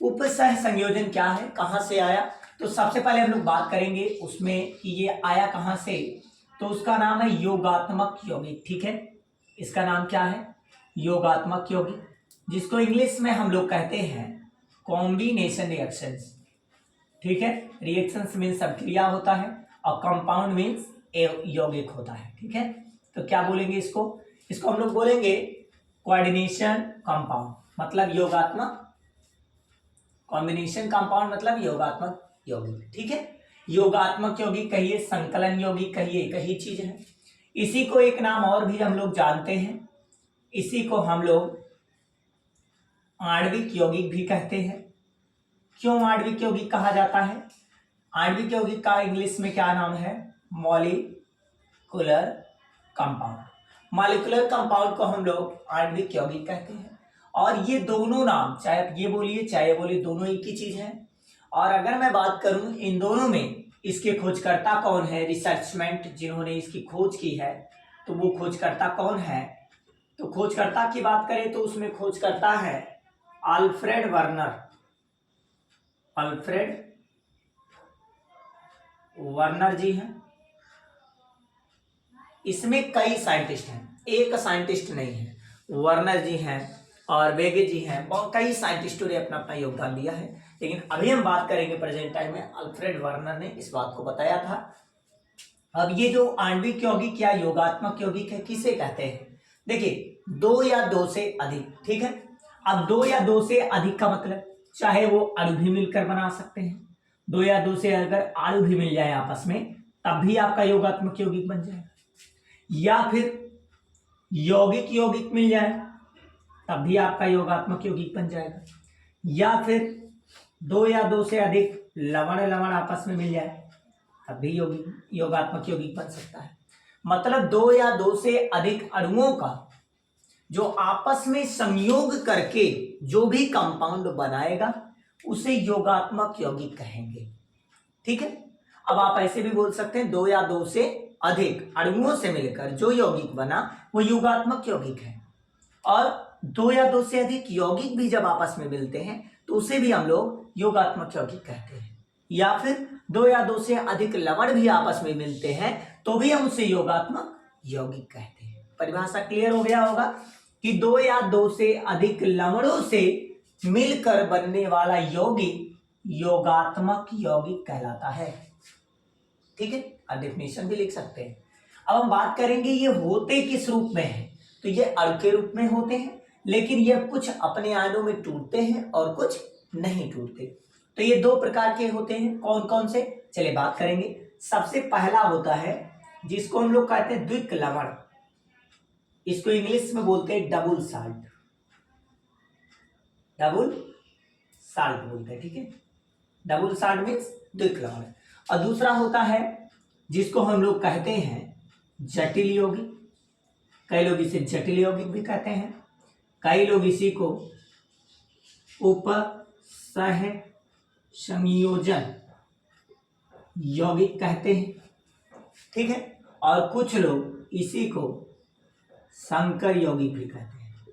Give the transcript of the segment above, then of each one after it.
उपसह संयोजन क्या है, कहां से आया? तो सबसे पहले हम लोग बात करेंगे उसमें कि ये आया कहां से। तो उसका नाम है योगात्मक यौगिक। ठीक है, इसका नाम क्या है? योगात्मक यौगिक, जिसको इंग्लिश में हम लोग कहते हैं कॉम्बिनेशन रिएक्शंस। ठीक है, रिएक्शंस मीन्स अभिक्रिया होता है और कंपाउंड मीन्स यौगिक होता है। ठीक है, तो क्या बोलेंगे इसको हम लोग बोलेंगे कोऑर्डिनेशन कंपाउंड, मतलब योगात्मक। कॉम्बिनेशन कंपाउंड मतलब योगात्मक यौगिक। ठीक है, योगात्मक यौगिक कहिए, संकलन यौगिक कहिए, एक ही चीज है। इसी को एक नाम और भी हम लोग जानते हैं, इसी को हम लोग आणविक यौगिक भी कहते हैं। क्यों आणविक यौगिक कहा जाता है? आणविक यौगिक का इंग्लिश में क्या नाम है? Molecular compound. मॉलिक्यूलर कंपाउंड को हम लोग आणविक यौगिक कहते हैं। और ये दोनों नाम, चाहे आप ये बोलिए चाहे ये बोलिए, दोनों एक ही चीज है। और अगर मैं बात करूं इन दोनों में इसके खोजकर्ता कौन है, रिसर्चमेंट जिन्होंने इसकी खोज की है, तो वो खोजकर्ता कौन है? तो खोजकर्ता की बात करें तो उसमें खोजकर्ता है अल्फ्रेड वर्नर। अल्फ्रेड वर्नर जी हैं। इसमें कई साइंटिस्ट हैं, एक साइंटिस्ट नहीं है। वर्नर जी हैं और बेगे जी हैं, बहुत कई साइंटिस्टों ने अपना अपना योगदान दिया है। लेकिन अभी हम बात करेंगे प्रेजेंट टाइम में, अल्फ्रेड वर्नर ने इस बात को बताया था। अब ये जो आणविक यौगिक या योगात्मक यौगिक है, किसे कहते हैं? देखिए, दो या दो से अधिक। ठीक है, अब दो या दो से अधिक का मतलब चाहे वो अणु भी मिलकर बना सकते हैं। दो या दो से अगर अणु भी मिल जाए आपस में, तब भी आपका योगात्मक यौगिक बन जाएगा। या फिर यौगिक यौगिक मिल जाए, तब भी आपका योगात्मक यौगिक बन जाएगा। या फिर दो या दो से अधिक लवण लवण आपस में मिल जाए, तब भी योगात्मक यौगिक बन सकता है। मतलब दो या दो से अधिक अणुओं का जो आपस में संयोग करके जो भी कंपाउंड बनाएगा, उसे योगात्मक यौगिक कहेंगे। ठीक है, अब आप ऐसे भी बोल सकते हैं दो या दो से अधिक अणुओं से मिलकर जो यौगिक बना वो योगात्मक यौगिक है। और दो या दो से अधिक यौगिक भी जब आपस में मिलते हैं तो उसे भी हम लोग योगात्मक यौगिक कहते हैं। या फिर दो या दो से अधिक लवण भी आपस में मिलते हैं तो भी हम उसे योगात्मक यौगिक कहते हैं। परिभाषा क्लियर हो गया होगा कि दो या दो से अधिक लवणों से मिलकर बनने वाला यौगिक योगात्मक यौगिक कहलाता है। ठीक है, अब डेफिनेशन भी लिख सकते हैं। अब हम बात करेंगे ये होते किस रूप में है। तो ये अणु के रूप में होते हैं, लेकिन ये कुछ अपने आयनों में टूटते हैं और कुछ नहीं टूटते। तो ये दो प्रकार के होते हैं। कौन कौन से, चलिए बात करेंगे। सबसे पहला होता है जिसको हम लोग कहते हैं द्विक लवण। इसको इंग्लिश में बोलते हैं डबल साल्ट। डबल साल्ट बोलते हैं। ठीक है, डबल साल्ट मीन्स द्विक लवण। और दूसरा होता है जिसको हम लोग कहते हैं जटिल यौगिक। कई लोग इसे जटिल यौगिक भी कहते हैं, कई लोग इसी को उपसह संयोजन यौगिक कहते हैं। ठीक है, और कुछ लोग इसी को संकर यौगिक भी कहते हैं।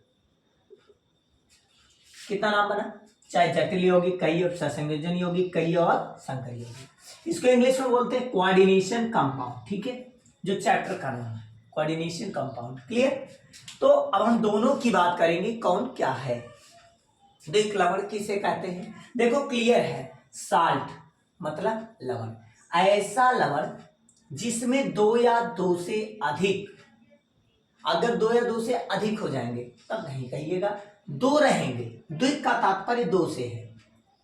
कितना नाम बना, चाहे जटिल यौगिक कहिए, उपसह संयोजन यौगिक कहिए और संकर यौगिक। इसको इंग्लिश में बोलते हैं कोऑर्डिनेशन कंपाउंड। ठीक है, जो चैप्टर का नाम है कोऑर्डिनेशन कंपाउंड। क्लियर? तो अब हम दोनों की बात करेंगे कौन क्या है। द्विक लवण किसे कहते हैं? देखो क्लियर है, साल्ट मतलब लवण, ऐसा लवण जिसमें दो या दो से अधिक, अगर दो या दो से अधिक हो जाएंगे तब नहीं कहिएगा, दो रहेंगे। द्विक का तात्पर्य दो से है,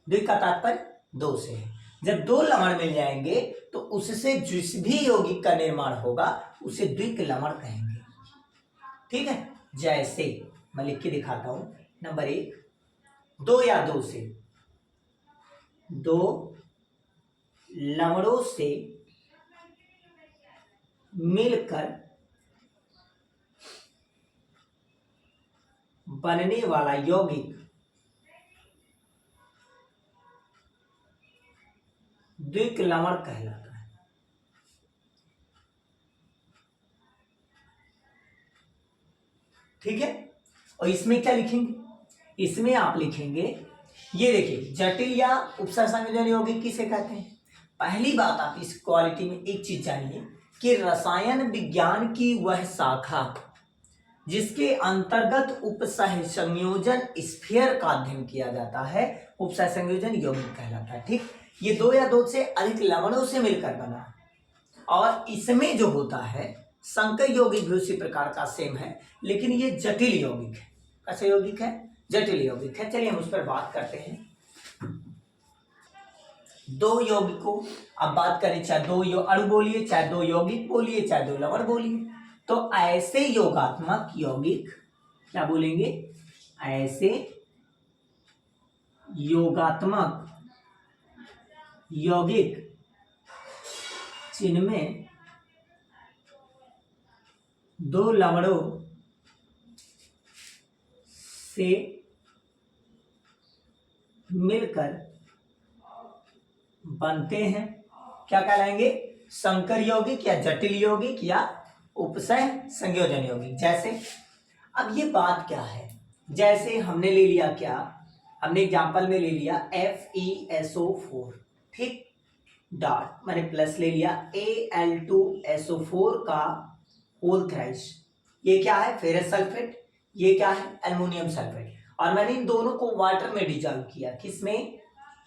द्विक का तात्पर्य दो से है। जब दो लवण मिल जाएंगे तो उससे जिस भी यौगिक का निर्माण होगा उसे द्विक लवण कहेंगे। ठीक है, जैसे मैं लिख के दिखाता हूं। नंबर एक, दो या दो से, दो लवणों से मिलकर बनने वाला यौगिक द्विक लवण कहलाता है। ठीक है, और इसमें क्या लिखेंगे? इसमें आप लिखेंगे ये देखिए जटिल या उपसंयोजन यौगिक किसे कहते हैं। पहली बात आप इस क्वालिटी में एक चीज जानिए कि रसायन विज्ञान की वह शाखा जिसके अंतर्गत उपसह संयोजन स्फीयर का अध्ययन किया जाता है उपसह संयोजन यौगिक कहलाता है। ठीक, ये दो या दो से अधिक लवणों से मिलकर बना है और इसमें जो होता है संकर यौगिक भी उसी प्रकार का सेम है, लेकिन ये जटिल यौगिक है। कैसे यौगिक है? जटिल यौगिक है। चलिए हम उस पर बात करते हैं। दो यौगिकों, अब बात करें चाहे दो अणु बोलिए, चाहे दो यौगिक बोलिए, चाहे दो लवण बोलिए, तो ऐसे योगात्मक यौगिक क्या बोलेंगे? ऐसे योगात्मक यौगिक जिनमें दो लवणों से मिलकर बनते हैं क्या कहलाएंगे? संकर यौगिक या जटिल यौगिक या उपसह संयोजन यौगिक। जैसे अब ये बात क्या है, जैसे हमने ले लिया क्या, हमने एग्जांपल में ले लिया FeSO4, ठीक, डॉट मैंने प्लस ले लिया Al2SO4 का होल थ्राइस, ये क्या है? फेरस सल्फेट, ये क्या है? एल्युमिनियम सल्फेट, और मैंने इन दोनों को वाटर में डिजॉल्व किया। किसमें?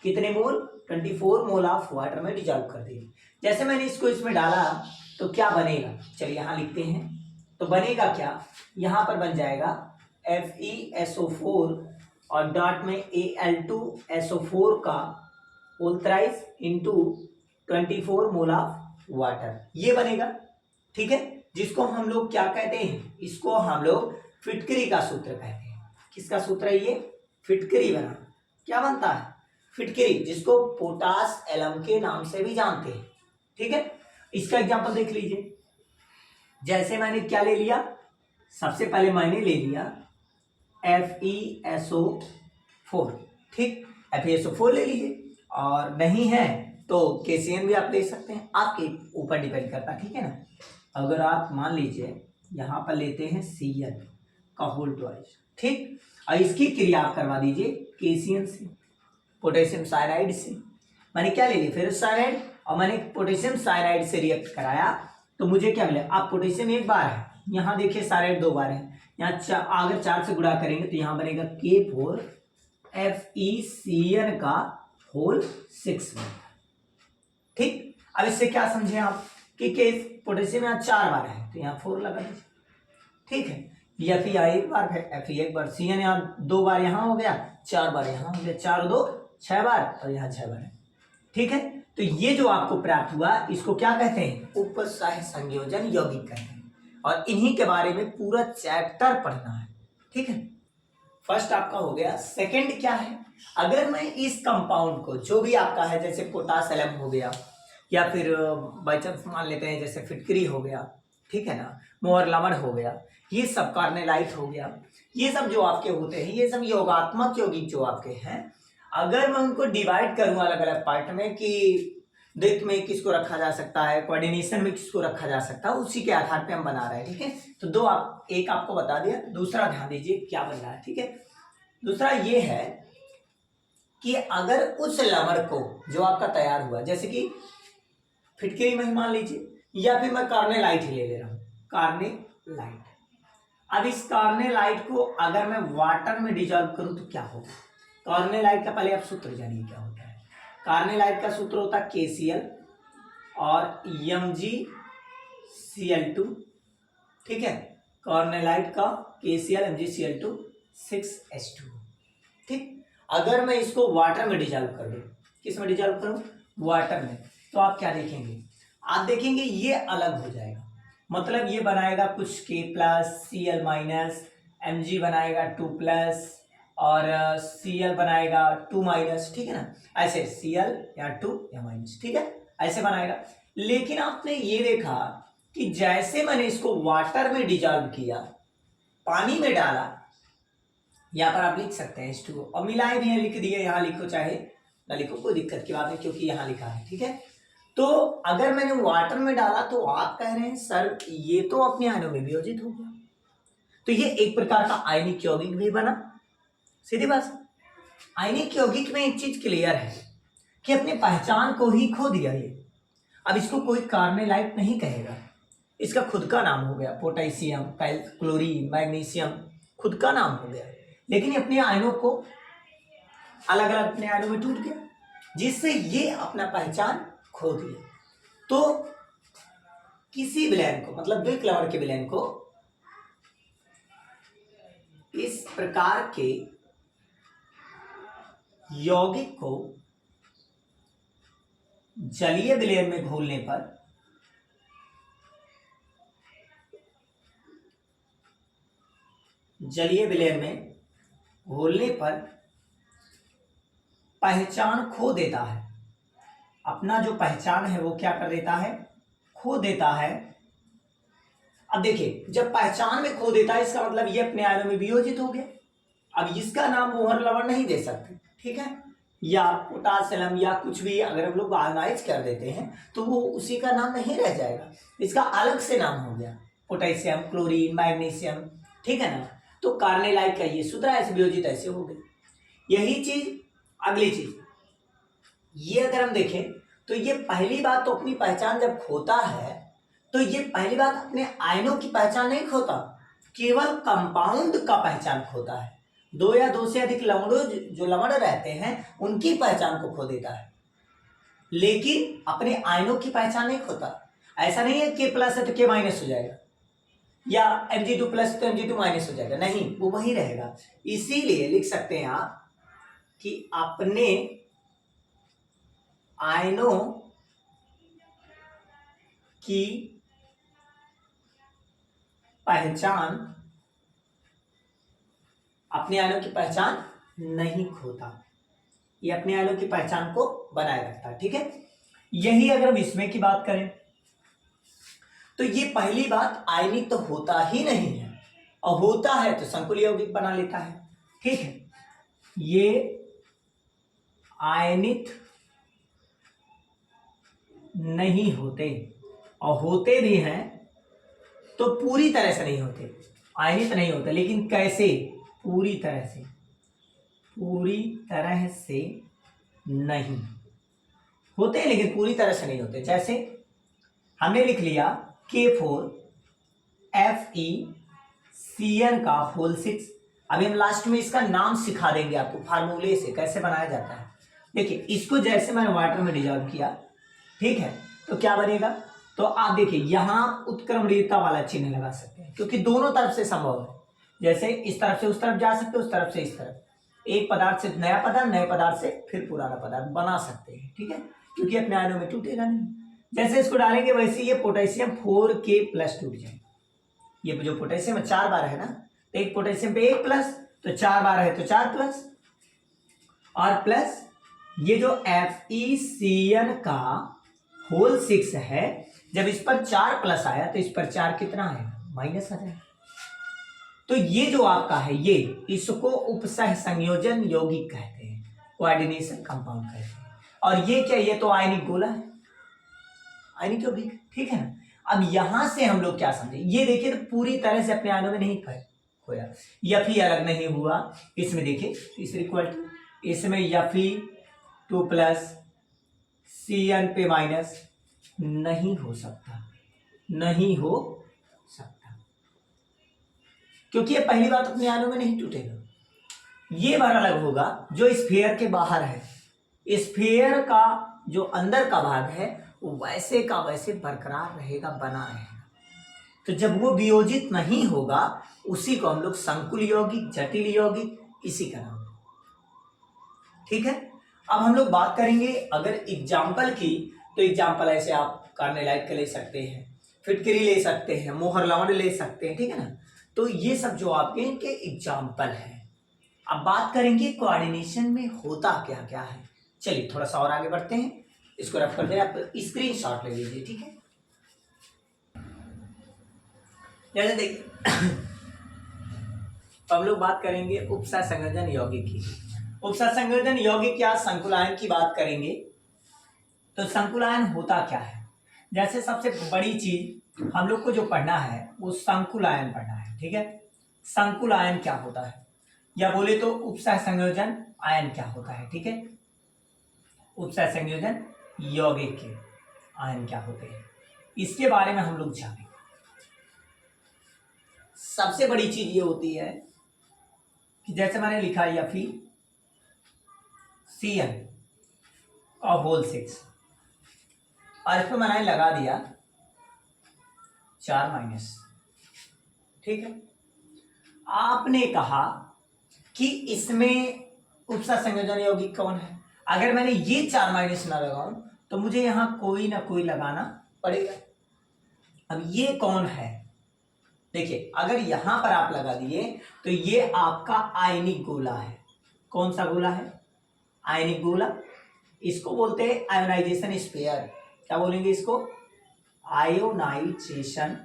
कितने मोल? 24 मोल ऑफ वाटर में डिजॉल्व कर दिया। जैसे मैंने इसको इसमें डाला तो क्या बनेगा? चलिए यहां लिखते हैं, तो बनेगा क्या? यहां पर बन जाएगा FeSO4 और डॉट में Al2SO4 का whole thrice into 24 mole of water, ये बनेगा। ठीक है, जिसको हम लोग क्या कहते हैं? इसको हम लोग फिटकरी का सूत्र कहते हैं। किसका सूत्र है ये? फिटकरी बना। क्या बनता है? फिटकरी, जिसको पोटास एलम के नाम से भी जानते हैं। ठीक है, इसका एग्जांपल देख लीजिए। जैसे मैंने क्या ले लिया, सबसे पहले मैंने ले लिया FeSO4, ठीक, FeSO4 ले लीजिए, और नहीं है तो KCN भी आप ले सकते हैं, आपके ऊपर डिपेंड करता है। ठीक है ना, अगर आप मान लीजिए यहां पर लेते हैं Cl का होल ट्वाइस, ठीक, और इसकी क्रिया आप करवा दीजिए KCN से, पोटेशियम साइनाइड से। मैंने क्या ले लिया? फेरस साइनाइड, और मैंने पोटेशियम साइनाइड से रिएक्ट कराया तो मुझे क्या मिला? आप पोटेशियम एक बार है, यहाँ देखिए साइनाइड दो बार है, यहाँ अगर 4 से गुणा करेंगे तो यहाँ बनेगा K4 FeCN का होल 6। ठीक, अब इससे क्या समझे आप कि पोटेशियम यहाँ 4 बार है तो यहाँ 4 लगा दीजिए। ठीक है, Fe एक बार है, Fe एक बार, Cn यहाँ 2 बार यहाँ हो गया, 4 बार यहाँ हो गया, 4 2 6 बार, और यहाँ 6 बार है। ठीक है, तो ये जो आपको प्राप्त हुआ इसको क्या कहते हैं? उपसह संयोजन यौगिक कहते हैं, और इन्हीं के बारे में पूरा चैप्टर पढ़ना है। ठीक है, फर्स्ट आपका हो गया। सेकंड क्या है? अगर मैं इस कंपाउंड को, जो भी आपका है, जैसे पोटास एलम हो गया, या फिर बाई चांस मान लेते हैं जैसे फिटकरी हो गया, ठीक है ना, मोहर लवण हो गया, ये सब कार्नेलाइट हो गया, ये सब जो आपके होते हैं, ये सब योगात्मक यौगिक जो आपके हैं, अगर मैं उनको डिवाइड करूं अलग अलग पार्ट में कि द्वित्व में किसको रखा जा सकता है, कोऑर्डिनेशन में किसको रखा जा सकता है, उसी के आधार पे हम बना रहे हैं। ठीक है, तो दो आप, एक आपको बता दिया, दूसरा ध्यान दीजिए क्या बन रहा है। ठीक है, दूसरा ये है कि अगर उस लवण को जो आपका तैयार हुआ, जैसे कि फिटकरी में मान लीजिए, या फिर मैं कार्नेलाइट ही ले रहा हूं, कार्नेलाइट। अब इस कार्नेलाइट को अगर मैं वाटर में डिजॉल्व करूं तो क्या होगा? कार्नेलाइट का पहले आप सूत्र जानिए क्या होता है। कार्नेलाइट का सूत्र होता है KCl और MgCl2। ठीक है, कार्नेलाइट का KCl MgCl2 6H2। ठीक, अगर मैं इसको वाटर में डिजॉल्व कर दूं, किस में डिजॉल्व करूं? वाटर में, तो आप क्या देखेंगे? आप देखेंगे ये अलग हो जाएगा, मतलब ये बनाएगा कुछ K plus Cl minus, Mg बनाएगा 2 प्लस, और Cl बनाएगा 2 माइनस। ठीक है ना, ऐसे Cl या 2 या माइनस, ठीक है, ऐसे बनाएगा। लेकिन आपने ये देखा कि जैसे मैंने इसको वाटर में डिजॉल्व किया, पानी में डाला, यहाँ पर आप लिख सकते हैं H2O, और मिलाए भी हैं, लिख दिए, यहाँ लिखो चाहे ना लिखो, कोई दिक्कत की बात नहीं, क्योंकि यहाँ लिखा है। ठीक है, तो अगर मैंने वाटर में डाला तो आप कह रहे हैं सर ये तो अपने आयनों में वियोजित हो गया, तो ये एक प्रकार का आयनिक यौगिक भी बना, सीधी बात। आयनिक यौगिक में एक चीज क्लियर है कि अपनी पहचान को ही खो दिया ये। अब इसको कोई कार्मेलाइट नहीं कहेगा, इसका खुद का नाम हो गया, पोटेशियम, क्लोरीन, मैग्नीशियम, खुद का नाम हो गया, लेकिन ये अपने आयनों को अलग अलग अपने आयनों में टूट गया, जिससे ये अपना पहचान खो दिया। तो किसी विलयन को, मतलब द्विक्लवन के विलयन को इस प्रकार के यौगिक को जलीय विलयन में घोलने पर पहचान खो देता है, अपना जो पहचान है वो क्या कर देता है, खो देता है। अब देखिए, जब पहचान में खो देता है इसका मतलब ये अपने आयनों में वियोजित हो गया। अब इसका नाम मोहर लवण नहीं दे सकते, ठीक है, या पोटासियम या कुछ भी अगर हम लोग आयनाइज कर देते हैं तो वो उसी का नाम नहीं रह जाएगा, इसका अलग से नाम हो गया, पोटेशियम, क्लोरीन, मैग्नीशियम, ठीक है ना। तो कार्नेलाइट का ये सूत्र ऐसे वियोजित ऐसे हो गए। यही चीज अगली चीज, ये अगर हम देखें तो ये पहली बात तो अपनी पहचान जब खोता है तो ये पहली बात अपने आयनों की पहचान नहीं खोता, केवल कंपाउंड का पहचान खोता है। दो या दो से अधिक लवणों जो लवण रहते हैं उनकी पहचान को खो देता है, लेकिन अपने आयनों की पहचान नहीं खोता। ऐसा नहीं है K प्लस है तो K माइनस हो जाएगा, या Mg2 प्लस तो Mg2 माइनस हो जाएगा, नहीं, वो वही रहेगा। इसीलिए लिख सकते हैं आप कि अपने आयनों की पहचान, अपने आयनों की पहचान नहीं खोता, ये अपने आयनों की पहचान को बनाए रखता है, ठीक है। यही अगर हम इसमें की बात करें तो ये पहली बात आयनिक तो होता ही नहीं है, और होता है तो संकुल यौगिक बना लेता है, ठीक है। ये आयनित नहीं होते, और होते भी हैं तो पूरी तरह से नहीं होते, आयनित नहीं होते, लेकिन कैसे, पूरी तरह से नहीं होते, लेकिन पूरी तरह से नहीं होते। जैसे हमने लिख लिया K4FeCN का होल 6। अभी हम लास्ट में इसका नाम सिखा देंगे आपको फार्मूले से कैसे बनाया जाता है। देखिए, इसको जैसे मैंने वाटर में डिजॉल्व किया, ठीक है, तो क्या बनेगा, तो आप देखिए यहां उत्क्रमणीयता वाला चिन्ह लगा सकते हैं, क्योंकि दोनों तरफ से संभव है। जैसे इस तरफ से उस तरफ जा सकते हैं, उस तरफ से इस तरफ, एक पदार्थ से नया पदार्थ, नए पदार्थ से फिर पुराना पदार्थ बना सकते हैं, ठीक है, क्योंकि अपने आयनों में टूटेगा नहीं। जैसे इसको डालेंगे वैसे ये पोटेशियम 4K+ टूट जाए। ये जो पोटेशियम है 4 बार है ना, तो एक पोटेशियम पे 1 प्लस, तो 4 बार है तो 4 प्लस, और प्लस ये जो FeCN का होल 6 है, जब इस पर 4 प्लस आया तो इस पर 4 कितना है, माइनस आ जाएगा। तो ये जो आपका है, ये इसको उपसह संयोजन यौगिक कहते हैं, कोऑर्डिनेशन कंपाउंड कहते हैं। और ये क्या, ये तो आयनिक गोला है, आयनिक यौगिक, ठीक है ना। अब यहां से हम लोग क्या समझे, ये देखिए तो पूरी तरह से अपने आयनों में नहीं खोया, Fe अलग नहीं हुआ, इसमें देखिए इस इक्वल टू, इसमें Fe2+ Cn पे माइनस नहीं हो सकता, नहीं हो सकता, क्योंकि ये पहली बात अपने आयनों में नहीं टूटेगा। ये बार अलग होगा जो स्फीयर के बाहर है, स्फीयर का जो अंदर का भाग है वो वैसे का वैसे बरकरार रहेगा, बना रहेगा। तो जब वो वियोजित नहीं होगा उसी को हम लोग संकुल यौगिक, जटिल यौगिक, इसी का नाम, ठीक है। अब हम लोग बात करेंगे अगर एग्जाम्पल की, तो एग्जाम्पल ऐसे आप कार्नेलाइट का ले सकते हैं, फिटकरी ले सकते हैं, मोहर लवण ले सकते हैं, ठीक है ना। तो ये सब जो आपके इनके एग्जाम्पल हैं। अब बात करेंगे कोऑर्डिनेशन में होता क्या क्या है। चलिए थोड़ा सा और आगे बढ़ते हैं, इसको रख कर दे, आप स्क्रीनशॉट ले लीजिए, ठीक है। जैसे देखिए हम लोग बात करेंगे उपसह संयोजन यौगिक की। उपसह संयोजन यौगिक या संकुलायन की बात करेंगे तो संकुलायन होता क्या है। जैसे सबसे बड़ी चीज हम लोग को जो पढ़ना है वो संकुलायन पढ़ना है, ठीक है। संकुलायन क्या होता है, या बोले तो उपसह संयोजन आयन क्या होता है, ठीक है, उपसह संयोजन यौगिक के आयन क्या होते हैं, इसके बारे में हम लोग जानेंगे। सबसे बड़ी चीज ये होती है कि जैसे मैंने लिखा Cn और होल 6 और इस पर मैंने लगा दिया 4 ठीक है। आपने कहा कि इसमें उपसह संयोजन यौगिक कौन है, अगर मैंने ये 4 ना लगाऊं तो मुझे यहां कोई ना कोई लगाना पड़ेगा। अब ये कौन है, देखिए अगर यहां पर आप लगा दिए तो ये आपका आयनिक गोला है। कौन सा गोला है, आयनिक गोला। इसको बोलते हैं आयोनाइजेशन स्फीयर। क्या बोलेंगे इसको, आयोनाइजेशन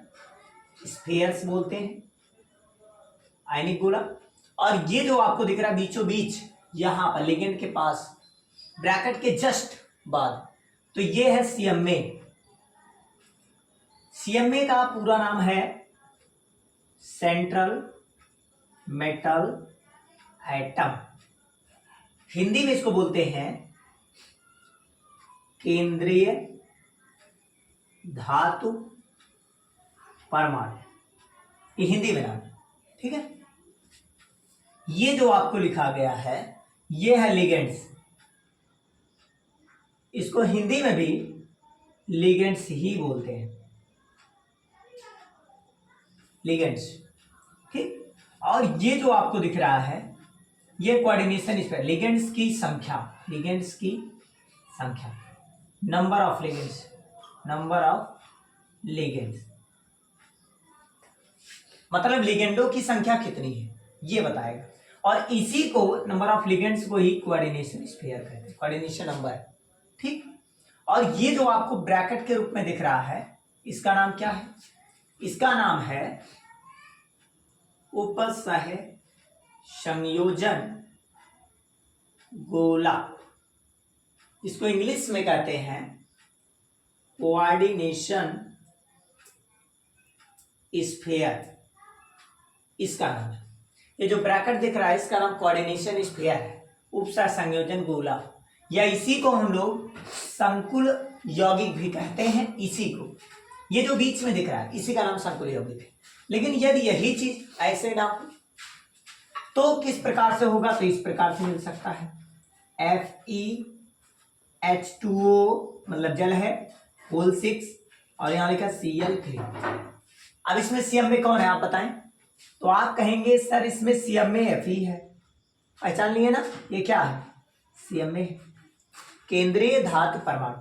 स्फीयर्स बोलते हैं, आयनिक गोला। और ये जो आपको दिख रहा है बीचों बीच यहां पर लिगेंड के पास ब्रैकेट के जस्ट बाद, तो ये है सीएमए। सीएमए का पूरा नाम है सेंट्रल मेटल एटम, हिंदी में इसको बोलते हैं केंद्रीय धातु परमाणु, ये हिंदी में नाम है, ठीक है। ये जो आपको लिखा गया है ये है लिगेंड्स, इसको हिंदी में भी लिगेंड्स ही बोलते हैं, लिगेंड्स, ठीक। और ये जो आपको दिख रहा है ये कोऑर्डिनेशन स्फीयर, लिगेंड्स की संख्या, लिगेंड्स की संख्या, number of ligands, number of ligands, मतलब लिगेंडों की संख्या कितनी है ये बताएगा। और इसी को नंबर ऑफ लिगेंड्स को ही कोऑर्डिनेशन स्फीयर कहते हैं, कोऑर्डिनेशन नंबर, ठीक। और ये जो आपको ब्रैकेट के रूप में दिख रहा है इसका नाम क्या है, इसका नाम है उपसह संयोजन गोला, इसको इंग्लिश में कहते हैं कोऑर्डिनेशन स्फीयर, इसका नाम है। ये जो ब्रैकेट दिख रहा है इसका नाम कोऑर्डिनेशन स्फीयर है, उपसह संयोजन गोला, या इसी को हम लोग संकुल यौगिक भी कहते हैं। इसी को, ये जो बीच में दिख रहा है इसी का नाम संकुल यौगिक है। लेकिन यदि यही चीज ऐसे ना हो तो किस प्रकार से होगा, तो इस प्रकार से मिल सकता है, FeH2O मतलब जल है, होल 6 और यहां लिखा Cl3। अब इसमें सीएमए कौन है आप बताएं, तो आप कहेंगे सर इसमें सीएमए Fe है, पहचान लिए ना, ये क्या है सीएमए, केंद्रीय धातु परमाणु।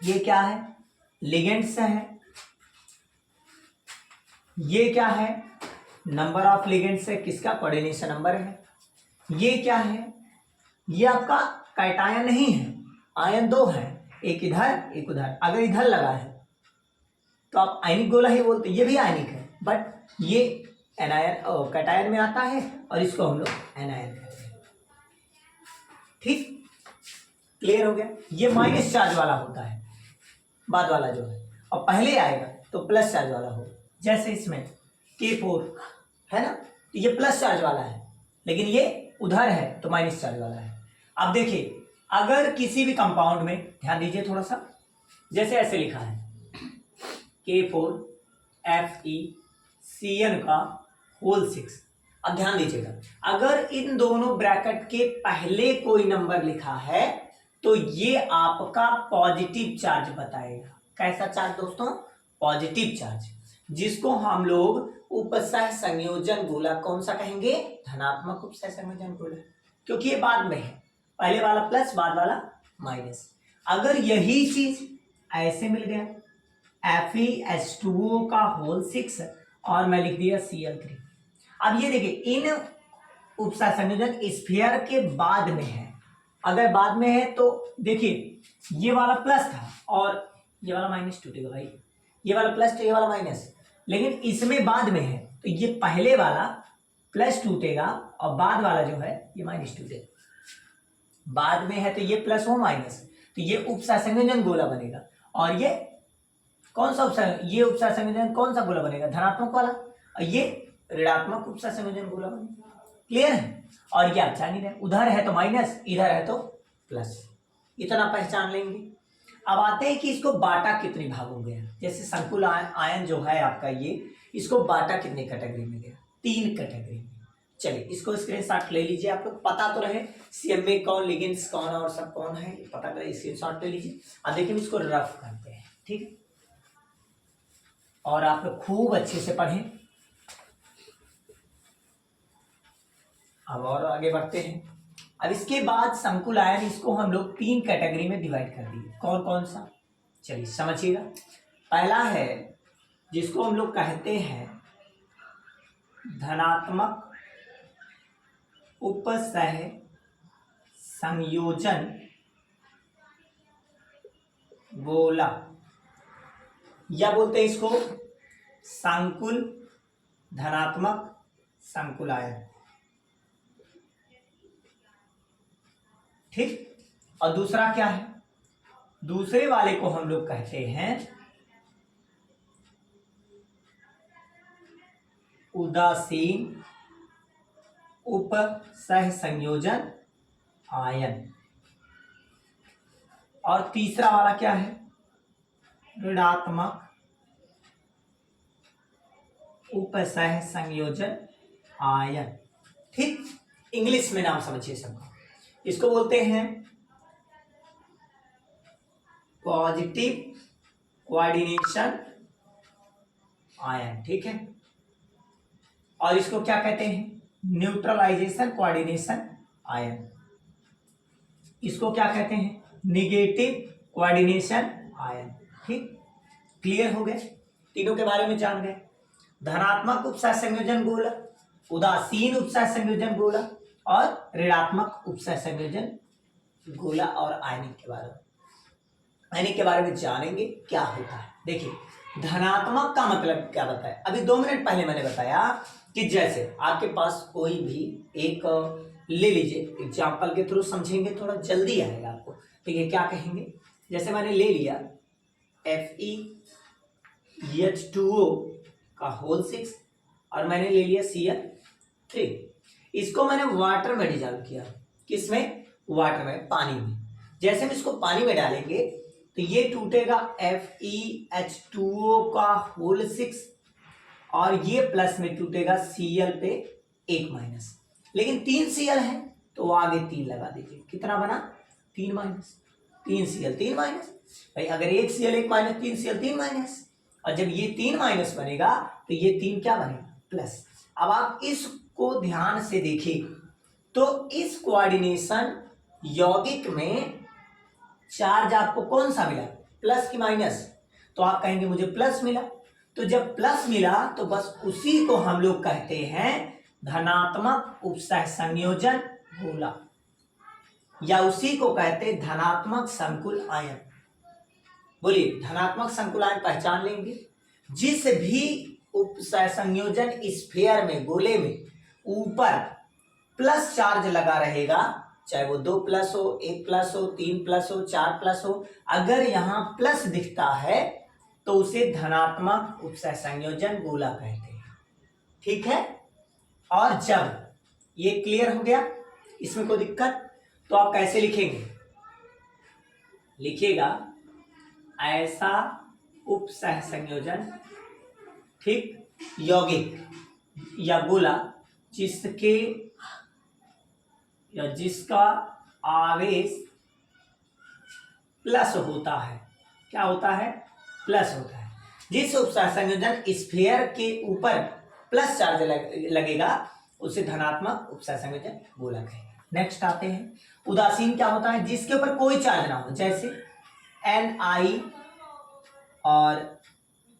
ये क्या है, लिगेंड्स है। ये क्या है, नंबर ऑफ लिगेंड्स है, किसका, कोऑर्डिनेशन नंबर है। ये क्या है, ये आपका कैटायन नहीं है, आयन 2 है, एक इधर एक उधर। अगर इधर लगा है तो आप आयनिक गोला ही बोलते, ये भी आयनिक है, बट ये एनायन कैटायन में आता है और इसको हम लोग एनायन कहते हैं, ठीक। क्लियर हो गया। ये माइनस चार्ज वाला होता है बाद वाला जो है, और पहले आएगा तो प्लस चार्ज वाला हो, जैसे इसमें K4 है ना, तो ये प्लस चार्ज वाला है, लेकिन ये उधर है तो माइनस चार्ज वाला है। अब देखिए अगर किसी भी कंपाउंड में, ध्यान दीजिए थोड़ा सा, जैसे ऐसे लिखा है K4FeCN का होल 6। अब ध्यान दीजिएगा, अगर इन दोनों ब्रैकेट के पहले कोई नंबर लिखा है तो ये आपका पॉजिटिव चार्ज बताएगा। कैसा चार्ज दोस्तों, पॉजिटिव चार्ज, जिसको हम लोग उपसह संयोजन गोला कौन सा कहेंगे, धनात्मक उपसह संयोजन गोला, क्योंकि ये बाद में है, पहले वाला प्लस बाद वाला माइनस। अगर यही चीज ऐसे मिल गया FeH2O का होल 6 और मैं लिख दिया Cl3। अब ये देखिए इन उपसह संयोजन स्फीयर के बाद में है, अगर बाद में है तो देखिए ये वाला प्लस था और ये वाला माइनस टूटेगा भाई, ये वाला प्लस तो ये वाला माइनस, लेकिन इसमें बाद में है तो ये पहले वाला प्लस टूटेगा और बाद वाला जो है ये माइनस टूटेगा। बाद में है तो ये प्लस हो माइनस, तो ये उपसह संयोजन गोला बनेगा। और ये कौन सा ये उपसह संयोजन कौन सा गोला बनेगा, धनात्मक वाला, और ये ऋणात्मक उपसह संयोजन गोला बनेगा। क्लियर है? और ये आप जान ही रहे, उधर है तो माइनस, इधर है तो प्लस, इतना पहचान लेंगे। अब आते हैं कि इसको बांटा कितने भागों गया। जैसे संकुल आयन जो है आपका ये, इसको बांटा कितने कैटेगरी में गया? 3 कैटेगरी में। चलिए इसको स्क्रीनशॉट ले लीजिए, आप लोग पता तो रहे सीएमए कौन, लिगेंड्स कौन और सब कौन है, पता करें, स्क्रीनशॉट ले लीजिए। अब देखिए इसको रफ करते हैं, ठीक है, और आप लोग खूब अच्छे से पढ़ें। अब और आगे बढ़ते हैं। अब इसके बाद संकुल आयन, इसको हम लोग 3 कैटेगरी में डिवाइड कर दिए। कौन कौन सा? चलिए समझिएगा। पहला है जिसको हम लोग कहते हैं धनात्मक उपसह संयोजन गोला, या बोलते हैं इसको संकुल धनात्मक संकुल आयन, ठीक। और दूसरा क्या है? दूसरे वाले को हम लोग कहते हैं उदासीन उपसह संयोजन आयन। और तीसरा वाला क्या है? ऋणात्मक उपसह संयोजन आयन, ठीक। इंग्लिश में नाम समझिए सबका। इसको बोलते हैं पॉजिटिव कोऑर्डिनेशन आयन, ठीक है। और इसको क्या कहते हैं? Neutralization coordination ion. इसको क्या कहते हैं? निगेटिव कोऑर्डिनेशन आयन, ठीक। क्लियर हो गए? तीनों के बारे में जान गए। धनात्मक उपसह संयोजन गोला, उदासीन उपसह संयोजन गोला और ऋणात्मक उपसह संयोजन गोला। और आयनिक के बारे में, आयनिक के बारे में जानेंगे क्या होता है। देखिए धनात्मक का मतलब क्या बताया? अभी 2 मिनट पहले मैंने बताया कि जैसे आपके पास कोई भी एक ले लीजिए, एग्जाम्पल के थ्रू समझेंगे, थोड़ा जल्दी आएगा आपको। ठीक है, क्या कहेंगे? जैसे मैंने ले लिया FeH2O का होल 6 और मैंने ले लिया Cl3, इसको मैंने वाटर में डिजॉल्व किया। किसमें? वाटर में, पानी में। जैसे हम इसको पानी में डालेंगे तो ये टूटेगा FeH2O का होल 6 और ये प्लस में टूटेगा Cl पे 1 माइनस। लेकिन 3 Cl है तो आगे 3 लगा दीजिए। कितना बना? 3 माइनस, 3 Cl 3 माइनस। भाई अगर 1 Cl 1 माइनस, 3 Cl 3 माइनस, और जब ये 3 माइनस बनेगा तो ये 3 क्या बनेगा? प्लस। अब आप इसको ध्यान से देखिए तो इस कोऑर्डिनेशन यौगिक में चार्ज आपको कौन सा मिला? प्लस की माइनस? तो आप कहेंगे मुझे प्लस मिला। तो जब प्लस मिला तो बस उसी को हम लोग कहते हैं धनात्मक उपसह संयोजन गोला, या उसी को कहते हैं धनात्मक संकुल आयन। बोलिए, धनात्मक संकुल आयन पहचान लेंगे। जिस भी उपसह संयोजन स्फीयर में, गोले में ऊपर प्लस चार्ज लगा रहेगा, चाहे वो 2 प्लस हो, 1 प्लस हो, 3 प्लस हो, 4 प्लस हो, अगर यहां प्लस दिखता है तो उसे धनात्मक उपसह संयोजन गोला कहते हैं, ठीक है। और जब ये क्लियर हो गया, इसमें कोई दिक्कत? तो आप कैसे लिखेंगे? लिखिएगा ऐसा उपसह संयोजन, ठीक, यौगिक या गोला जिसके या जिसका आवेश प्लस होता है। क्या होता है? प्लस होता है। जिस उपसह संयोजन स्फीयर के ऊपर प्लस चार्ज लगेगा उसे धनात्मक उपसह संयोजन गोला कहेंगे। नेक्स्ट आते हैं, उदासीन क्या होता है? जिसके ऊपर कोई चार्ज ना हो, जैसे Ni और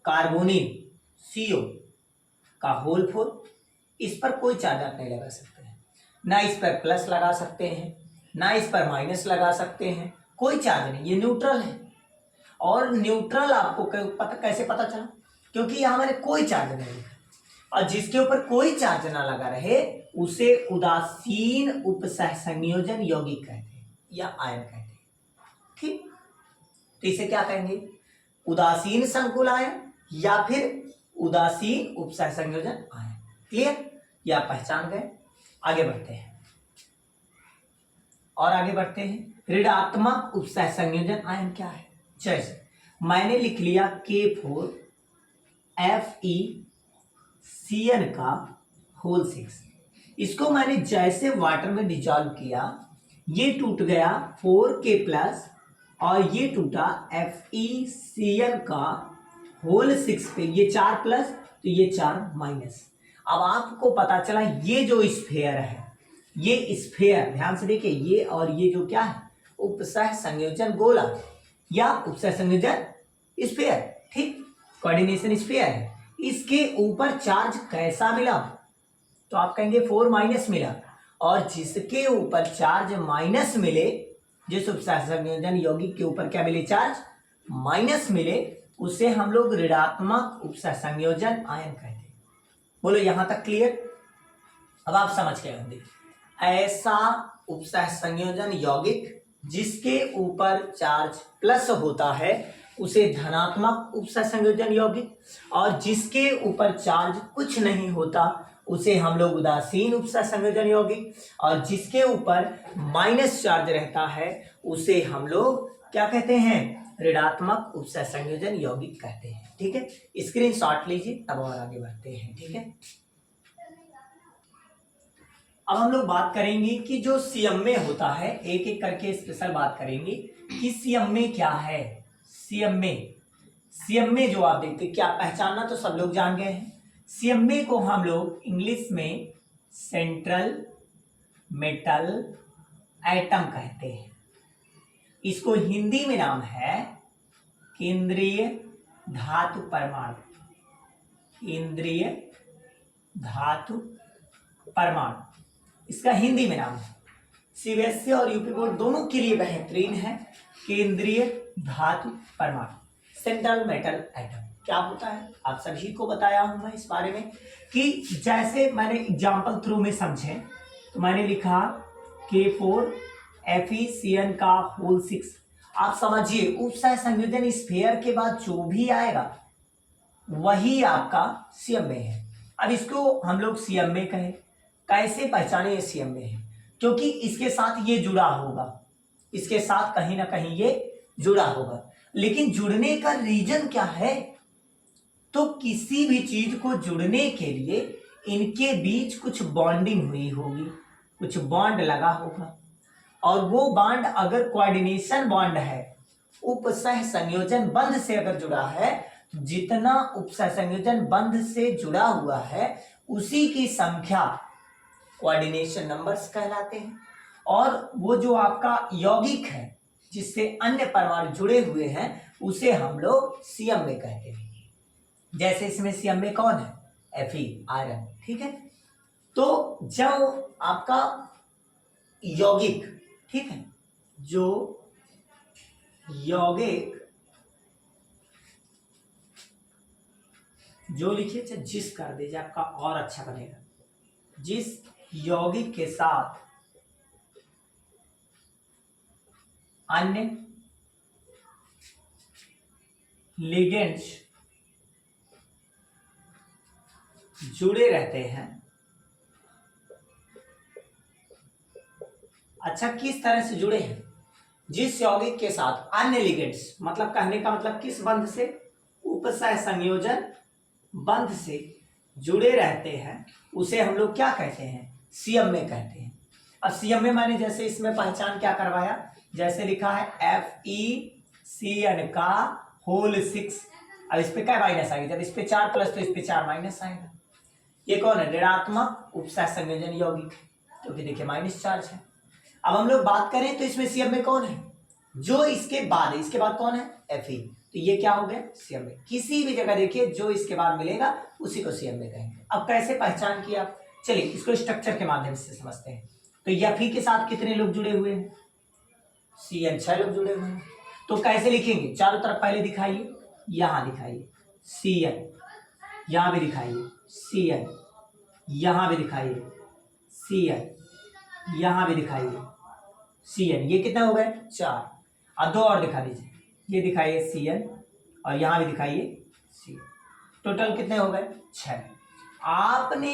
कार्बोनिल CO का होल 4, इस पर कोई चार्ज आप नहीं लगा सकते हैं, ना इस पर प्लस लगा सकते हैं, ना इस पर माइनस लगा सकते हैं, कोई चार्ज नहीं, ये न्यूट्रल है। और न्यूट्रल आपको कैसे पता चला? क्योंकि यहाँ मैंने कोई चार्ज नहीं लिखा। और जिसके ऊपर कोई चार्ज ना लगा रहे उसे उदासीन उपसह संयोजन यौगिक कहते हैं या आयन कहते हैं, ठीक। तो इसे क्या कहेंगे? उदासीन संकुल आयन या फिर उदासीन उपसह संयोजन आयन। क्लियर? या पहचान गए? आगे बढ़ते हैं और आगे बढ़ते हैं। ऋणात्मक उपसह संयोजन आयन क्या है? जैसे मैंने लिख लिया K4FeCN का होल 6, इसको मैंने जैसे वाटर में डिजॉल्व किया, ये टूट गया 4K प्लस और ये टूटा FeCN का होल 6 पे, ये 4 प्लस तो ये 4 माइनस। अब आपको पता चला ये जो स्फेयर है, ये स्फेयर ध्यान से देखिए, ये और ये जो क्या है, उपसह संयोजन गोला या उपसह संयोजन स्फेयर, ठीक, कोऑर्डिनेशन स्फेयर है। इसके ऊपर चार्ज कैसा मिला? तो आप कहेंगे 4 माइनस मिला, और जिसके ऊपर चार्ज माइनस मिले, जिस उपसह संयोजन यौगिक के ऊपर क्या मिले, चार्ज माइनस मिले, उसे हम लोग ऋणात्मक उपसह संयोजन आयन कहते हैं। बोलो यहां तक क्लियर? अब आप समझ गए होंगे, ऐसा उपसह संयोजन यौगिक जिसके ऊपर चार्ज प्लस होता है उसे धनात्मक उपसह संयोजन यौगिक, और जिसके ऊपर चार्ज कुछ नहीं होता उसे हम लोग उदासीन उपसह संयोजन यौगिक, और जिसके ऊपर माइनस चार्ज रहता है उसे हम लोग क्या कहते हैं, ऋणात्मक उपसह संयोजन यौगिक कहते हैं। ठीक है, स्क्रीनशॉट लीजिए, तब और आगे बढ़ते हैं। ठीक है, अब हम लोग बात करेंगे कि जो सीएमए होता है, एक एक करके स्पेशल बात करेंगे कि सीएमए क्या है। सीएमए जो आप देखते हैं, क्या पहचानना तो सब लोग जान गए हैं। सीएमए को हम लोग इंग्लिश में सेंट्रल मेटल एटम कहते हैं। इसको हिंदी में नाम है केंद्रीय धातु परमाणु, केंद्रीय धातु परमाणु इसका हिंदी में नाम है। सीबीएसई और यूपी बोर्ड दोनों के लिए बेहतरीन है। केंद्रीय धातु परमाणु, सेंट्रल मेटल एटम क्या होता है आप सभी को बताया हूं मैं इस बारे में, कि जैसे मैंने एग्जांपल थ्रू में समझे तो मैंने लिखा K4FeCN का होल 6। आप समझिए उपसह संयोजन स्फीयर के बाद जो भी आएगा वही आपका सीएमए है। अब इसको हम लोग सीएमए कहें, कैसे पहचाने ये सीएमए है? क्योंकि इसके साथ ये जुड़ा होगा, इसके साथ कहीं ना कहीं ये जुड़ा होगा, लेकिन जुड़ने का रीजन क्या है? तो किसी भी चीज को जुड़ने के लिए इनके बीच कुछ बॉन्डिंग हुई होगी, कुछ बॉन्ड लगा होगा, और वो बॉन्ड अगर कोऑर्डिनेशन बॉन्ड है, उपसह संयोजन बंध से अगर जुड़ा है, जितना उपसह संयोजन बंध से जुड़ा हुआ है उसी की संख्या कोऑर्डिनेशन नंबर्स कहलाते हैं। और वो जो आपका यौगिक है जिससे अन्य परमाणु जुड़े हुए हैं उसे हम लोग सीएमए कहते हैं। जैसे इसमें सीएमए कौन है? Fe, iron. ठीक है, तो जब आपका यौगिक, ठीक है, जो यौगिक जो लिखिए जिस कर दीजिए आपका और अच्छा बनेगा, जिस यौगिक के साथ अन्य लिगेंड्स जुड़े रहते हैं। अच्छा, किस तरह से जुड़े हैं? जिस यौगिक के साथ अन्य लिगेंड्स, मतलब कहने का मतलब किस बंध से? उपसह संयोजन बंध से जुड़े रहते हैं उसे हम लोग क्या कहते हैं? सीएमए कहते हैं। अब सीएमए माने जैसे इसमें पहचान क्या करवाया, जैसे लिखा है FeCN का होल 6। अब इस पे क्या माइनस आएगा? जब इस पे 4 प्लस तो इस पे 4 माइनस आएगा। ये कौन है? ऋणात्मक उपसह संयोजन यौगिक, क्योंकि देखिए माइनस चार्ज है। अब हम लोग बात करें तो इसमें सीएमए कौन है? जो इसके बाद है, इसके बाद कौन है? Fe, तो ये क्या हो गया? सीएमए। किसी भी जगह देखिए जो इसके बाद मिलेगा उसी को सीएमए कहेंगे। अब कैसे पहचान किया? चलिए इसको स्ट्रक्चर के माध्यम से समझते हैं। तो Fe के साथ कितने लोग जुड़े हुए हैं? CN 6 लोग जुड़े हुए हैं। तो कैसे लिखेंगे? चारों तरफ पहले दिखाइए, यहां दिखाइए CN, यहां भी दिखाइए CN, यहां भी दिखाइए CN, यहां भी दिखाइए CN। ये कितना हो गए? 4। अब 2 और दिखा दीजिए, ये दिखाइए CN और यहां भी दिखाइए CN। टोटल कितने हो गए? 6। आपने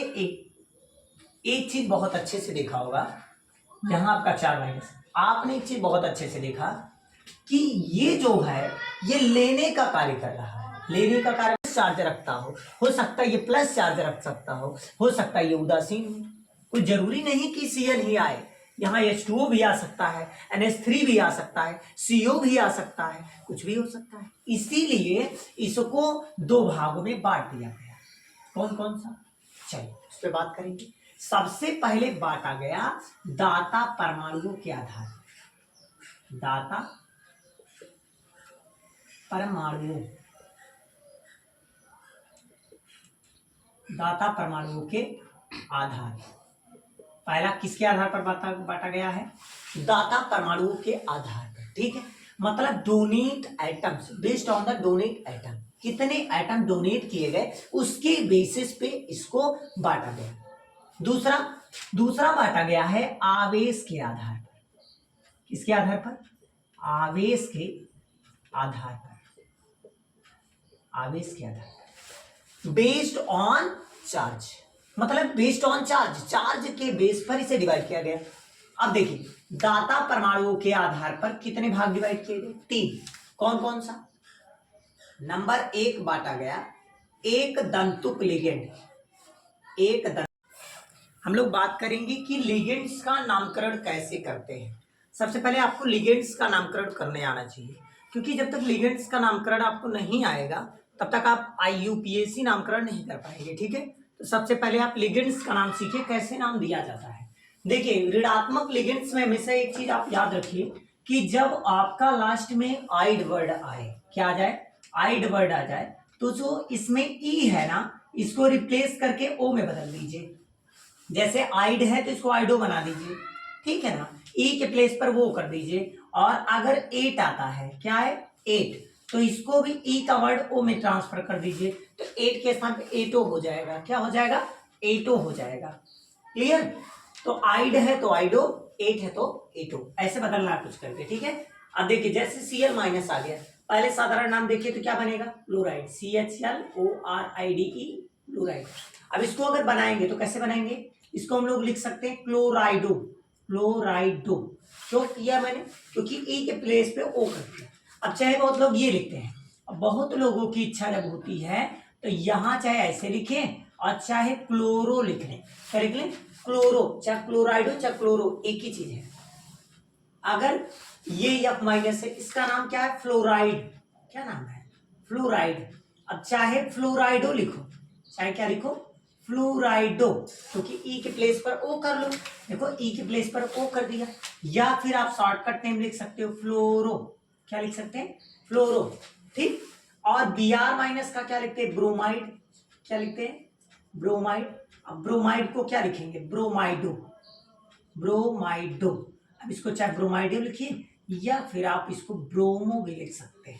एक चीज बहुत अच्छे से देखा होगा, यहाँ आपका 4 - आपने एक चीज बहुत अच्छे से देखा कि ये जो है ये लेने का कार्य कर रहा है, लेने का कार्य चार्ज रखता हो सकता है ये प्लस चार्ज रख सकता हो सकता है ये उदासीन हो, कोई जरूरी नहीं कि Cl ही आए, यहाँ H2O भी आ सकता है, NH3 भी आ सकता है, CO भी आ सकता है, कुछ भी हो सकता है। इसीलिए इसको 2 भागों में बांट दिया गया। कौन कौन सा, चलिए उस पर बात करेंगे। सबसे पहले बांटा गया दाता परमाणुओं के आधार पर, दाता परमाणुओं, दाता परमाणुओं के आधार, पहला किसके आधार पर बांटा गया है, दाता परमाणुओं के आधार पर, ठीक है। मतलब donate atoms based on the donate atom, कितने एटम डोनेट किए गए उसके बेसिस पे इसको बांटा गया। दूसरा बांटा गया है आवेश के आधार पर, किसके आधार पर, आवेश के आधार पर, आवेश के आधार पर, बेस्ड ऑन चार्ज, मतलब बेस्ड ऑन चार्ज, चार्ज के बेस पर इसे डिवाइड किया गया। अब देखिए दाता परमाणुओं के आधार पर कितने भाग डिवाइड किए गए, 3। कौन कौन सा, नंबर 1 बांटा गया एक दंतुक लिगेंड, एक दंत। हम लोग बात करेंगे कि लिगेंड्स का नामकरण कैसे करते हैं। सबसे पहले आपको लिगेंड्स का नामकरण करने आना चाहिए, क्योंकि जब तक लिगेंड्स का नामकरण आपको नहीं आएगा तब तक आप IUPAC नामकरण नहीं कर पाएंगे, ठीक है। तो सबसे पहले आप लिगेंड्स का नाम सीखिए, कैसे नाम दिया जाता है। देखिए ऋणात्मक लिगेंड्स में हमेशा एक चीज आप याद रखिए कि जब आपका लास्ट में आइड वर्ड आए, क्या आ जाए, आइड वर्ड आ जाए, तो जो इसमें ई है ना इसको रिप्लेस करके ओ में बदल दीजिए। जैसे आइड है तो इसको आइडो बना दीजिए, ठीक है ना, ई के प्लेस पर वो कर दीजिए। और अगर 8 आता है, क्या है 8, तो इसको भी ई का वर्ड ओ में ट्रांसफर कर दीजिए, तो 8 के स्थान पे 8 हो जाएगा, क्या हो जाएगा, 8 हो जाएगा। क्लियर, तो आइड है तो आइडो, 8 है तो 8, ऐसे बदलना कुछ करके, ठीक है। अब देखिए जैसे Cl- आ गया, पहले साधारण नाम देखिए तो क्या बनेगा, क्लोराइड, CHLORIDE, क्लोराइड। अब इसको अगर बनाएंगे तो कैसे बनाएंगे, इसको हम लोग लिख सकते हैं क्लोराइडो, क्लोराइडो। क्यों किया मैंने, क्योंकि ई के प्लेस पे ओ कर दिया। अब चाहे बहुत लोग ये लिखते हैं, अब बहुत लोगों की इच्छा जब होती है तो यहाँ चाहे ऐसे लिखें और चाहे क्लोरो लिख लें, क्या लिख लें, क्लोरो, चाहे क्लोराइडो चाहे क्लोरो एक ही चीज है। अगर ये F- है, इसका नाम क्या है, फ्लोराइड, क्या नाम है, फ्लोराइड। अब चाहे फ्लोराइडो लिखो, चाहे क्या लिखो, फ्लोराइडो, क्योंकि ई के प्लेस पर ओ कर लो, देखो ई के प्लेस पर ओ कर दिया। या फिर आप शॉर्टकट नेम लिख सकते हो फ्लोरो, क्या लिख सकते हैं, फ्लोरो, ठीक। और Br- का क्या लिखते हैं, ब्रोमाइड, क्या लिखते हैं, ब्रोमाइड। अब ब्रोमाइड को क्या लिखेंगे, ब्रोमाइडो, ब्रोमाइडो। अब इसको चाहे ब्रोमाइडो लिखिए या फिर आप इसको ब्रोमो भी लिख सकते हैं,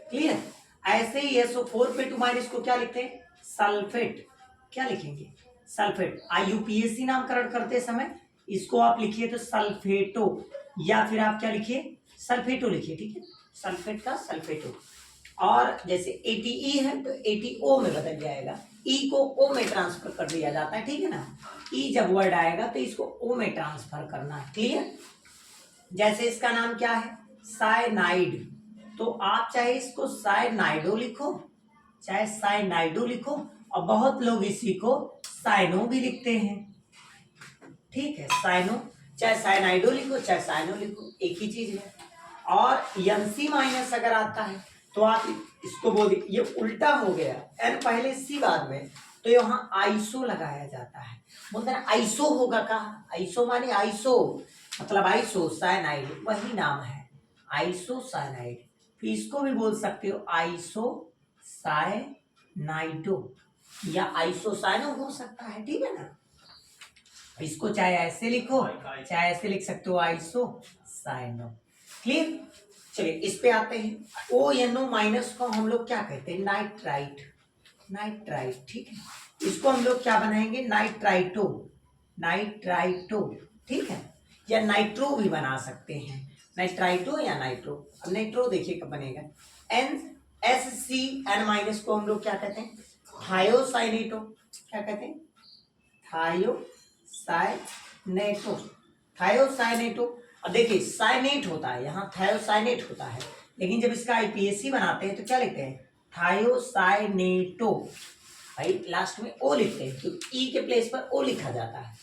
क्लियर। ऐसे ही SO4 पे टू- को क्या लिखते हैं, सल्फेट, क्या लिखेंगे, सल्फेट। IUPAC नामकरण करते समय इसको आप लिखिए तो सल्फेटो, या फिर आप क्या लिखिए, सल्फेटो लिखिए, ठीक है, सल्फेट का सल्फेटो। और जैसे ATE है तो ATO में बदल जाएगा, ई को ओ में ट्रांसफर कर दिया जाता है, ठीक है ना। ई जब वर्ड आएगा तो इसको ओ में ट्रांसफर करना है, क्लियर। जैसे इसका नाम क्या है, साइनाइड, तो आप चाहे इसको साइनाइडो लिखो चाहे साइनाइडो लिखो, और बहुत लोग इसी को साइनो भी लिखते हैं, ठीक है, साइनो, चाहे साइनाइडो लिखो चाहे साइनो लिखो एक ही चीज है। और NC- अगर आता है तो आप इसको बोल, ये उल्टा हो गया, एन पहले सी बाद में, तो यहाँ आइसो लगाया जाता है, बोलते हैं आइसो होगा, कहा आइसो माने आइसो, मतलब आइसो साइनाइड वही नाम है, आइसो साइनाइड। फिर इसको भी बोल सकते हो आइसो साइनाइडो या आइसोसाइनो हो सकता है, ठीक है ना। इसको चाहे ऐसे लिखो चाहे ऐसे लिख सकते हो, आइसोसाइनो, क्लियर। चलिए इस पे आते हैं, ONO- को हम लोग क्या कहते हैं, नाइट्राइट, नाइट्राइट, ठीक है। इसको हम लोग क्या बनाएंगे, नाइट्राइटो, नाइट्राइटो, ठीक है, या नाइट्रो भी बना सकते हैं, नाइट्राइटो या नाइट्रो। अब नाइट्रो देखिए कब बनेगा, NSCN- को हम लोग क्या कहते हैं, थायोसाइनेटो, क्या कहते हैं, थायोसाइनेटो, थायोसाइनेटो, थायोसाइनेटो। अब देखिए साइनेट होता है, यहाँ थायोसाइनेट होता है, लेकिन जब इसका आईपीएससी बनाते हैं तो क्या लिखते हैं, थायोसाइनेटो। भाई लास्ट में ओ लिखते हैं, तो ई के प्लेस पर ओ लिखा जाता है।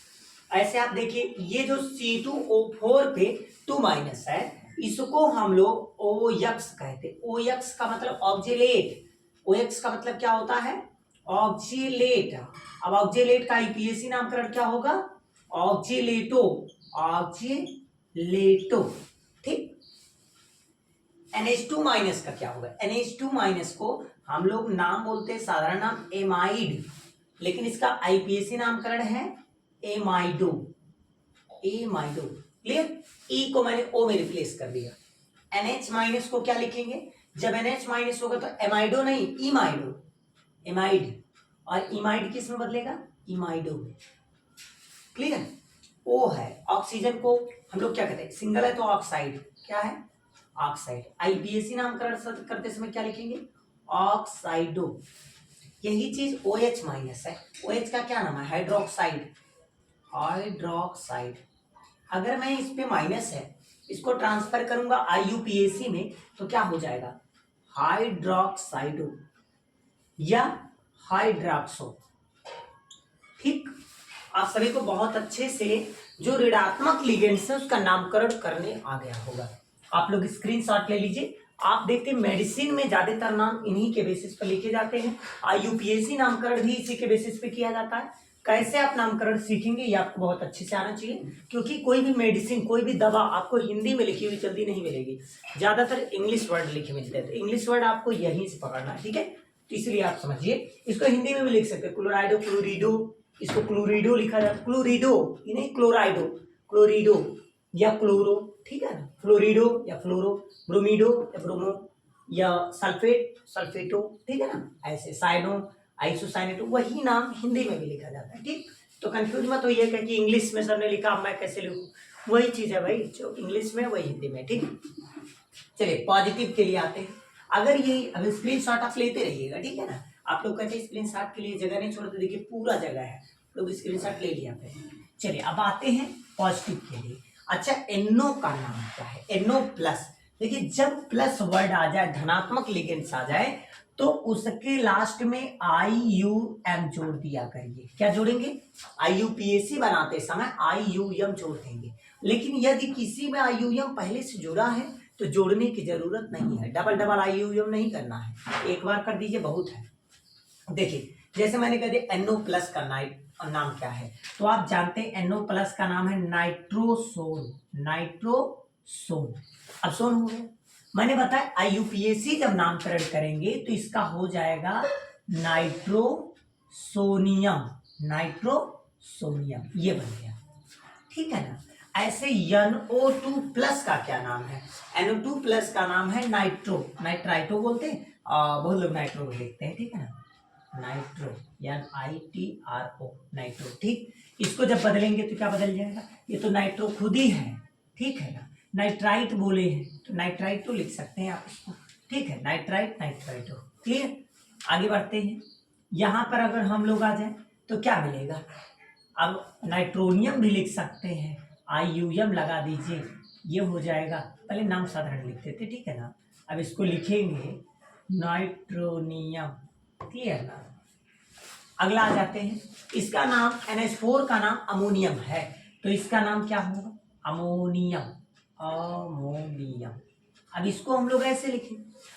ऐसे आप देखिए ये जो C2O4 पे 2 माइनस है, इसको हम लोग ओ यक्स कहते हैं। ओ यक्स का मतलब ऑक्जेलेट, ओ यक्स का मतलब क्या होता है, ऑक्जेलेट। अब ऑक्जेलेट का आईपीएससी नामकरण क्या होगा, ऑक्जेलेटो, ऑक्जेलेटो। ठीक। NH2 माइनस का क्या होगा, NH2 माइनस को हम लोग नाम बोलते हैं, साधारण नाम एमाइड, लेकिन इसका आईपीएससी नामकरण है एमाइडो, एमाइडो। क्लियर। ई को मैंने ओ में रिप्लेस कर दिया। NH माइनस को क्या लिखेंगे, जब NH माइनस होगा तो एमाइडो नहीं, इमाइडो, एमाइड। और इमाइड किस में बदलेगा, इमाइडो में। क्लियर। ओ है, ऑक्सीजन को हम लोग क्या कहते हैं, सिंगल है तो ऑक्साइड, क्या है, ऑक्साइड। आईपीएससी नामकरण करते समय क्या लिखेंगे, ऑक्साइडो। यही चीज OH माइनस है, OH का क्या नाम है, हाइड्रोक्साइड, हाइड्रोक्साइड। अगर मैं इस पे माइनस है, इसको ट्रांसफर करूंगा IUPAC में तो क्या हो जाएगा, हाइड्रोक्साइडो या हाइड्रोक्सो। ठीक। आप सभी को बहुत अच्छे से जो ऋणात्मक लिगेंड्स है उसका नामकरण करने आ गया होगा। आप लोग स्क्रीनशॉट ले लीजिए। आप देखते हैं मेडिसिन में ज्यादातर नाम इन्हीं के बेसिस पर लिखे जाते हैं, IUPAC नामकरण भी इसी के बेसिस पे किया जाता है। कैसे आप नामकरण सीखेंगे ये आपको बहुत अच्छे से आना चाहिए, क्योंकि कोई भी मेडिसिन, कोई भी दवा आपको हिंदी में लिखी हुई जल्दी नहीं मिलेगी, ज्यादातर इंग्लिश वर्ड लिखे मिलते हैं, तो इंग्लिश वर्ड आपको यहीं से पकड़ना है। ठीक है, तो इसलिए आप समझिए, इसको हिंदी में भी लिख सकते हैं, क्लोराइडो, क्लोरिडो, इसको क्लोरिडो लिखा जाता है, क्लोरिडो नहीं क्लोराइडो, क्लोरिडो या क्लोरो। ठीक है ना, फ्लोरिडो या फ्लोरो, ब्रोमीडो या ब्रोमो, या सल्फेट, सल्फेटो। ठीक है ना, ऐसे साइनो, आइसोसाइनेटो, वही नाम हिंदी में भी लिखा जाता है। ठीक। तो कंफ्यूज मत होइए कि इंग्लिश में सर ने लिखा मैं कैसे लिखूं, वही चीज है भाई, जो इंग्लिश में वही हिंदी में। ठीक। चलिए पॉजिटिव के लिए आते हैं। अगर ये अब स्क्रीनशॉट आप लेते रहिएगा, ठीक है ना, आप लोग कहते हैं स्क्रीनशॉट के लिए जगह नहीं छोड़ते, देखिए पूरा जगह है, लोग स्क्रीनशॉट ले लिया। चलिए अब आते हैं पॉजिटिव के लिए। अच्छा, NO का नाम क्या है, NO प्लस। देखिए जब प्लस वर्ड आ जाए, धनात्मक लिगेंड्स आ जाए, तो उसके लास्ट में IUM जोड़ दिया करिए। क्या जोड़ेंगे, IUPAC बनाते समय IUM जोड़ देंगे। लेकिन यदि किसी में IUM पहले से जुड़ा है तो जोड़ने की जरूरत नहीं है, डबल डबल IUM नहीं करना है, एक बार कर दीजिए बहुत है। देखिए जैसे मैंने कह दिया NO प्लस का नाम क्या है, तो आप जानते हैं NO प्लस का नाम है नाइट्रोसोन, नाइट्रोसोन। अब सोन हो गया, मैंने बताया IUPAC जब नामकरण करेंगे तो इसका हो जाएगा नाइट्रोसोनियम, नाइट्रोसोनियम, ये बन गया। ठीक है ना। ऐसे NO2 प्लस का क्या नाम है, NO2 प्लस का नाम है नाइट्रो, नाइट्राइटो बोलते हैं, बहुत लोग नाइट्रो लिखते हैं। ठीक है ना, नाइट्रो, NITRO, नाइट्रो। ठीक। इसको जब बदलेंगे तो क्या बदल जाएगा, ये तो नाइट्रो खुद ही है। ठीक है ना, नाइट्राइट बोले हैं तो नाइट्राइट तो लिख सकते हैं आप इसको। ठीक है, नाइट्राइट, नाइट्राइटो। क्लियर। आगे बढ़ते हैं, यहां पर अगर हम लोग आ जाए तो क्या मिलेगा, अब नाइट्रोनियम भी लिख सकते हैं, IUM लगा दीजिए, ये हो जाएगा। पहले नाम साधारण लिखते थे, ठीक है ना, अब इसको लिखेंगे नाइट्रोनियम। क्लियर ना। अगला आ जाते हैं, इसका नाम NH4 का नाम अमोनियम है, तो इसका नाम क्या होगा, अमोनियम, अमोनियम। अब इसको हम लोग ऐसे लिखें,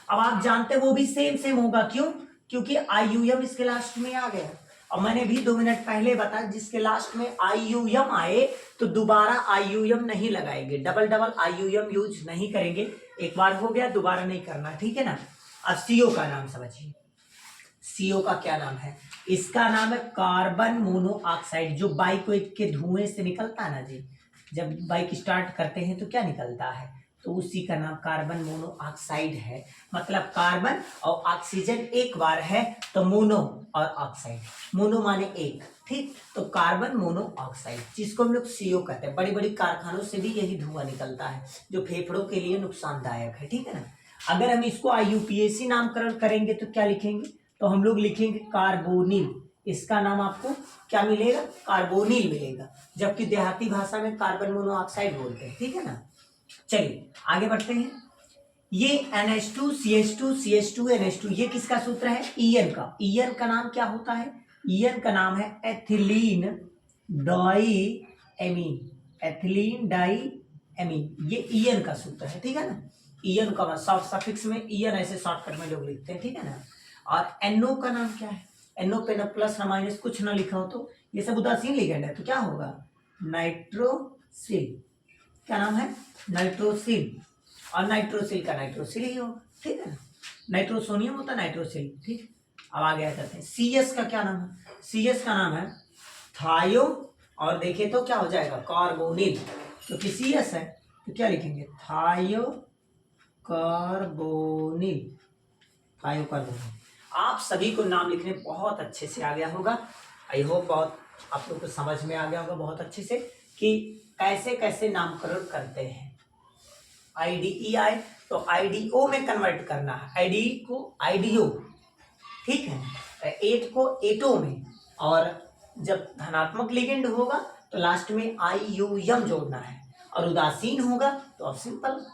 अब आप जानते हैं वो भी सेम सेम होगा, क्यों, क्योंकि IUM इसके लास्ट में आ गया। और मैंने भी 2 मिनट पहले बताया जिसके लास्ट में IUM आए तो दोबारा IUM नहीं लगाएंगे, डबल डबल IUM यूज नहीं करेंगे, एक बार हो गया दोबारा नहीं करना। ठीक है ना। अब CO का नाम समझिए, CO का क्या नाम है, इसका नाम है कार्बन मोनोऑक्साइड, जो बाइक के धुएं से निकलता है ना जी, जब बाइक स्टार्ट करते हैं तो क्या निकलता है, तो उसी का नाम कार्बन मोनोऑक्साइड है। मतलब कार्बन और ऑक्सीजन एक बार है तो मोनो और ऑक्साइड, मोनो माने एक। ठीक, तो कार्बन मोनोऑक्साइड जिसको हम लोग CO कहते हैं। बड़ी बड़ी कारखानों से भी यही धुआं निकलता है जो फेफड़ों के लिए नुकसानदायक है। ठीक है ना। अगर हम इसको IUPAC नामकरण करेंगे तो क्या लिखेंगे, तो हम लोग लिखेंगे कार्बोनिल, इसका नाम आपको क्या मिलेगा, कार्बोनिल मिलेगा, जबकि देहाती भाषा में कार्बन मोनोऑक्साइड बोलते हैं, ठीक है ना। चलिए आगे बढ़ते हैं। ये NH2 CH2 CH2 NH2 ये किसका सूत्र है, ईएन का। ईएन का नाम क्या होता है, ईएन का नाम है ethylene diamine, ethylene diamine, ये ईएन का सूत्र है, ठीक है ना। ईएन का सफिक्स में ईएन ऐसे शॉर्टकट में लोग लिखते हैं, ठीक है ना। और NO का नाम क्या है, NO पे न प्लस न माइनस कुछ ना लिखा हो तो ये सब उदासीन लिगेंड है, तो क्या होगा, नाइट्रोसिल। क्या नाम है, नाइट्रोसिल। और नाइट्रोसिल का नाइट्रोसिल ही होगा, ठीक है ना। नाइट्रोसोनियम होता है नाइट्रोसिल, ठीक। अब आगे आ जाते हैं। CS का क्या नाम है, CS का नाम है थायो, और देखिए तो क्या हो जाएगा, कार्बोनिल। क्योंकि CS है तो क्या लिखेंगे, थायो कार्बोनिल, थायो कार्बोनिल। आप सभी को नाम लिखने बहुत अच्छे से आ गया होगा। आई होप बहुत आप लोग को समझ में आ गया होगा बहुत अच्छे से कि कैसे कैसे नामकरण करते हैं। IDEI तो IDO में कन्वर्ट करना है, IDE को IDO, ठीक है, 8 को 8O में, और जब धनात्मक लिगेंड होगा तो लास्ट में IUM जोड़ना है, और उदासीन होगा तो अब सिंपल,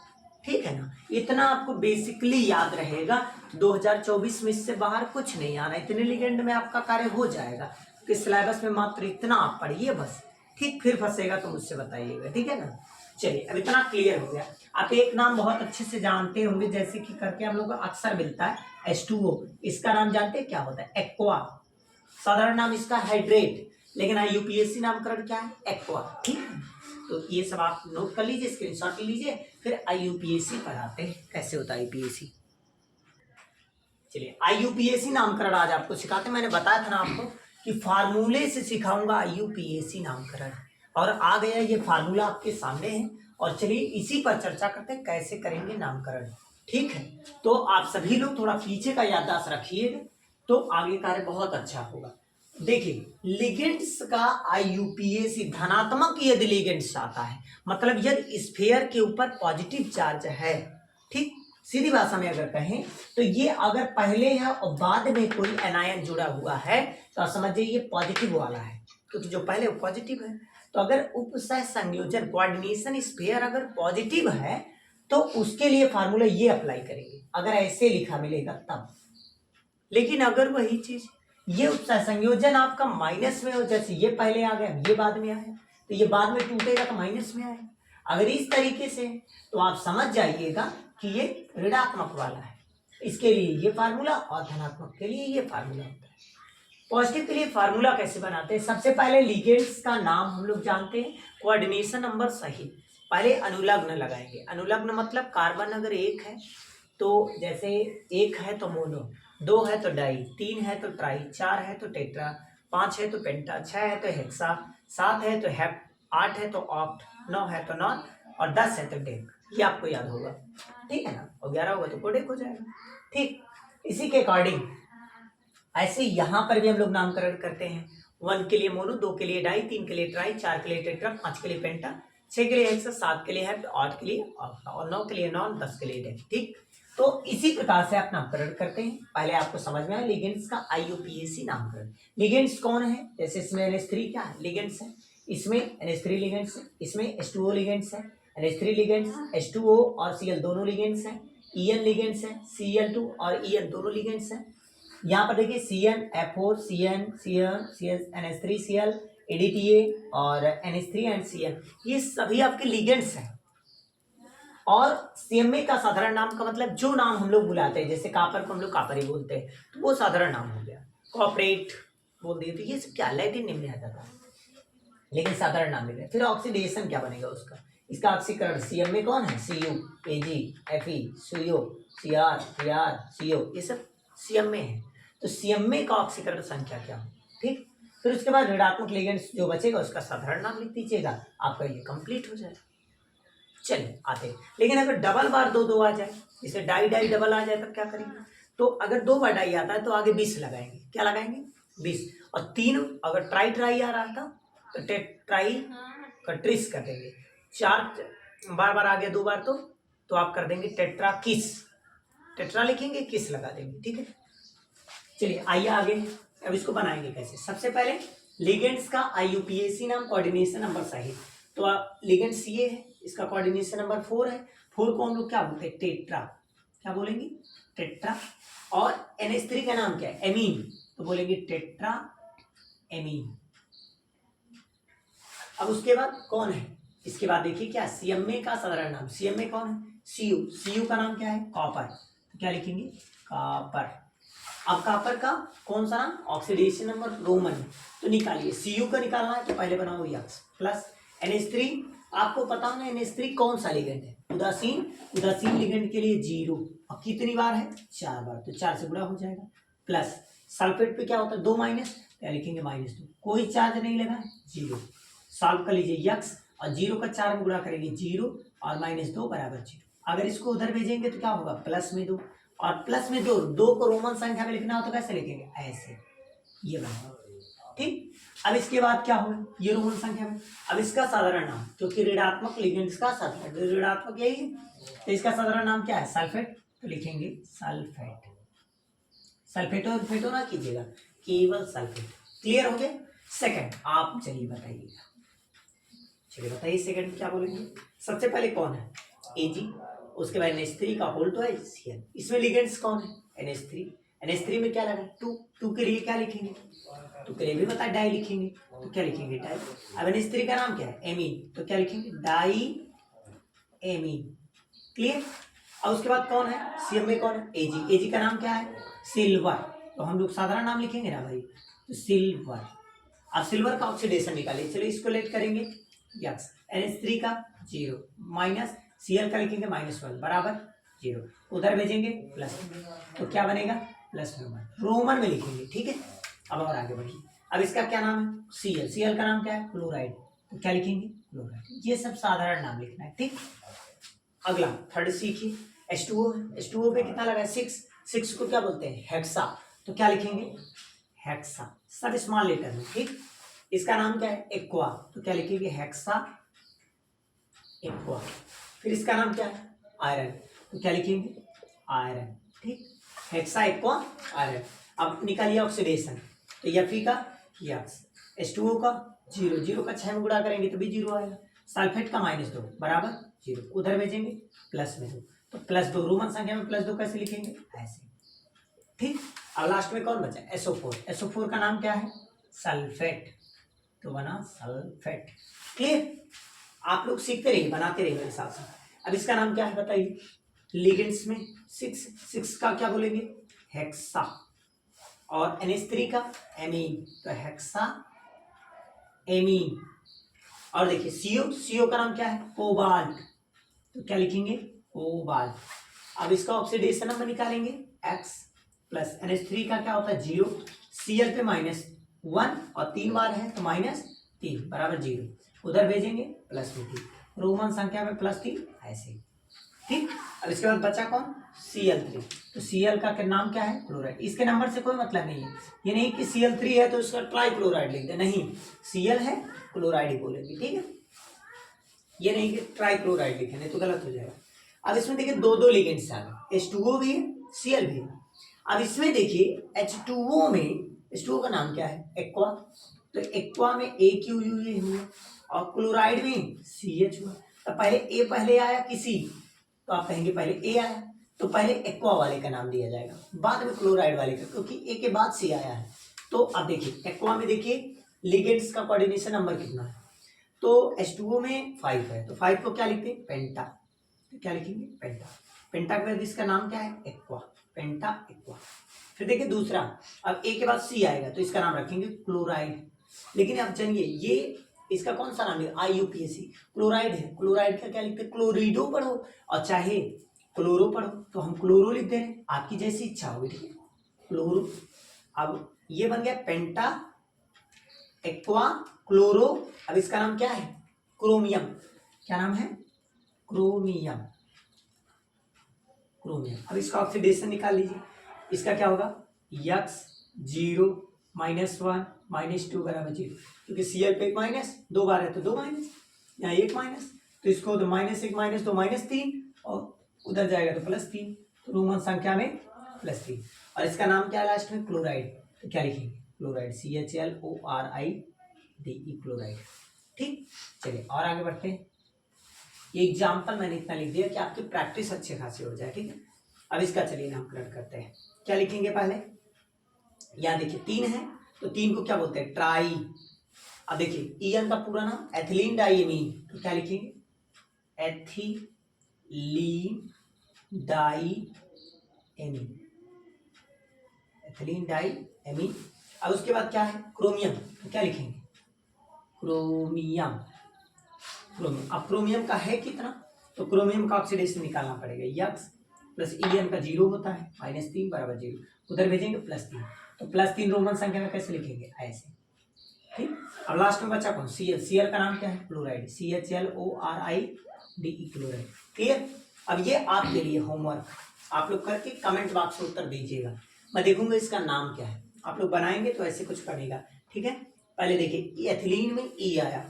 ठीक है ना। इतना आपको बेसिकली याद रहेगा, 2024 में इससे बाहर कुछ नहीं आना, इतने लिगेंड में आपका कार्य हो जाएगा। कि सिलेबस में मात्र इतना आप पढ़िए बस, ठीक। फिर फंसेगा तो मुझसे बताइएगा, ठीक है ना। चलिए अब इतना क्लियर हो गया। आप एक नाम बहुत अच्छे से जानते होंगे, जैसे कि करके हम लोग को अक्सर मिलता है H2O, इसका नाम जानते हैं क्या होता है, एक्वा। साधारण नाम इसका हाइड्रेट, लेकिन IUPAC नामकरण क्या है, एक्वा, ठीक है। तो ये सब आप नोट कर लीजिए, स्क्रीनशॉट लीजिए, फिर IUPAC पढ़ाते हैं कैसे होता है IUPAC। चलिए IUPAC नामकरण आज आपको सिखाते हैं। मैंने बताया था ना आपको कि फार्मूले से सिखाऊंगा IUPAC नामकरण, और आ गया ये फार्मूला आपके सामने है। और चलिए इसी पर चर्चा करते हैं कैसे करेंगे नामकरण, ठीक है। तो आप सभी लोग थोड़ा पीछे का याददाश्त रखिएगा, तो आगे कार्य बहुत अच्छा होगा। देखिए लिगेंड्स का IUPAC धनात्मक यदि लिगेंड्स आता है, मतलब यदि स्फीयर के ऊपर पॉजिटिव चार्ज है, ठीक। सीधी भाषा में अगर कहें तो ये अगर पहले है और बाद में कोई एनायन जुड़ा हुआ है तो आप समझिए ये पॉजिटिव वाला है, क्योंकि जो पहले वो पॉजिटिव है। तो अगर उपसह संयोजन कोऑर्डिनेशन स्फीयर अगर पॉजिटिव है तो उसके लिए फार्मूला ये अप्लाई करेंगे, अगर ऐसे लिखा मिलेगा तब। लेकिन अगर वही चीज ये उपसह संयोजन आपका माइनस में हो, जैसे ये पहले आ गया ये बाद में आया, तो ये बाद में टूटेगा तो माइनस में आएगा। अगर इस तरीके से तो आप समझ जाइएगा कि ये ऋणात्मक वाला है, इसके लिए ये फार्मूला, और धनात्मक के लिए ये फार्मूला होता है। पॉजिटिव के लिए फार्मूला कैसे बनाते हैं, सबसे पहले लिगेंड्स का नाम हम लोग जानते हैं, कोऑर्डिनेशन नंबर सही, पहले अनुलग्न लगाएंगे। अनुलग्न मतलब कार्बन अगर एक है तो जैसे एक है तो मोनो, 2 है तो डाई, 3 है तो ट्राई, 4 है तो टेट्रा, 5 है तो पेंटा, 6 है तो हेक्सा, 7 है तो हेप, 8 है तो ऑक्ट, 9 है तो नॉन, और 10 है तो डेक। ये आपको याद होगा, ठीक है ना। और 11 होगा तो कोडेक हो जाएगा, ठीक। इसी के अकॉर्डिंग ऐसे यहाँ पर भी हम लोग नामकरण करते हैं। 1 के लिए मोनो, 2 के लिए डाई, 3 के लिए ट्राई, 4 के लिए टेट्रा, 5 के लिए पेंटा, 6 के लिए हेक्सा, 7 के लिए हेप्ट, 8 के लिए ऑक्टा, और 9 के लिए नॉन, 10 के लिए डेक, ठीक। तो इसी प्रकार से आप नामकरण करते हैं। पहले आपको समझ में आया लिगेंड्स का IUPAC नामकरण। लिगेंड्स कौन है, जैसे इसमें NH3 क्या है, लिगेंड्स है, इसमें NH3 लिगेंड्स है, इसमें H2O लिगेंड्स है, NH3 लिगेंड्स, H2O और Cl दोनों लिगेंड्स हैं, EN लिगेंड्स है, Cl2 और EN दोनों लिगेंड्स हैं। यहाँ पर देखिए CN, F4, CN, CN, NH3, Cl, ADTA और NH3 एंड CN, ये सभी आपके लिगेंड्स हैं। और CMA का साधारण नाम का मतलब जो नाम हम लोग बुलाते हैं, जैसे कापर को हम लोग कापर ही बोलते हैं, तो वो साधारण नाम हो गया। कॉपरेट बोल दिए तो ये सब क्या लैटिन नेम में आ जाता है, लेकिन साधारण नाम ले। फिर ऑक्सीडेशन क्या बनेगा उसका, इसका ऑक्सीकरण CMA कौन है, Cu, Ag, Fe, CO, Cr, Cr, CO, ये सब CMA है। तो CMA का ऑक्सीकरण संख्या क्या हो, ठीक। फिर उसके बाद ऋणात्मक लिगेंड्स जो बचेगा उसका साधारण नाम लिख दीजिएगा, आपका ये कंप्लीट हो जाएगा। चलिए आते हैं, लेकिन अगर डबल बार 2 आ जाए, जैसे डाई डाई डबल आ जाए तब क्या करेंगे, तो अगर 2 बार डाई आता है तो आगे 20 लगाएंगे, क्या लगाएंगे 20, और 3 अगर ट्राई ट्राई आ रहा था तो ट्राई का ट्रिस कर देंगे, 4 बार आ गया 2 बार तो आप कर देंगे टेट्रा किस, टेट्रा लिखेंगे किस लगा देंगे, ठीक है। चलिए आइए आगे, अब इसको बनाएंगे कैसे? सबसे पहले लिगेंड्स का IUPAC नाम कोऑर्डिनेशन नंबर सहित, तो लिगेंड्स ये है, इसका कोऑर्डिनेशन नंबर 4 है। 4 को हम लोग क्या बोलते हैं? टेट्रा। क्या बोलेंगे? टेट्रा। और NH3 का नाम क्या है? एमीन, तो बोलेंगे टेट्रा एमीन। अब उसके बाद कौन है? इसके बाद देखिए क्या, CMA का साधारण नाम, CMA कौन है? CU का नाम क्या है? कॉपर, तो क्या लिखेंगे? कॉपर। अब कॉपर का कौन सा नाम? ऑक्सीडेशन नंबर रोमन, तो निकालिए। CU का निकालना है तो पहले बनाओ यक्स प्लस NH3। आपको पता होना NH3 कौन सा लिगेंड है? उदासीन लिगेंड के लिए 0, और कितनी बार है? 4 बार, तो 4 से गुणा हो जाएगा। प्लस सल्फेट पे क्या होता है? 2 माइनस, क्या लिखेंगे? -2। कोई चार्ज नहीं लगा है, 0। सॉल्व कर लीजिए यक्स, और 0 का 4 में गुणा करेंगे 0, और -2 बराबर 0। अगर इसको उधर भेजेंगे तो क्या होगा? +2, और +2 को रोमन संख्या में लिखना हो तो कैसे लिखेंगे? ऐसे, ये बना। ठीक। अब इसके बाद क्या होगा? ये रोमन संख्या में। अब इसका साधारण नाम, क्योंकि ऋणात्मक लिगेंड्स का साधारण, ऋणात्मक यही है, तो इसका साधारण नाम क्या है? सल्फेट, तो लिखेंगे सल्फेट। सल्फेट और फेटो ना कीजिएगा, केवल सल्फेट। क्लियर हो गया? सेकंड आप चलिए बताइएगा, चलिए बताइए सेकंड क्या बोलेंगे? सबसे पहले कौन है? Ag, उसके बाद NH3 का होल तो है Cl। इसमें लिगेंड्स कौन है? NH3 में क्या लगा? 2 के लिए क्या लिखेंगे? 2 के लिए भी बता, डाई लिखेंगे, तो क्या लिखेंगे? डाई। अब NH3 का नाम क्या है? एमीन, तो क्या लिखेंगे? Diamine. क्लियर? और उसके बाद कौन है? CMA कौन है? Ag का नाम क्या है? सिल्वर, तो हम लोग साधारण नाम लिखेंगे ना भाई, तो सिल्वर। अब सिल्वर का ऑक्सीडेशन निकालिए, चलिए इसको लेट करेंगे यक्स। NH3 का 0 माइनस Cl का लिखेंगे -1 बराबर 0, उधर भेजेंगे प्लस, तो क्या बनेगा? +1 रोमन में लिखेंगे। ठीक है, अब और आगे बढ़िए। अब इसका क्या नाम है? Cl का नाम क्या है? क्लोराइड, तो क्या लिखेंगे? क्लोराइड। ये सब साधारण नाम लिखना है। ठीक, अगला थर्ड सीखिए। H2O पे कितना लगा है? 6 को क्या बोलते हैं? हेक्सा, तो क्या लिखेंगे? हेक्सा, सब स्मॉल लेटर में। ठीक, इसका नाम क्या है? एक्वा, तो क्या लिखेंगे? Hexa aqua. फिर इसका नाम क्या है? आयरन, तो क्या लिखेंगे? आयरन। ठीक, हेक्सा एक्वा आयरन। अब निकालिए ऑक्सीडेशन, तो Fe का यक्स, H2O का 0 का 6 में गुणा करेंगे तो भी 0 आएगा। सल्फेट का -2 बराबर 0, उधर भेजेंगे +2, तो +2 रोमन संख्या में +2 कैसे लिखेंगे? ऐसे। ठीक, अब लास्ट में कौन बचा? SO4 का नाम क्या है? सल्फेट, तो बना सल्फेट। क्लियर? आप लोग सीखते रहिए, बनाते रहिए मेरे साथ साथ। अब इसका नाम क्या है बताइए? लिगेंड्स में 6 का क्या बोलेंगे? हेक्सा, और NH3 का एमीन, तो हेक्सा एमीन। और देखिए CO का नाम क्या है? कोबाल्ट, तो क्या लिखेंगे? कोबाल्ट। अब इसका ऑक्सीडेशन नंबर निकालेंगे X प्लस NH3 का क्या होता है? 0, Cl पे -1 और 3 बार है तो -3 बराबर 0, उधर भेजेंगे +3, रोमन संख्या में +3 ऐसे। ठीक, अब इसके बाद बचा कौन? Cl3, तो Cl का नाम क्या है? क्लोराइड। इसके नंबर से कोई मतलब नहीं है, ये नहीं कि Cl3 है तो इसका ट्राई क्लोराइड लिख दे, नहीं, Cl है क्लोराइड ही बोलेंगे। ठीक है, ये नहीं कि ट्राई क्लोराइड लिखे, नहीं तो गलत हो जाएगा। अब इसमें देखिए दो लिगेंड्स आ गए, H2O भी है, Cl भी है। अब इसमें देखिए H2O में, H2O का नाम क्या है? एक्वा, तो एक्वा में AQU हुआ, और क्लोराइड में CH हुआ। तो पहले A पहले आया किसी, तो आप कहेंगे पहले A आया, तो पहले एक्वा वाले का नाम दिया जाएगा, बाद में क्लोराइड वाले का, क्योंकि A के बाद C आया है। तो अब देखिए एक्वा में देखिए लिगेंड्स का कोऑर्डिनेशन नंबर कितना है? तो H2O में 5 है, तो 5 को क्या लिखते हैं? पेंटा, तो क्या लिखेंगे? पेंटा। पेंटा के बाद इसका नाम क्या है? एक्वा, पेंटा एक्वा। फिर देखिए दूसरा, अब A के बाद C आएगा तो इसका नाम रखेंगे क्लोराइड। लेकिन अब जानिए ये इसका कौन सा नाम है? IUPAC, क्लोराइड है। क्लोराइड का क्या लिखते हैं? क्लोरिडो पढ़ो, और चाहे क्लोरो पढ़ो, तो हम क्लोरो लिख दे रहे हैं, आपकी जैसी इच्छा होगी। ठीक है, क्लोरो। अब ये बन गया पेंटा एक्वा क्लोरो। अब इसका नाम क्या है? क्रोमियम। क्या नाम है? क्रोमियम। अब इसका ऑक्सीडेशन निकाल लीजिए, इसका क्या होगा? X 0 -1 -2 बराबर 0, क्योंकि Cl पे 1 माइनस, 2 बार है तो 2 माइनस, यहाँ 1 माइनस, तो इसको तो -1 -2 -3, और उधर जाएगा तो +3, तो रोमन संख्या में +3। और इसका नाम क्या है लास्ट में? क्लोराइड, तो क्या लिखेंगे? Chloride, CHLORIDE chloride. ठीक, चलिए और आगे बढ़ते हैं। एग्जाम्पल मैंने इतना लिख दिया कि आपकी प्रैक्टिस अच्छे खासी हो जाए। ठीक है, अब इसका चलिए नामकरण करते हैं। क्या लिखेंगे पहले, यहाँ देखिए 3 है तो 3 को क्या बोलते हैं, ट्राई। अब देखिए ईएन का पूरा नाम एथिलीन डाइएमीन, तो क्या लिखेंगे, एथिलीन डाइएमीन, एथिलीन डाइएमीन। अब उसके बाद क्या है, क्रोमियम, तो क्या लिखेंगे, क्रोमियम, क्रोमियम। अब क्रोमियम का है कितना, तो क्रोमियम का ऑक्सीडेशन निकालना पड़ेगा, यक्स प्लस ईएन का 0 होता है, -3 बराबर 0, उधर भेजेंगे +3, तो +3 रोमन संख्या में कैसे लिखेंगे, ऐसे। ठीक, अब लास्ट में बचा कौन, Cl, Cl का नाम क्या है, क्लोराइड, CHLORIDE क्लोराइड। क्लियर। अब ये आपके लिए होमवर्क, आप लोग करके कमेंट बॉक्स में उत्तर दीजिएगा, मैं देखूंगा इसका नाम क्या है। आप लोग बनाएंगे तो ऐसे कुछ बनेगा। ठीक है, पहले देखिए एथिलीन में ई आया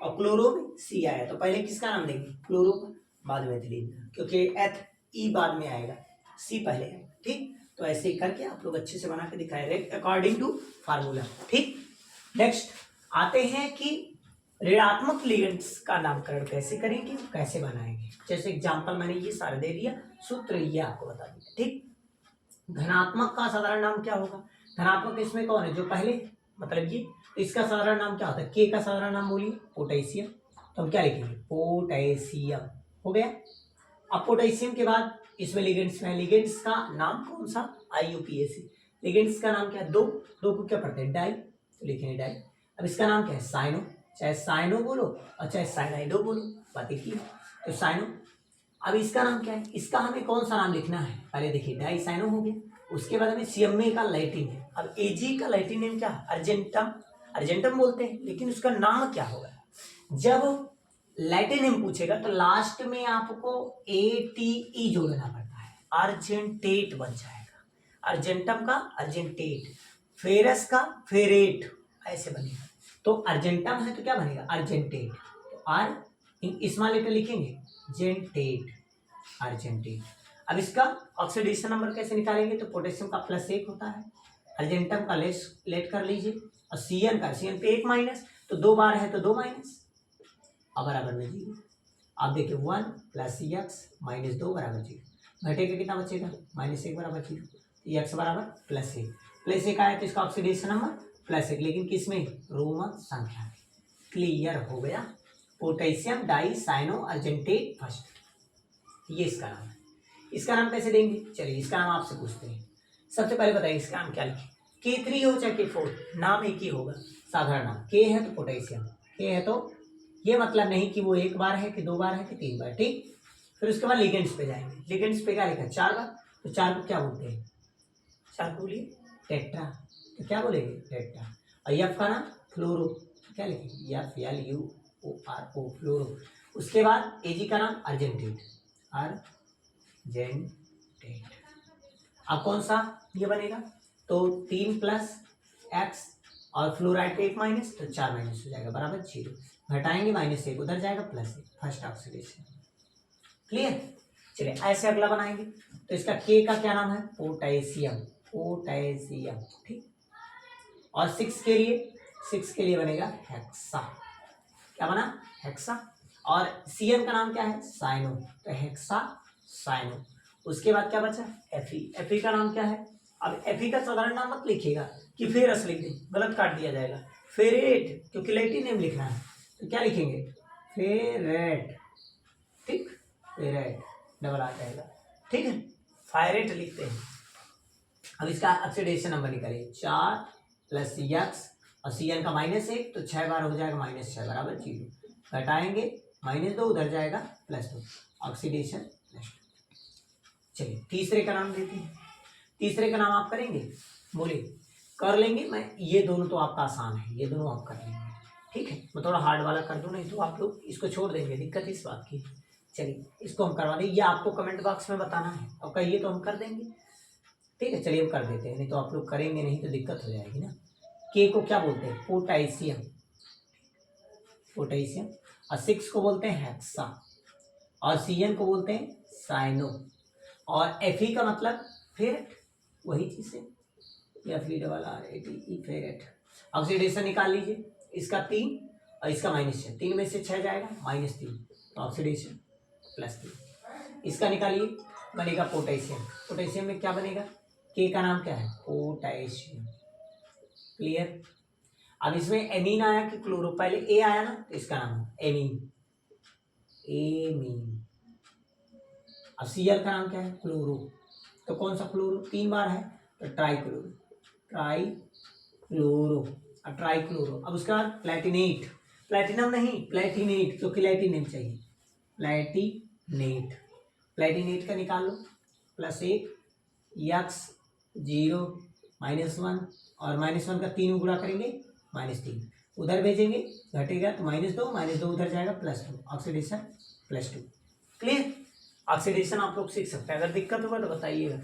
और क्लोरो में सी आया, तो पहले किसका नाम देंगे, क्लोरो का, बाद में एथिलीन का, क्योंकि एथ ई बाद में आएगा, सी पहले आएगा। ठीक, तो ऐसे ही करके आप लोग अच्छे से बना के दिखाए अकॉर्डिंग टू फार्मूला। ठीक, नेक्स्ट आते हैं कि ऋणात्मक लिगेंड्स का नामकरण कैसे करेंगे, कैसे बनाएंगे। जैसे एग्जांपल मैंने ये सारे दे दिया, सूत्र ये आपको बता दिया। ठीक, धनात्मक का साधारण नाम क्या होगा, धनात्मक इसमें कौन है, जो पहले, मतलब ये, तो इसका साधारण नाम क्या होता है, के का साधारण नाम बोलिए, पोटेशियम, तो हम क्या लिखेंगे, पोटेशियम, हो गया। अब पोटेशियम के बाद इसमें लिगेंड्स में, लिगेंड्स का नाम कौन सा, IUPAC, लिगेंड्स का नाम क्या है, दो को क्या पढ़ते हैं, डाई, तो लिखेंगे डाई। अब इसका नाम क्या है, साइनो, चाहे साइनो बोलो और चाहे साइनाइडो बोलो, बात एक ही है, तो साइनो। अब इसका नाम क्या है, इसका हमें कौन सा नाम लिखना है, पहले देखिए डाई साइनो हो गया, उसके बाद हमें CMA का लैटिन है। अब AG का लैटिन नेम क्या है, अर्जेंटम, अर्जेंटम बोलते हैं, लेकिन उसका नाम क्या होगा, जब लैटिन नेम पूछेगा तो लास्ट में आपको ATE जोड़ना पड़ता है, अर्जेंटेट बन जाएगा, अर्जेंटम का अर्जेंटेट, फेरस का फेरेट, ऐसे बनेगा। तो अर्जेंटम है तो क्या बनेगा, अर्जेंटेट, तो आर स्मॉल लेटर लिखेंगे, जेंटेट, अर्जेंटेट। अब इसका ऑक्सीडेशन नंबर कैसे निकालेंगे, तो पोटेशियम का +1 होता है, अर्जेंटम का लेट कर लीजिए, और CN का, CN पे 1 माइनस, तो 2 बार है तो 2 माइनस, अब बराबर में 0। आप देखिए 1 + x - 2 बराबर 0, घटेगा कितना बचेगा, -1 बराबर 0, x बराबर +1 आया, तो इसका ऑक्सीडेशन नंबर +1, लेकिन किस में, रोमन संख्या में। क्लियर हो गया, potassium dicyanoargentate first, ये इसका नाम है। इसका नाम कैसे देंगे, चलिए इसका नाम आपसे पूछते हैं। सबसे पहले बताइए इसका नाम क्या लिखे, K3 हो चाहे K4, नाम एक ही होगा, साधारण नाम। K है तो पोटेशियम, K है तो ये मतलब नहीं कि वो 1 बार है कि 2 बार है कि 3 बार। ठीक, फिर उसके बाद लिगेंड्स पे जाएंगे, लिगेंड्स पे क्या लिखा है, 4 बार, तो 4 को क्या बोलते हैं, 4 को बोलिए टेट्रा, तो क्या बोलेंगे, टेट्रा। और F का नाम फ्लोरो, तो क्या लिखेंगे, FLUORO, फ्लोरो। उसके बाद AG का नाम अर्जेंटेट, अर्जेंटेट। अब कौन सा ये बनेगा, तो 3 + x और फ्लोराइड पे 1 माइनस, तो 4 माइनस हो जाएगा, बराबर 0, घटाएंगे -1, उधर जाएगा +1, फर्स्ट ऑक्सीडेशन। क्लियर, चलिए ऐसे अगला बनाएंगे, तो इसका K का क्या नाम है, पोटेशियम, पोटेशियम। ठीक, और 6 के लिए बनेगा हेक्सा, क्या बना, हेक्सा। और CN का नाम क्या है, साइनो, तो हेक्सा साइनो। उसके बाद क्या बचा, Fe का नाम क्या है। अब Fe का साधारण नाम मत लिखिएगा कि फेरस लिख दें, गलत काट दिया जाएगा, फेरेट, क्योंकि लैटिन नेम लिखना है, तो क्या लिखेंगे, फेरेट। ठीक, फेरेट डबल आ जाएगा, ठीक है, फायरेट लिखते हैं। अब इसका ऑक्सीडेशन नंबर निकालिए, 4 + x और CN का -1, तो 6 बार हो जाएगा, -6 बराबर 0, घटाएंगे -2, उधर जाएगा +2, ऑक्सीडेशन नेक्स्ट। चलिए तीसरे का नाम देते हैं, तीसरे का नाम आप करेंगे, बोलिए, कर लेंगे। मैं ये दोनों तो आपका आसान है, ये दोनों आप कर लेंगे। ठीक है, मैं थोड़ा हार्ड वाला कर दूं, नहीं तो आप लोग इसको छोड़ देंगे, दिक्कत इस बात की। चलिए इसको हम करवा दें, ये आपको कमेंट बॉक्स में बताना है, और कहिए तो हम कर देंगे। ठीक है, चलिए हम कर देते हैं, नहीं तो आप लोग करेंगे नहीं तो दिक्कत हो जाएगी ना। K को क्या बोलते हैं, पोटेशियम, पोटेशियम। और 6 को बोलते हैं हेक्सा, और CN को बोलते हैं साइनो, और Fe का मतलब फिर वही चीज है, FeRATE फेरेट। ऑक्सीडेशन निकाल लीजिए, इसका 3 और इसका -6, 3 में से 6 जाएगा -3, तो ऑक्सीडेशन +3। इसका निकालिए, बनेगा पोटेशियम। पोटेशियम में क्या बनेगा, के का नाम क्या है, पोटेशियम। क्लियर। अब इसमें एमीन आया कि क्लोरो, पहले ए आया ना, तो इसका नाम एमीन, एमीन। अब Cl का नाम क्या है, क्लोरो, तो कौन सा क्लोरो, 3 बार है तो ट्राईक्लोरो, ट्राईक्लोरो। अब ट्राईक्लोरो, अब उसके बाद प्लेटिनेट, प्लेटिनम नहीं प्लेटिनेट, क्योंकि लैटिनेम चाहिए, प्लेटिनेट। प्लेटिनेट का निकाल लो, +1 x 0 -1 और -1 का 3 गुणा करेंगे -3, उधर भेजेंगे घटेगा तो -2 उधर जाएगा +2, ऑक्सीडेशन +2। क्लियर। ऑक्सीडेशन आप लोग सीख सकते हैं, अगर दिक्कत होगा तो बताइएगा।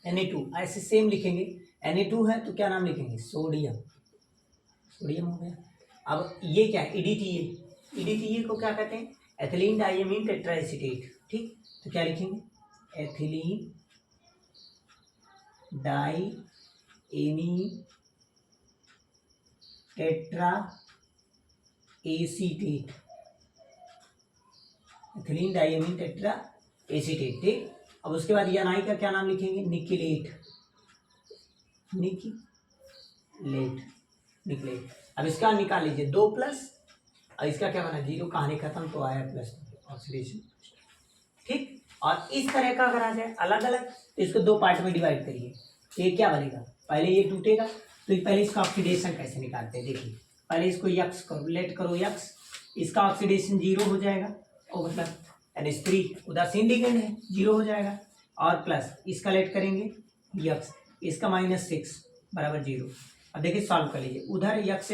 Na2 ऐसे सेम लिखेंगे, Na2 है तो क्या नाम लिखेंगे, सोडियम, सोडियम हो गया। अब ये क्या है, EDTA, EDTA को क्या कहते हैं, एथिलीन डाइमीन टेट्राएसीटेट। ठीक, तो क्या लिखेंगे, ethylene diamine tetra acetate, ethylene diamine tetra acetate. ठीक, अब उसके बाद यानाई का क्या नाम लिखेंगे, निकिलेट, निकिलेट, निकलेट। अब इसका निकाल लीजिए 2+ और इसका क्या बना 0, कहानी खत्म, तो आया +2, ऑक्सीडेशन। ठीक, और इस तरह का अगर आ जाए अलग अलग तो इसको 2 पार्ट में डिवाइड करिए, ये क्या बनेगा, पहले ये टूटेगा तो पहले इसका ऑक्सीडेशन कैसे निकालते हैं देखिए। पहले इसको यक्स करो, लेट करो यक्स, इसका ऑक्सीडेशन 0 हो जाएगा, और मतलब NH3 उदासीन लिगेंड है, 0 हो जाएगा, और प्लस इसका लेट करेंगे यक्स, इसका -6 बराबर 0। अब देखिए सॉल्व कर लीजिए, उधर यक्स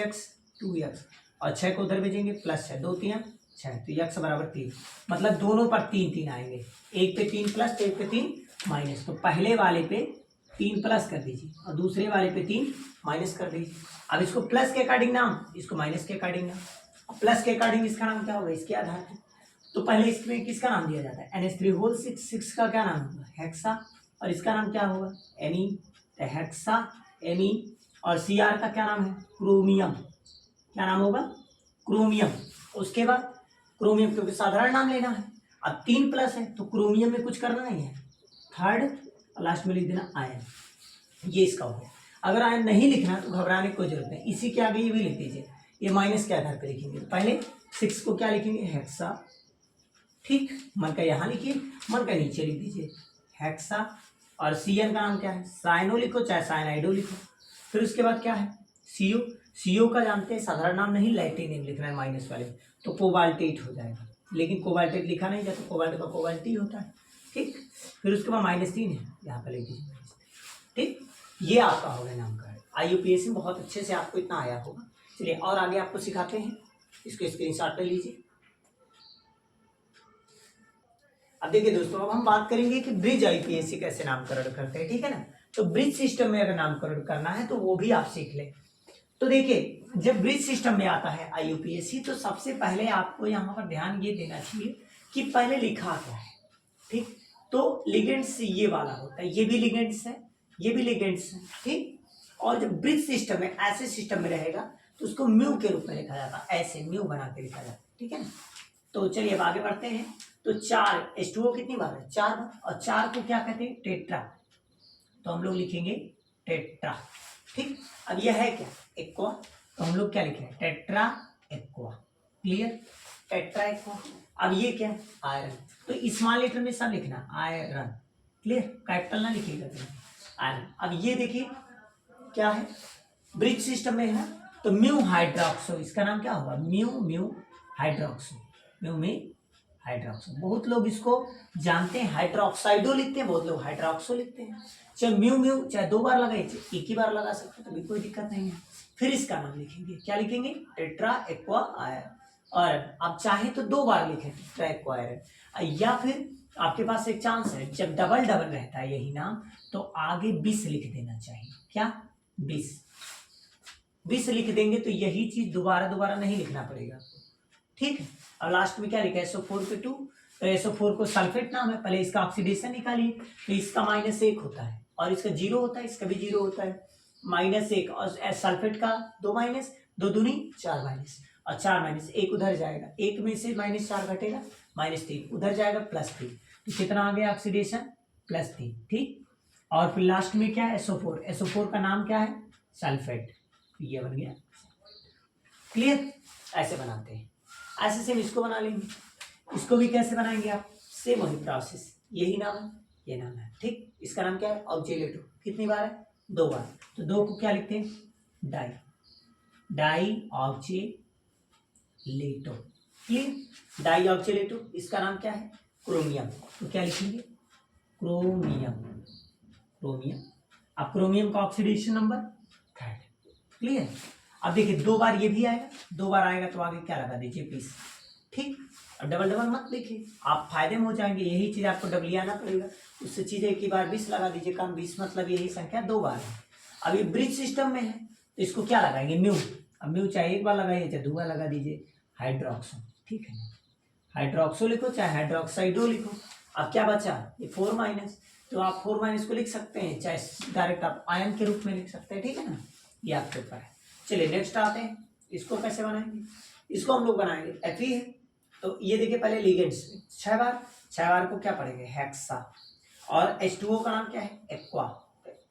2x और 6 को उधर भेजेंगे, +6 2 3 6, तो यक्स बराबर 3, मतलब दोनों पर 3 3 आएंगे, एक पे 3 प्लस तो एक पे 3 माइनस, तो पहले वाले पे 3 प्लस कर दीजिए और दूसरे वाले पे 3 माइनस कर दीजिए। अब इसको प्लस के अकॉर्डिंग नाम, इसको माइनस के अकॉर्डिंग नाम। प्लस के अकॉर्डिंग इसका नाम क्या होगा, इसके आधार पर, तो पहले इसमें किसका नाम दिया जाता है, NH3 होल 6 का क्या नाम होगा, हेक्सा, और इसका नाम क्या होगा, एमीन, हेक्सा एमीन। और Cr का क्या नाम है, क्रोमियम, क्या नाम होगा, क्रोमियम। उसके बाद क्रोमियम, क्योंकि साधारण नाम लेना है, अब 3 प्लस है तो क्रोमियम में कुछ करना नहीं है, थर्ड लास्ट में लिख देना आयन, ये इसका हो गया। अगर आयन नहीं लिखना तो घबराने की कोई जरूरत नहीं, इसी के आगे ये भी लिख दीजिए, ये माइनस के आधार पर लिखेंगे, पहले 6 को क्या लिखेंगे, हेक्सा। ठीक, मन का यहाँ लिखिए, मन का नीचे लिख दीजिए हेक्सा, और Cn का नाम क्या है, साइनो लिखो चाहे साइनाइडो लिखो। फिर उसके बाद क्या है, CO, CO का जानते हैं साधारण नाम नहीं लैटिन लिखना है माइनस वाले, तो कोबाल्टेट हो जाएगा, लेकिन कोबाल्टेट लिखा नहीं जाता, कोबाल्ट का कोबाल्ट ही होता है। ठीक, फिर उसके बाद -3 है, यहाँ पर लिख दीजिए। ठीक, ये आपका हो गया नामकरण। IUPAC में बहुत अच्छे से आपको इतना आया होगा। चलिए और आगे आपको सिखाते हैं, इसको स्क्रीनशॉट ले लीजिए। अब देखिए दोस्तों, अब हम बात करेंगे कि ब्रिज IUPAC कैसे नामकरण करते हैं, ठीक है ना। तो ब्रिज सिस्टम में अगर नामकरण करना है तो वो भी आप सीख लें। तो देखिए, जब ब्रिज सिस्टम में आता है IUPAC तो सबसे पहले आपको यहाँ पर ध्यान ये देना चाहिए कि पहले लिखा क्या है। ठीक, तो लिगेंड्स ये वाला होता है, ये भी लिगेंड्स है, ये भी लिगेंड्स है। ठीक, और जब ब्रिज सिस्टम में ऐसे सिस्टम में रहेगा तो उसको म्यू के रूप में लिखा जाता है, ऐसे म्यू बना के लिखा जाता है। ठीक है ना, तो चलिए अब आगे बढ़ते हैं। तो 4 H2O कितनी बार है, 4 बार, और 4 को क्या कहते हैं, टेट्रा, तो हम लोग लिखेंगे टेट्रा। ठीक, अब यह है क्या, एक्वा, तो हम लोग क्या लिखेंगे, tetra aqua. Clear, tetra aqua. अब ये क्या है, आयरन, तो स्मॉल लेटर में सब लिखना आयरन। क्लियर, कैपिटल ना लिखिएगा आयरन। अब ये देखिए क्या है, ब्रिज सिस्टम में है ना, तो म्यू हाइड्रोक्सो, इसका नाम क्या होगा, म्यू हाइड्रोक्सो, म्यू में हाइड्रोक्सो। बहुत लोग इसको जानते हैं हाइड्रोक्साइडो लिखते हैं, बहुत लोग हाइड्रोक्सो लिखते हैं। चाहे म्यू चाहे 2 बार लगाए, चाहे एक ही बार लगा सकते हैं, तो भी कोई दिक्कत नहीं है। फिर इसका नाम लिखेंगे, क्या लिखेंगे, टेट्रा एक्वा आयरन। और आप चाहे तो 2 बार लिखें टेट्रा एक्वा आयरन, या फिर आपके पास एक चांस है, जब डबल डबल रहता है यही नाम तो आगे 20 लिख देना चाहिए, क्या 20 लिख देंगे तो यही चीज दोबारा नहीं लिखना पड़ेगा। ठीक है, और लास्ट में क्या लिखा है, SO4 पे 2, तो SO4 को सल्फेट नाम है, पहले इसका ऑक्सीडेशन निकालिए, तो इसका -1 होता है और इसका 0 होता है, इसका भी 0 होता है। -1 और सल्फेट का 2 माइनस, 2 दूनी 4 माइनस, और 4 माइनस 1 उधर जाएगा, 1 में से -4 घटेगा, -3 उधर जाएगा, +3। तो कितना आ गया ऑक्सीडेशन? +3। ठीक, और फिर लास्ट में क्या है? SO4। SO4 का नाम क्या है? सल्फेट। ये बन गया। क्लियर? ऐसे बनाते हैं। ऐसे सेम इसको बना लेंगे। इसको भी कैसे बनाएंगे आप? सेम वही प्रोसेस, यही नाम है, ये नाम है। ठीक, इसका नाम क्या है? ऑक्जेलेटो। कितनी बार है? 2 बार। तो 2 को क्या लिखते हैं? Di, dioxalato. Clear? Dioxalato. इसका नाम क्या है? क्रोमियम। तो क्या लिखेंगे? Chromium, chromium. अब क्रोमियम का ऑक्सीडेशन नंबर 3। क्लियर? अब देखिए 2 बार ये भी आएगा, 2 बार आएगा तो आगे क्या लगा दीजिए? 20। ठीक, अब डबल डबल मत देखिए, आप फायदे में हो जाएंगे। यही चीज आपको डबल आना पड़ेगा, उससे चीज एक ही बार 20 लगा दीजिए। कम 20 मतलब यही संख्या 2 बार है। अब ये ब्रिज सिस्टम में है तो इसको क्या लगाएंगे? म्यू। अब म्यू चाहे एक बार लगाइए चाहे 2 बार लगा दीजिए। हाइड्रोक्सो। ठीक है, हाइड्रोक्सो लिखो चाहे हाइड्रोक्साइडो लिखो। अब क्या बचा? ये 4 माइनस, तो आप 4 माइनस को लिख सकते हैं, चाहे डायरेक्ट आप आयन के रूप में लिख सकते हैं। ठीक है ना, ये आपके ऊपर है। चलिए नेक्स्ट आते हैं, इसको कैसे बनाएंगे? इसको हम लोग बनाएंगे Fe है, तो ये देखिए पहले लिगेंड्स 6 बार, 6 बार को क्या पढ़ेंगे? हेक्सा। और H2O का नाम क्या है? Aqua,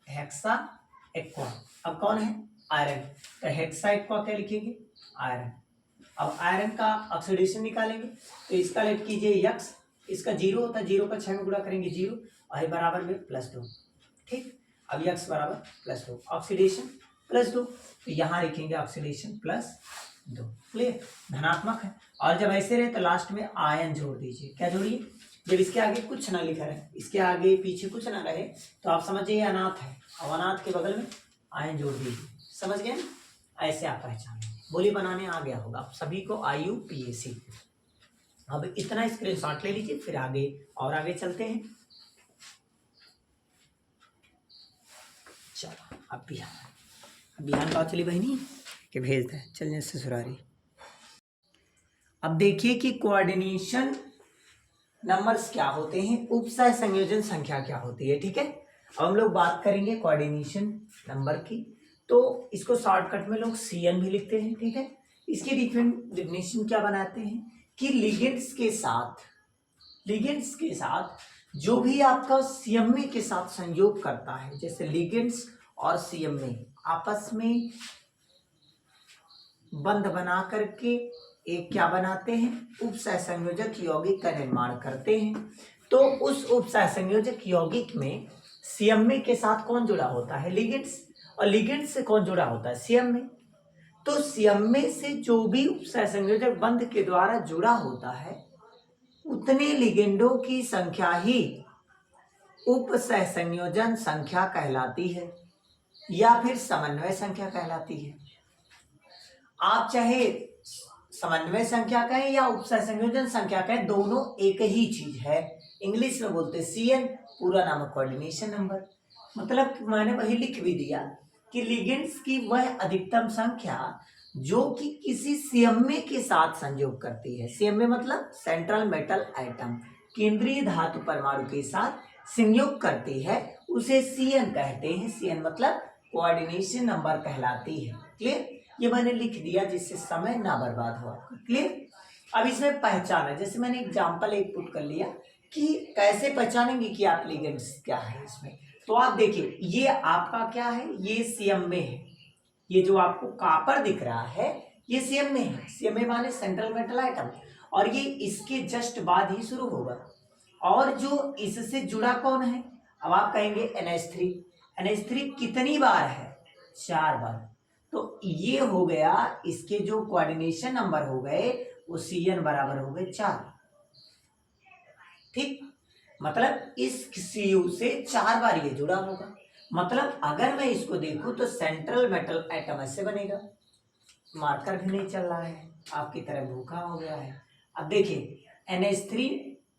hexa aqua. अब कौन है? आयरन, तो हेक्सा एक्वा क्या लिखेंगे? आयरन। अब आयरन का ऑक्सीडेशन निकालेंगे, तो इसका लेट कीजिए यक्स, इसका 0 होता है, 0 का 6 में गुणा करेंगे 0, और ये बराबर में +2। ठीक, अब यक्स बराबर +2, ऑक्सीडेशन +2, तो यहाँ लिखेंगे ऑक्सीडेशन +2। क्लियर? धनात्मक है। और जब ऐसे रहे तो लास्ट में आयन जोड़ दीजिए। क्या जोड़िए? जब इसके आगे कुछ ना लिखा रहे, इसके आगे पीछे कुछ ना रहे, तो आप समझिए अनाथ है, और अनाथ के बगल में आयन जोड़ दीजिए। समझ गए? ऐसे आप पहचान लेंगे। बोली बनाने आ गया होगा आप सभी को IUPAC। अब इतना स्क्रीनशॉट ले लीजिए, फिर आगे और आगे चलते हैं। चलो अब बिहान का चली बहनी के भेजता है, चलने ससुरारी। अब देखिए कि कोऑर्डिनेशन नंबर्स क्या होते हैं, उपसह संयोजन संख्या क्या होती है। ठीक है, अब हम लोग बात करेंगे कोऑर्डिनेशन नंबर की। तो इसको शॉर्टकट में लोग CN भी लिखते हैं। ठीक है, इसकी डिफिनेशन क्या बनाते हैं कि लिगेंड्स के साथ जो भी आपका CMA के साथ संयोग करता है, जैसे लिगेंड्स और CMA आपस में बंध बना करके एक क्या बनाते हैं? उपसहसंयोजक यौगिक का निर्माण करते हैं। तो उस उपसहसंयोजक यौगिक में CMA के साथ कौन जुड़ा होता है? लिगेंड्स। और लिगेंड्स से कौन जुड़ा होता है? CMA। तो CMA से जो भी उपसहसंयोजक बंध के द्वारा जुड़ा होता है, उतने लिगेंडों की संख्या ही उपसहसंयोजन संख्या कहलाती है, या फिर समन्वय संख्या कहलाती है। आप चाहे समन्वय संख्या कहें या उपसहसंयोजन संख्या कहें, दोनों एक ही चीज है। इंग्लिश में बोलते हैं CN, पूरा नाम है कोऑर्डिनेशन नंबर। मतलब मैंने वही लिख भी दिया कि लिगेंड्स की वह अधिकतम संख्या जो कि किसी CMA के साथ संयोग करती है। CMA मतलब सेंट्रल मेटल एटम, केंद्रीय धातु परमाणु के साथ संयोग करती है, उसे CN कहते हैं। CN मतलब कोऑर्डिनेशन नंबर कहलाती है। क्लियर? ये मैंने लिख दिया जिससे समय ना बर्बाद हो आपका। क्लियर? अब इसमें पहचाना, जैसे मैंने एग्जांपल एक पुट कर लिया कि कैसे पहचानेंगे कि आप लिगेंड्स क्या है इसमें। तो आप देखिए ये आपका क्या है? ये CMA है। ये जो आपको कॉपर दिख रहा है ये CMA है। CMA माने सेंट्रल मेटल एटम, और ये इसके जस्ट बाद ही शुरू होगा। और जो इससे जुड़ा कौन है? अब आप कहेंगे NH3। NH3 कितनी बार है? 4 बार। तो ये हो गया, इसके जो कोऑर्डिनेशन नंबर हो गए वो CN बराबर हो गए 4। ठीक, मतलब इस CU से 4 बार ये जुड़ा होगा। मतलब अगर मैं इसको देखूं तो सेंट्रल मेटल एटम ऐसे बनेगा। मार्कर भी नहीं चल रहा है, आपकी तरह भूखा हो गया है। अब देखिए NH3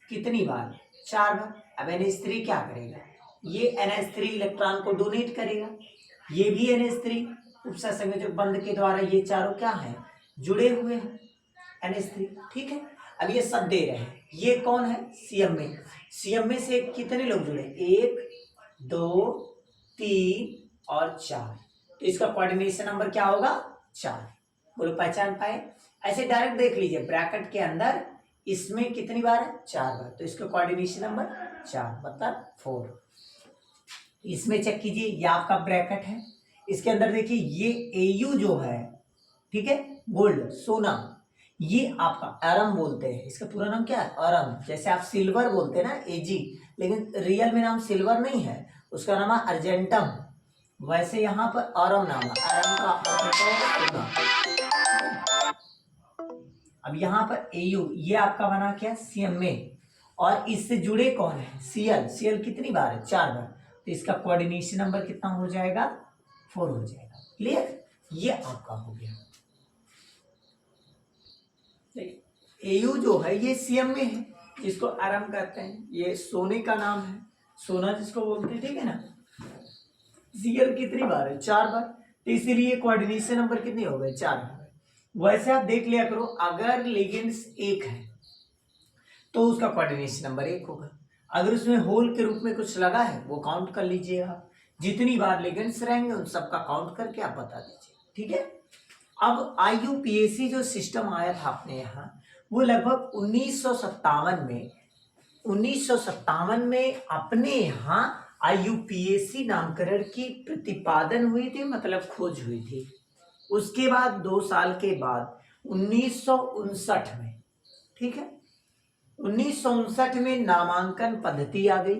कितनी बार? 4 बार। अब NH3 क्या करेगा? ये NH3 इलेक्ट्रॉन को डोनेट करेगा, ये भी NH3 उपसहसंयोजक बंध के द्वारा ये चारों क्या है? जुड़े हुए हैं NH3। ठीक है, अब ये सब दे रहे हैं। ये कौन है? CMA। CMA से कितने लोग जुड़े? 1 2 3 और 4, तो इसका कोऑर्डिनेशन नंबर क्या होगा 4। बोलो पहचान पाए। ऐसे डायरेक्ट देख लीजिए ब्रैकेट के अंदर इसमें कितनी बार है 4 बार, तो इसका कोऑर्डिनेशन नंबर 4 मतलब 4। इसमें चेक कीजिए ये आपका ब्रैकेट है, इसके अंदर देखिए ये एयू जो है, ठीक है, गोल्ड सोना, ये आपका अरम बोलते हैं, इसका पूरा नाम क्या है अरम। जैसे आप सिल्वर बोलते हैं ना एजी, लेकिन रियल में नाम सिल्वर नहीं है, उसका नाम है अर्जेंटम, वैसे यहाँ पर अरम नाम है, अरम का अर्थ होता है सोना। अब यहाँ पर एयू ये आपका बना क्या सीएमए, और इससे जुड़े कौन है सीएल, सीएल कितनी बार है 4 बार, तो इसका कोऑर्डिनेशन नंबर कितना हो जाएगा 4 हो जाएगा। क्लियर, ये आपका हो गया। एयू जो है ये सीएम में है, जिसको आराम कहते हैं, ये सोने का नाम है, सोना जिसको बोलते हैं, ठीक है ना। सीएल कितनी बार है 4 बार, तो इसीलिए कोऑर्डिनेशन नंबर कितने हो गए 4 हो गए। वैसे आप देख लिया करो अगर लिगेंड्स 1 है तो उसका कोऑर्डिनेशन नंबर 1 होगा, अगर उसमें होल के रूप में कुछ लगा है वो काउंट कर लीजिए आप, जितनी बार लिगेंड्स रहेंगे उन सबका काउंट करके आप बता दीजिए, ठीक है। अब आईयूपीएसी जो सिस्टम आया था अपने यहाँ, वो लगभग 1957 में अपने यहाँ आईयूपीएसी नामकरण की प्रतिपादन हुई थी, मतलब खोज हुई थी। उसके बाद 2 साल के बाद 1959 में, ठीक है, 1959 में नामांकन पद्धति आ गई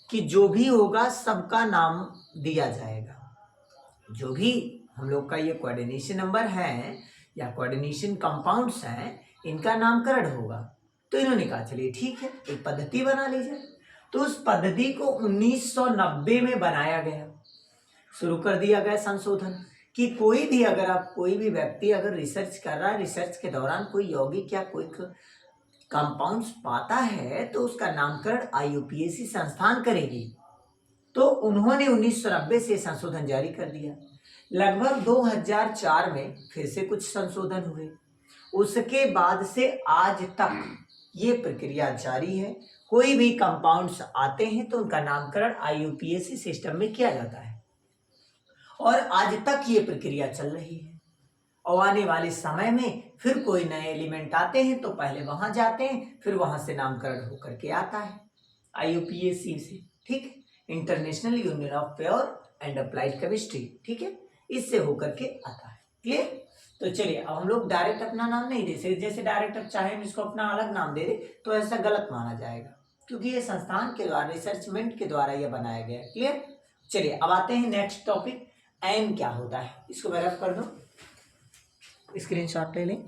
कि जो भी होगा सबका नाम दिया जाएगा, जो भी हम लोग का ये कोऑर्डिनेशन नंबर है या कोऑर्डिनेशन कंपाउंड्स हैं इनका नामकरण होगा। तो इन्होंने कहा चलिए ठीक है एक पद्धति बना लीजिए, तो उस पद्धति को 1990 में बनाया गया, शुरू कर दिया गया संशोधन कि कोई भी अगर आप कोई भी व्यक्ति अगर रिसर्च कर रहा है, रिसर्च के दौरान कोई यौगिक या कोई कंपाउंड्स पाता है तो उसका नामकरण आईयूपीएसी संस्थान करेगी। तो उन्होंने 1990 से संशोधन जारी कर दिया। लगभग 2004 में फिर से कुछ संशोधन हुए, उसके बाद से आज तक ये प्रक्रिया जारी है। कोई भी कंपाउंड्स आते हैं तो उनका नामकरण आईयूपीएसी सिस्टम में किया जाता है और आज तक ये प्रक्रिया चल रही है। और आने वाले समय में फिर कोई नए एलिमेंट आते हैं तो पहले वहां जाते हैं, फिर वहां से नामकरण होकर के आता है आईयूपीएसी से, ठीक है, international union of pure and applied chemistry, ठीक है, इससे होकर के आता है। क्लियर। तो चलिए अब हम लोग डायरेक्ट अपना नाम नहीं दे सकते, जैसे डायरेक्ट अब चाहे हम इसको अपना अलग नाम दे दे तो ऐसा गलत माना जाएगा, क्योंकि ये संस्थान के द्वारा रिसर्चमेंट के द्वारा ये बनाया गया है। क्लियर। चलिए अब आते हैं नेक्स्ट टॉपिक, एन क्या होता है, इसको मैं रफ कर दो, स्क्रीनशॉट ले लें।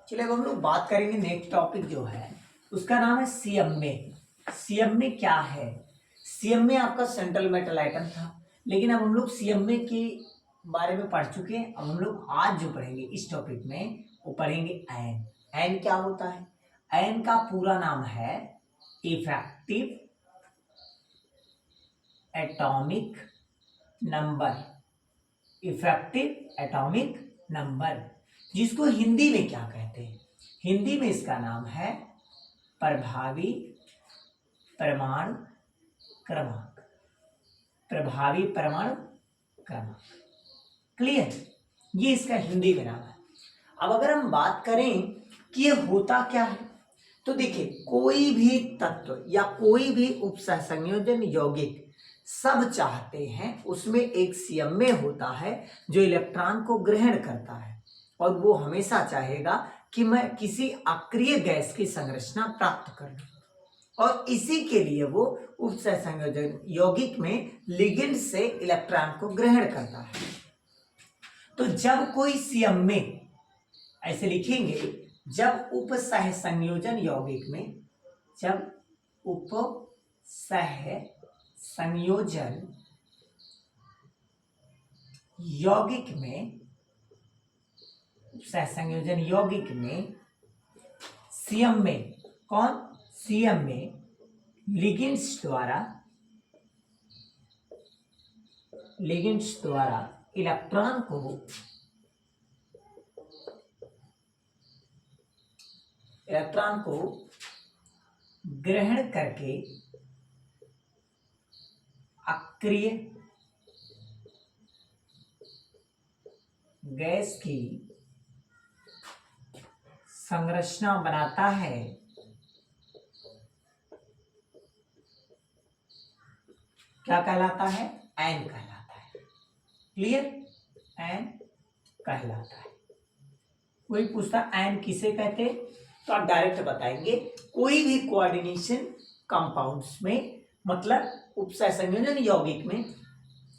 चलिए अब हम लोग बात करेंगे नेक्स्ट टॉपिक जो है उसका नाम है सीएमए। सीएमए क्या है, सीएमए आपका सेंट्रल मेटल आइटम था, लेकिन अब हम लोग सीएमए के बारे में पढ़ चुके हैं। अब हम लोग आज जो पढ़ेंगे इस टॉपिक में वो पढ़ेंगे एन। एन क्या होता है, एन का पूरा नाम है effective atomic number, effective atomic number, जिसको हिंदी में क्या कहते हैं, हिंदी में इसका नाम है प्रभावी परमाणु क्रमांक, प्रभावी परमाणु क्रमांक। क्लियर, ये इसका हिंदी में नाम है। अब अगर हम बात करें कि ये होता क्या है, तो देखिए कोई भी तत्व या कोई भी उपसंयोजन यौगिक सब चाहते हैं उसमें एक सीएमए होता है जो इलेक्ट्रॉन को ग्रहण करता है, और वो हमेशा चाहेगा कि मैं किसी अक्रिय गैस की संरचना प्राप्त कर लूं, और इसी के लिए वो उपसंयोजन यौगिक में लिगेंड से इलेक्ट्रॉन को ग्रहण करता है। तो जब कोई सीएमए ऐसे लिखेंगे, जब उपसह संयोजन यौगिक में, जब उपसह संयोजन यौगिक में, सहसंयोजन यौगिक में सीएमए, कौन सीएमए लिगेंड्स द्वारा इलेक्ट्रॉन को ग्रहण करके अक्रिय गैस की संरचना बनाता है, क्या कहलाता है? एन कहलाता है। क्लियर? एन कहलाता है। कोई पूछता एन किसे कहते हैं तो आप डायरेक्ट बताएंगे, कोई भी कोऑर्डिनेशन कंपाउंड्स में, मतलब उपसह संयोजन यौगिक में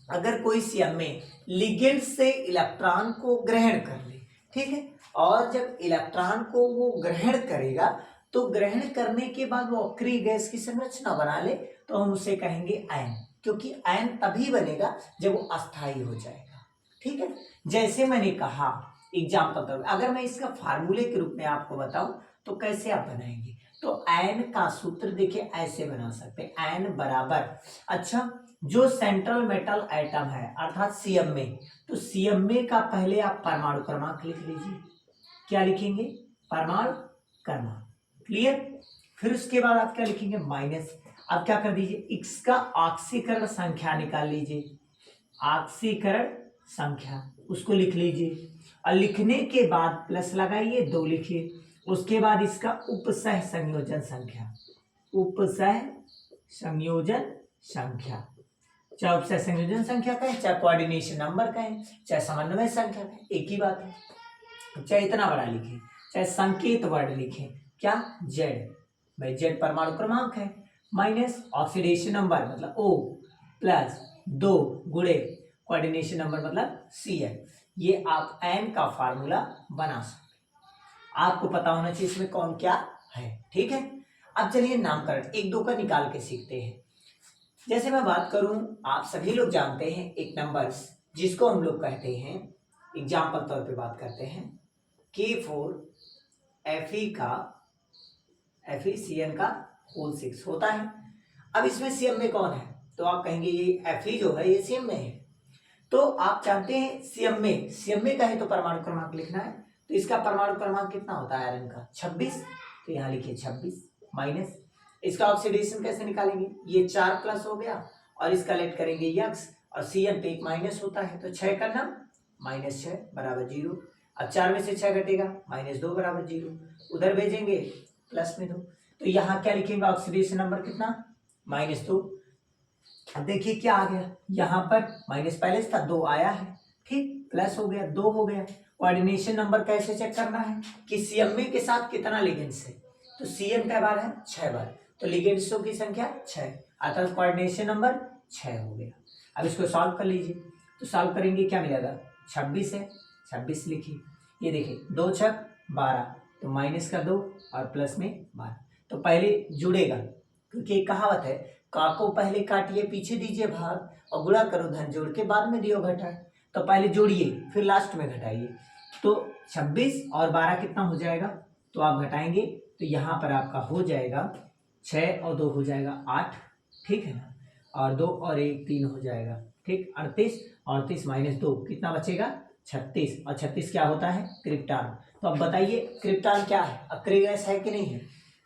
अगर कोई सीएम में लिगेंड से इलेक्ट्रॉन को ग्रहण कर ले, ठीक है, और जब इलेक्ट्रॉन को वो ग्रहण करेगा तो ग्रहण करने के बाद वो अक्रिय गैस की संरचना बना ले तो हम उसे कहेंगे आयन, क्योंकि आयन तभी बनेगा जब वो अस्थायी हो जाएगा। ठीक है, जैसे मैंने कहा एग्जाम्पल तौर पर, अगर मैं इसका फार्मूले के रूप में आपको बताऊं तो कैसे आप बनाएंगे, तो आयन का सूत्र देखिए ऐसे बना सकते हैं, आयन बराबर, अच्छा जो सेंट्रल मेटल एटम है अर्थात सीएम में, तो सीएम में का पहले आप परमाणु क्रमांक लिख लीजिए, क्या लिखेंगे? परमाणु क्रमांक। क्लियर? फिर उसके बाद आप क्या लिखेंगे? माइनस। अब क्या कर दीजिए, एक्स का ऑक्सीकरण संख्या निकाल लीजिए, ऑक्सीकरण संख्या उसको लिख लीजिए, और लिखने के बाद प्लस लगाइए, 2 लिखिए, उसके बाद इसका उपसह संयोजन संख्या, उपसह संयोजन संख्या, चाहे उपसह संयोजन संख्या कहें, चाहे कोऑर्डिनेशन नंबर कहें, चाहे समन्वय संख्या कहें, एक ही बात है। चाहे इतना बड़ा लिखें, चाहे संकेत वर्ड लिखें, क्या? जेड, भाई जेड परमाणु क्रमांक है, माइनस ऑक्सीडेशन नंबर मतलब ओ, प्लस 2 गुणे कोऑर्डिनेशन नंबर मतलब Cn। ये आप एन का फार्मूला बना सकते, आपको पता होना चाहिए इसमें कौन क्या है। ठीक है, अब चलिए नामकरण एक दो का निकाल के सीखते हैं। जैसे मैं बात करूं, आप सभी लोग जानते हैं एक नंबर्स जिसको हम लोग कहते हैं, एग्जाम्पल तौर पे बात करते हैं, K4 FeCN का होल 6 होता है। अब इसमें सीएम में कौन है, तो आप कहेंगे ये Fe जो है ये सीएम में है। तो आप जानते हैं सीएम में का है तो परमाणु क्रमांक लिखना है, तो इसका परमाणु क्रमांक कितना होता है आयरन का? 26, तो यहाँ लिखिए 26, माइनस इसका ऑक्सीडेशन कैसे निकालेंगे, ये 4 प्लस हो गया और इसका लेट करेंगे यक्स, और सीएन पे एक माइनस होता है तो 6 का नाम -6 बराबर 0। अब 4 में से 6 घटेगा, -2 बराबर 0, उधर भेजेंगे प्लस में 2, तो यहाँ क्या लिखेंगे? ऑक्सीडेशन नंबर कितना? -2। अब देखिए क्या आ गया, यहाँ पर माइनस पहले से था, 2 आया है, ठीक, प्लस हो गया, 2 हो गया। कोऑर्डिनेशन नंबर कैसे चेक करना है कि सीएमए के साथ कितना लिगेंड्स है, तो सीएम का बार है 6 बार, तो लिगेंड्सों की संख्या 6, अर्थात कोऑर्डिनेशन नंबर 6 हो गया। अब इसको सॉल्व कर लीजिए, तो सॉल्व करेंगे क्या मिलेगा? 26 है, 26 लिखिए, ये देखिए 2 छक 12, तो माइनस का 2 और प्लस में 12, तो पहले जुड़ेगा, क्योंकि एक कहावत है, का को पहले काटिए पीछे दीजिए भाग, और गुणा करो धन जोड़ के बाद में दियो घटा, तो पहले जोड़िए फिर लास्ट में घटाइए, तो 26 और 12 कितना हो जाएगा, तो आप घटाएंगे तो यहाँ पर आपका हो जाएगा 6 और 2 हो जाएगा 8, ठीक है ना, और 2 और 1 3 हो जाएगा, ठीक, 38, 38 माइनस 2 कितना बचेगा? 36, और 36 क्या होता है? क्रिप्टॉन। तो अब बताइए क्रिप्टॉन क्या है, अक्रिय गैस है कि नहीं है,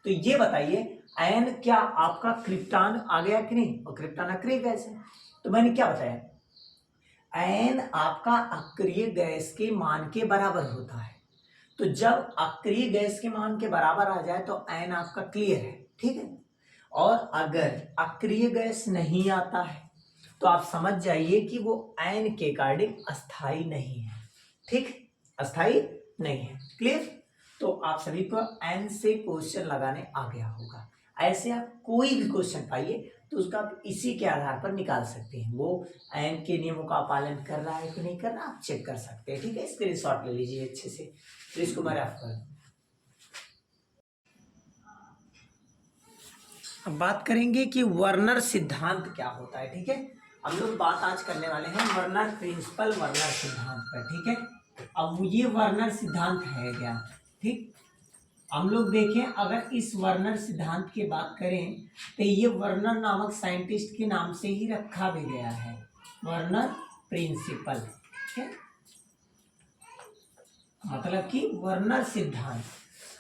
तो ये बताइए आयन क्या आपका क्रिप्टॉन आ गया कि नहीं, और क्रिप्टॉन अक्रिय गैस है, तो मैंने क्या बताया, आयन आपका अक्रिय गैस के मान के बराबर होता है, तो जब अक्रिय गैस के मान के बराबर आ जाए तो आयन आपका क्लियर है, ठीक है, और अगर अक्रिय गैस नहीं आता है तो आप समझ जाइए कि वो आयन के अकॉर्डिंग अस्थाई नहीं है, ठीक, अस्थाई नहीं है। क्लियर? तो आप सभी को आयन से क्वेश्चन लगाने आ गया होगा, ऐसे आप कोई भी क्वेश्चन पाइए तो उसका आप इसी के आधार पर निकाल सकते हैं, वो आयन के नियमों का पालन कर रहा है कि नहीं कर रहा, आप चेक कर सकते हैं, ठीक है, स्क्रीनशॉट ले लीजिए अच्छे से, तो इसको मैं रफ कर दूं। अब बात करेंगे कि वर्नर सिद्धांत क्या होता है, ठीक है, हम लोग बात आज करने वाले हैं वर्नर प्रिंसिपल, वर्नर सिद्धांत पर, ठीक है। अब ये वर्नर सिद्धांत है क्या, ठीक, हम लोग देखें अगर इस वर्नर सिद्धांत की बात करें तो ये वर्नर नामक साइंटिस्ट के नाम से ही रखा भी गया है, वर्नर प्रिंसिपल, ठीक है, मतलब कि वर्नर सिद्धांत।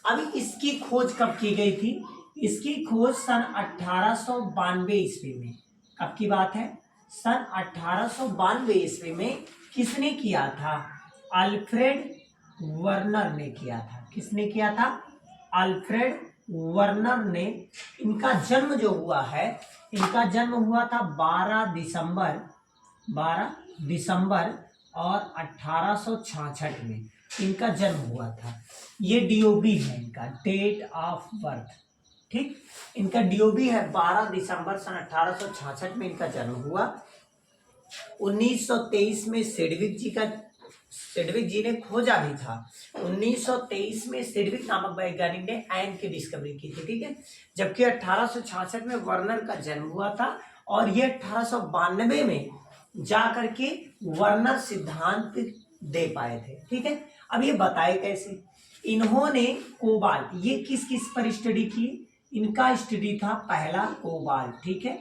अभी इसकी खोज कब की गई थी, इसकी खोज सन 1892 ईस्वी में, कब की बात है, सन 1892 ईस्वी में किसने किया था, अल्फ्रेड वर्नर ने किया था। किसने किया था? अल्फ्रेड वर्नर ने। इनका जन्म जो हुआ है, इनका जन्म हुआ था 12 दिसंबर और 1866 में इनका जन्म हुआ था। ये डीओबी है इनका, डेट ऑफ बर्थ। ठीक, इनका डीओबी है 12 दिसंबर सन 1866 में इनका जन्म हुआ। 1923 में सिडविक जी ने खोजा भी था। 1923 में सिडविक नामक वैज्ञानिक ने आयन की डिस्कवरी की थी। ठीक है, जबकि 1866 में वर्नर का जन्म हुआ था और ये 1892 में जाकर के वर्नर सिद्धांत दे पाए थे। ठीक है, अब ये बताए कैसे? इन्होंने कोबाल्ट, ये किस किस पर स्टडी की? इनका स्टडी था पहला कोबाल्ट। ठीक है,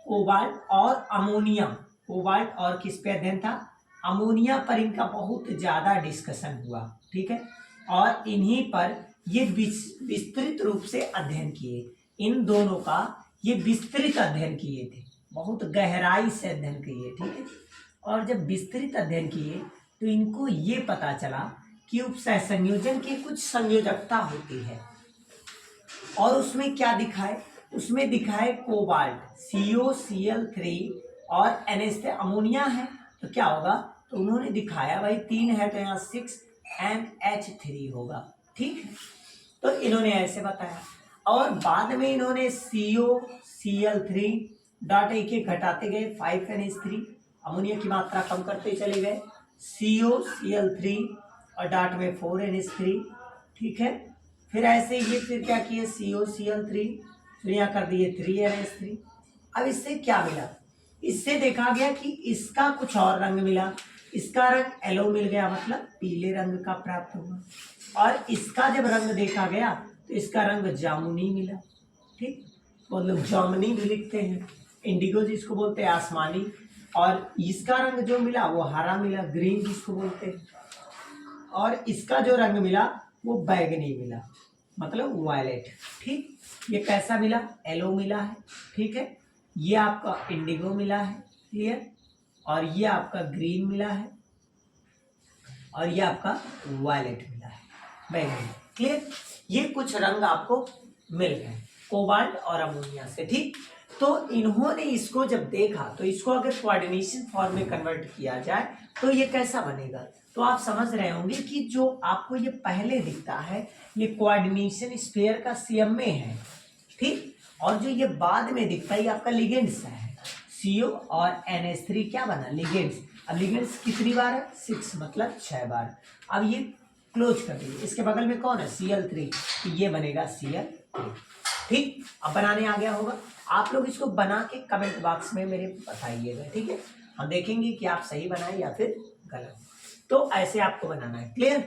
कोबाल्ट और अमोनिया। कोबाल्ट और किस पे अध्ययन था? अमोनिया पर इनका बहुत ज्यादा डिस्कशन हुआ। ठीक है, और इन्हीं पर ये विस्तृत रूप से अध्ययन किए। इन दोनों का ये विस्तृत अध्ययन किए थे, बहुत गहराई से अध्ययन किए। ठीक है, और जब विस्तृत अध्ययन किए तो इनको ये पता चला कि उपसह संयोजन की कुछ संयोजकता होती है। और उसमें क्या दिखाए? उसमें दिखाए कोबाल्ट COCl3 और NH3 अमोनिया है तो क्या होगा? तो उन्होंने दिखाया भाई 3 है तो यहाँ 6NH3 होगा। ठीक है, तो इन्होंने ऐसे बताया। और बाद में इन्होंने COCl3 डॉट एक एक घटाते गए, 5NH3 अमोनिया की मात्रा कम करते चले गए, COCl3 और डॉट में 4NH3। ठीक है, फिर ऐसे ये फिर क्या किए? COCl3 फिर यहाँ कर दिए 3NH3। अब इससे क्या मिला? इससे देखा गया कि इसका कुछ और रंग मिला। इसका रंग येलो मिल गया, मतलब पीले रंग का प्राप्त हुआ। और इसका जब रंग देखा गया तो इसका रंग जामुनी मिला। ठीक, मतलब जामुनी भी लिखते हैं, इंडिगो जिसको बोलते हैं आसमानी। और इसका रंग जो मिला वो हरा मिला, ग्रीन जिसको बोलते हैं। और इसका जो रंग मिला वो बैगनी मिला, मतलब वायलेट। ठीक, ये कैसा मिला? येलो मिला है। ठीक है, ये आपका इंडिगो मिला है, क्लियर, और ये आपका ग्रीन मिला है, और ये आपका वायलेट मिला है, बैगनी। क्लियर, ये कुछ रंग आपको मिल गए कोबाल्ट और अमोनिया से। ठीक, तो इन्होंने इसको जब देखा तो इसको अगर कोऑर्डिनेशन फॉर्म में कन्वर्ट किया जाए तो ये कैसा बनेगा? तो आप समझ रहे होंगे कि जो आपको ये पहले दिखता है ये कोऑर्डिनेशन स्फीयर का CMA है। ठीक, और जो ये बाद में दिखता है ये आपका लिगेंड्स है। CO और NH3 क्या बना? लिगेंड्स। अब लिगेंड्स कितनी बार है? 6, मतलब 6 बार। अब ये क्लोज कर दीजिए। इसके बगल में कौन है? Cl3, तो ये बनेगा Cl3। ठीक, अब बनाने आ गया होगा। आप लोग इसको बना के कमेंट बॉक्स में मेरे बताइएगा। ठीक है, हम देखेंगे कि आप सही बनाए या फिर गलत। तो ऐसे आपको बनाना है, क्लियर।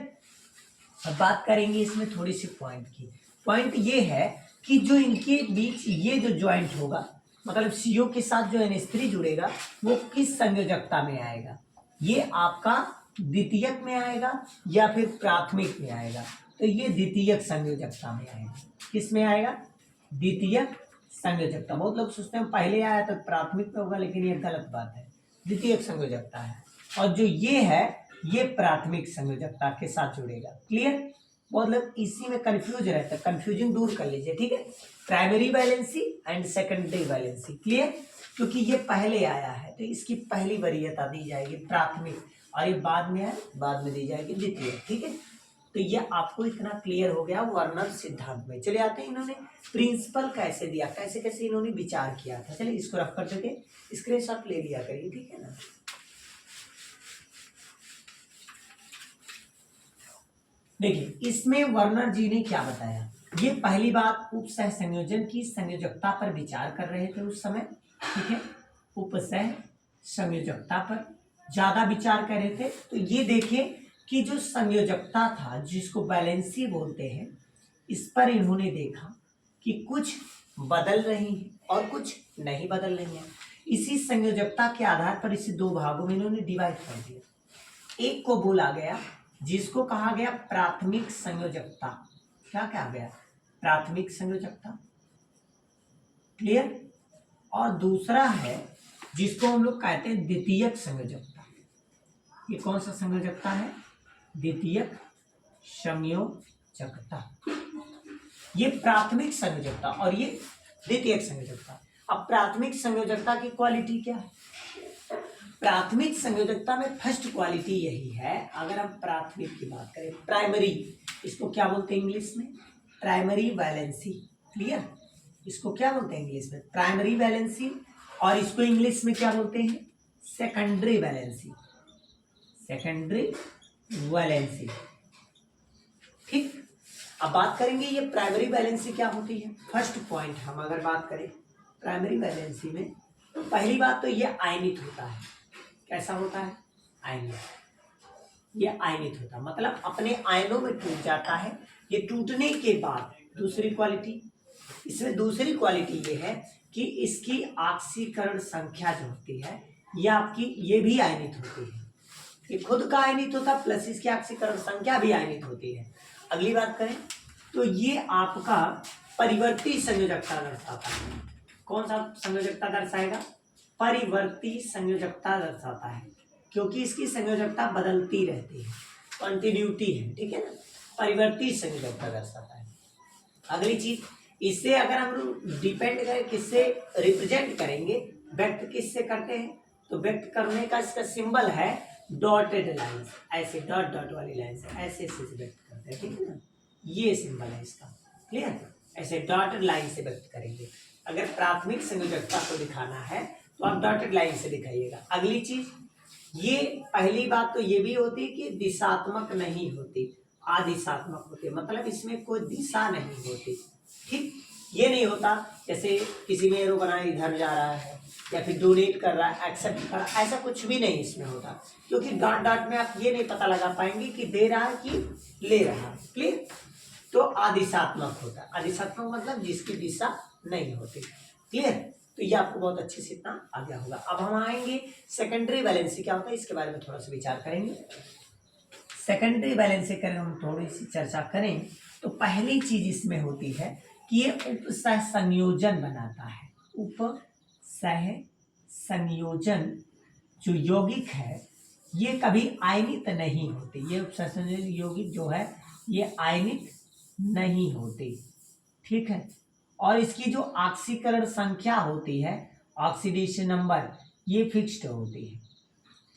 अब बात करेंगे इसमें थोड़ी सी पॉइंट की। पॉइंट ये है कि जो इनके बीच ये जो ज्वाइंट होगा, मतलब CO के साथ जो NH3 जुड़ेगा वो किस संयोजकता में आएगा? ये आपका द्वितीयक में आएगा या फिर प्राथमिक में आएगा? तो ये द्वितीयक संयोजकता में आएगा। किस में आएगा? द्वितीयक संयोजकता। बहुत लोग सोचते हैं पहले आया तो प्राथमिक में होगा, लेकिन ये गलत बात है, द्वितीयक संयोजकता है। और जो ये है ये प्राथमिक संयोजकता के साथ जुड़ेगा। क्लियर, बहुत लोग इसी में कंफ्यूज रहते हैं, कंफ्यूजन दूर कर लीजिए। ठीक है, primary valency and secondary valency. Clear, क्योंकि ये पहले आया है तो इसकी पहली वरीयता दी जाएगी प्राथमिक, और ये बाद में है, बाद में दी जाएगी द्वितीय। ठीक है, तो ये आपको इतना क्लियर हो गया वर्नर सिद्धांत में। चले आते हैं इन्होंने प्रिंसिपल कैसे दिया, कैसे कैसे इन्होंने विचार किया था। चलिए इसको रफ कर देते, स्क्रीनशॉट ले लिया करिए। ठीक है ना, देखिए इसमें वर्नर जी ने क्या बताया। ये पहली बात उपसह संयोजन की संयोजकता पर विचार कर रहे थे उस समय। ठीक है, उपसह संयोजकता पर ज्यादा विचार कर रहे थे। तो ये देखिए कि जो संयोजकता था जिसको वैलेंसी बोलते हैं, इस पर इन्होंने देखा कि कुछ बदल रही है और कुछ नहीं बदल रही है। इसी संयोजकता के आधार पर इसे दो भागों में इन्होंने डिवाइड कर दिया। एक को बोला गया जिसको कहा गया प्राथमिक संयोजकता। क्या कहा गया? प्राथमिक संयोजकता। क्लियर, और दूसरा है जिसको हम लोग कहते हैं द्वितीयक संयोजकता। ये कौन सा संयोजकता है? द्वितीयक संयोजकता, ये प्राथमिक संयोजकता और ये द्वितीयक संयोजकता। अब प्राथमिक संयोजकता की क्वालिटी क्या है? प्राथमिक संयोजकता में फर्स्ट क्वालिटी यही है, अगर हम प्राथमिक की बात करें, प्राइमरी, इसको क्या बोलते हैं इंग्लिश में? Primary valency. क्लियर? इसको क्या बोलते हैं इंग्लिश में? Primary valency. और इसको इंग्लिश में क्या बोलते हैं? Secondary valency. Secondary valency. ठीक, अब बात करेंगे ये प्राइमरी वैलेंसी क्या होती है। फर्स्ट पॉइंट हम अगर बात करें प्राइमरी वैलेंसी में, तो पहली बात तो ये आयनित होता है। कैसा होता है? आयनित। ये आयनित होता है, मतलब अपने आयनों में टूट जाता है। ये टूटने के बाद दूसरी क्वालिटी, इसमें दूसरी क्वालिटी ये है कि इसकी ऑक्सीकरण संख्या जो होती है ये आपकी, ये भी आयनित होती है। ये खुद का आयनित होता है प्लस इसकी ऑक्सीकरण संख्या भी आयनित होती है। अगली बात करें तो ये आपका परिवर्ती संयोजकता दर्शाता है। कौन सा संयोजकता दर्शाएगा? परिवर्ती संयोजकता दर्शाता है, क्योंकि इसकी संयोजकता बदलती रहती है, कंटिन्यूटी है, ठीक है ना। परिवर्ती संयोजकता दर्शाता है। अगली चीज, इससे अगर हम डिपेंड करें, किससे रिप्रेजेंट करेंगे, व्यक्त किससे करते हैं, तो व्यक्त करने का इसका सिंबल है डॉटेड लाइंस, ऐसे डॉट डॉट वाली लाइंस, ऐसे से व्यक्त करते हैं, ठीक है ना। ये सिंबल है इसका। क्लियर? ऐसे डॉटेड लाइन से व्यक्त करेंगे। अगर प्राथमिक संयोजकता को दिखाना है तो आप डॉटेड लाइन से दिखाइएगा। अगली चीज, ये पहली बात तो ये भी होती है कि दिशात्मक नहीं होती, आदिशात्मक होती है, मतलब इसमें कोई दिशा नहीं होती। ठीक, ये नहीं होता जैसे किसी में एरो बना इधर जा रहा है या फिर डोनेट कर रहा है, एक्सेप्ट कर रहा है, ऐसा कुछ भी नहीं इसमें होता, क्योंकि डॉट डॉट में आप ये नहीं पता लगा पाएंगे कि दे रहा है कि ले रहा है। क्लियर? तो आदिशात्मक होता है। आदिशात्मक मतलब जिसकी दिशा नहीं होती। क्लियर? तो ये आपको बहुत अच्छे से इतना आ गया होगा। अब हम आएंगे सेकेंडरी वैलेंसी क्या होता है, इसके बारे में थोड़ा सा विचार करेंगे। सेकेंडरी वैलेंसी करें हम थोड़ी सी चर्चा करें तो पहली चीज इसमें होती है कि ये उपसह संयोजन बनाता है। उपसह संयोजन जो यौगिक है ये कभी आयनित नहीं होते। ये उपसह संयोजन यौगिक जो है ये आयनित नहीं होते, ठीक है। और इसकी जो ऑक्सीकरण संख्या होती है, ऑक्सीडेशन नंबर, ये फिक्स्ड होती है।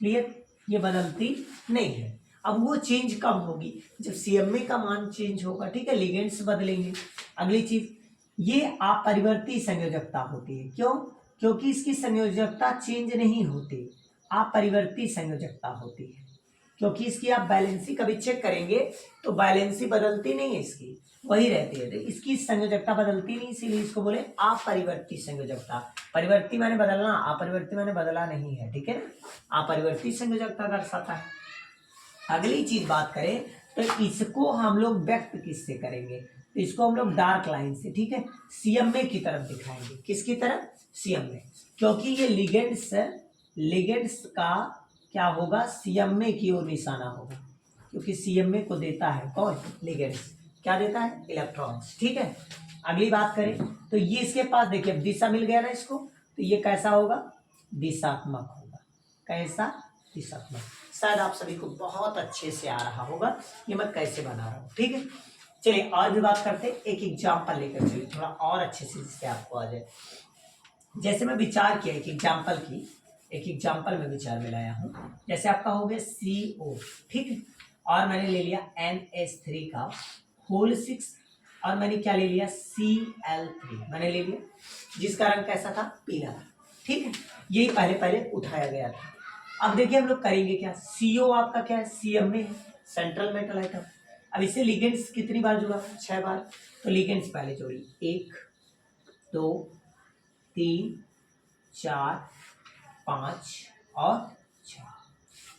क्लियर? ये बदलती नहीं है। अब वो चेंज कब होगी? जब सीएमए का मान चेंज होगा, ठीक है, लिगेंड्स बदलेंगे। अगली चीज, ये अपरिवर्ती संयोजकता होती है। क्यों? क्योंकि इसकी संयोजकता चेंज नहीं होती, अपरिवर्ती संयोजकता होती है। क्योंकि इसकी आप बैलेंसी कभी चेक करेंगे तो बैलेंसी बदलती नहीं है, इसकी वही रहती है। तो इसकी संयोजकता बदलती नहीं, इसीलिए इसको बोले अपरिवर्ती संयोजकता। परिवर्ती माने बदलना, अपरिवर्ती माने बदला नहीं है, ठीक है ना। अपरिवर्ती संयोजकता दर्शाता है। अगली चीज बात करें तो इसको हम लोग व्यक्त किससे करेंगे, तो इसको हम लोग डार्क लाइन से, ठीक है, सीएमए की तरफ दिखाएंगे। किसकी तरफ? सीएमए। क्योंकि ये लिगेंड्स का क्या होगा, सीएमए की ओर निशाना होगा, क्योंकि सीएमए को देता है कौन? लिगेंड्स। क्या देता है? इलेक्ट्रॉन्स, ठीक है। अगली बात करें तो ये इसके पास देखिए अब दिशा मिल गया ना इसको, तो ये कैसा होगा? दिशात्मक होगा। कैसा? दिशात्मक। शायद आप सभी को बहुत अच्छे से आ रहा होगा ये मैं कैसे बना रहा हूँ, ठीक है। चलिए और भी बात करते हैं, एक एग्जाम्पल लेकर चलिए थोड़ा और अच्छे से जिससे आपको आ जाए। जैसे मैं विचार किया एक एग्जाम्पल में विचार में लाया हूँ। जैसे आपका हो गया CO, ठीक है, और मैंने ले लिया NH3 का होल 6 और मैंने क्या ले लिया? Cl3 मैंने ले लिया, जिसका रंग कैसा था? पीला था, ठीक है। यही पहले उठाया गया था। अब देखिए हम लोग करेंगे क्या, CO आपका क्या है? CMA है, सेंट्रल मेटल आइटम। अब इसे लिगेंड्स कितनी बार जुड़ा? 6 बार। तो लिगेंड्स पहले जोड़ी 1 2 3 4 5 और 6।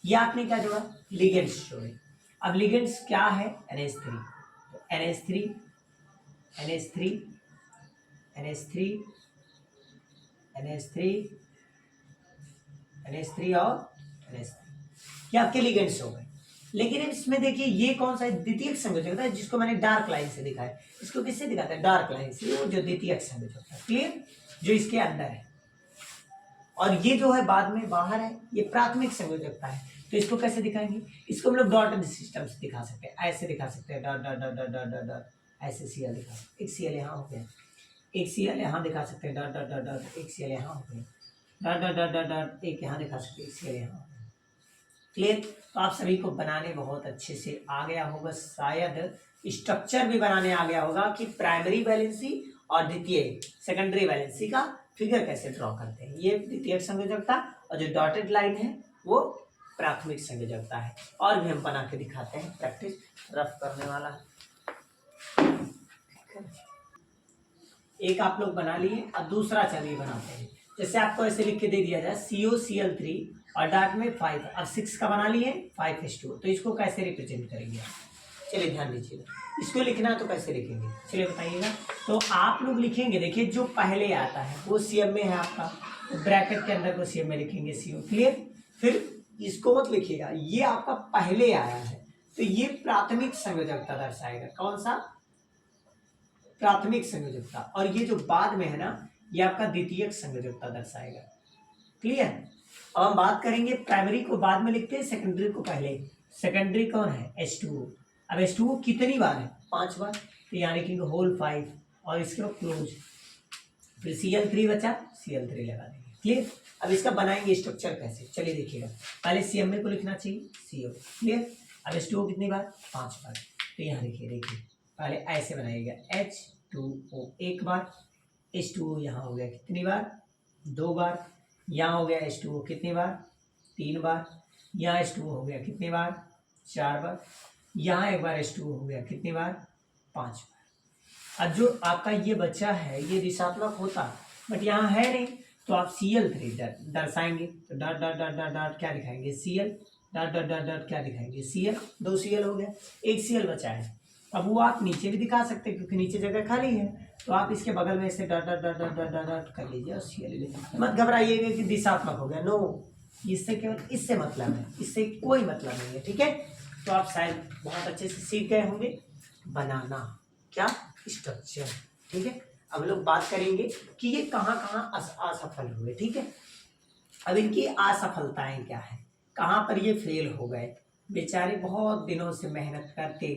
ये आपने क्या जोड़ा? लिगेंड्स जोड़े। अब लिगेंड्स क्या है? NH3, तो NH3 NH3 NH3 NH3 NH3 और NH3, ये आपके लिगेंड्स हो गए। लेकिन इसमें देखिए ये कौन सा द्वितीयक संयोजक है, जिसको मैंने डार्क लाइन से दिखाया। इसको किससे दिखाता है? डार्क लाइन से, वो जो द्वितीयक संयोजक है। क्लियर? जो इसके अंदर है, और ये जो है बाद में बाहर है, ये प्राथमिक संयोजकता है। तो इसको कैसे दिखाएंगे, इसको हम लोग डॉटेड सिस्टम से दिखा सकते हैं, ऐसे दिखा सकते हैं, dot dot dot dot dot dot dot, ऐसे सीएल दिखा सकते हैं, एक सीएल यहाँ हो गया, एक सीएल यहाँ दिखा सकते हैं, डॉट डॉट डॉट डॉट, एक सीएल यहाँ हो गया, dot dot dot dot dot, एक यहाँ दिखा सकते हैं, एक सीएल यहाँ हो गया। क्लियर। तो आप सभी को बनाने बहुत अच्छे से आ गया होगा, शायद स्ट्रक्चर भी बनाने आ गया होगा कि प्राइमरी वैलेंसी और द्वितीय सेकेंडरी वैलेंसी का फिगर कैसे ड्रॉ करते हैं। ये द्वितीयक संयोजकता और जो डॉटेड लाइन है वो प्राथमिक संयोजकता है। और भी हम बना के दिखाते हैं, प्रैक्टिस रफ करने वाला है। एक आप लोग बना लिए, अब दूसरा चलिए बनाते हैं। जैसे आपको ऐसे लिख के दे दिया जाए COCl3 और डार्ट में 5, अब 6 का बना लिए 5s2, तो इसको कैसे रिप्रेजेंट करेंगे। चलिए ध्यान दीजिएगा, इसको लिखना है तो कैसे लिखेंगे, चलिए बताइएगा। तो आप लोग लिखेंगे, देखिए जो पहले आता है वो CM में है आपका, तो ब्रैकेट के अंदर को CM में लिखेंगे CO। क्लियर। फिर इसको मत लिखिएगा, ये आपका पहले आया है तो ये प्राथमिक संयोजकता दर्शाएगा। कौन सा, प्राथमिक संयोजकता। और ये जो बाद में है ना, ये आपका द्वितीयक संयोजकता दर्शाएगा। क्लियर। अब हम बात करेंगे, प्राइमरी को बाद में लिखते हैं, सेकेंडरी को पहले। सेकेंडरी कौन है, H2O। अब H2O कितनी बार है, 5 बार, तो यहाँ लिखेंगे होल 5 और इसके बाद क्लोज, फिर Cl3 बचा, Cl3 लगा देंगे। क्लियर। अब इसका बनाएंगे स्ट्रक्चर कैसे, चलिए देखिएगा। पहले CMA को लिखना चाहिए CO। क्लियर। अब H2O कितनी बार, 5 बार, तो यहाँ लिखिए, देखिए पहले ऐसे बनाइएगा, H2O एक बार, H2O यहाँ हो गया कितनी बार, 2 बार, यहाँ हो गया H2O कितनी बार, 3 बार, यहाँ H2O हो गया कितनी बार, 4 बार, यहाँ एक बार H2O हो गया कितनी बार, 5 बार। अब जो आपका ये बच्चा है ये दिशात्मक होता, बट यहाँ है नहीं, तो आप Cl3 दर्शाएंगे, तो dot dot dot dot dot क्या दिखाएंगे, Cl, dot dot dot dot क्या दिखाएंगे, Cl, 2 Cl हो गया, एक Cl बचा है। अब वो आप नीचे भी दिखा सकते हैं क्योंकि नीचे जगह खाली है, तो आप इसके बगल में ऐसे dot dot dot dot dot dot dot कर लीजिए और Cl। मत घबराइएगा कि दिशात्मक हो गया, नो, इससे केवल इससे मतलब है, इससे कोई मतलब नहीं है। ठीक है। तो आप शायद बहुत अच्छे से सीख गए होंगे बनाना क्या, स्ट्रक्चर। ठीक है। अब लोग बात करेंगे कि ये कहाँ कहाँ असफल हुए। ठीक है। अब इनकी असफलताएं क्या है, कहाँ पर ये फेल हो गए। बेचारे बहुत दिनों से मेहनत करते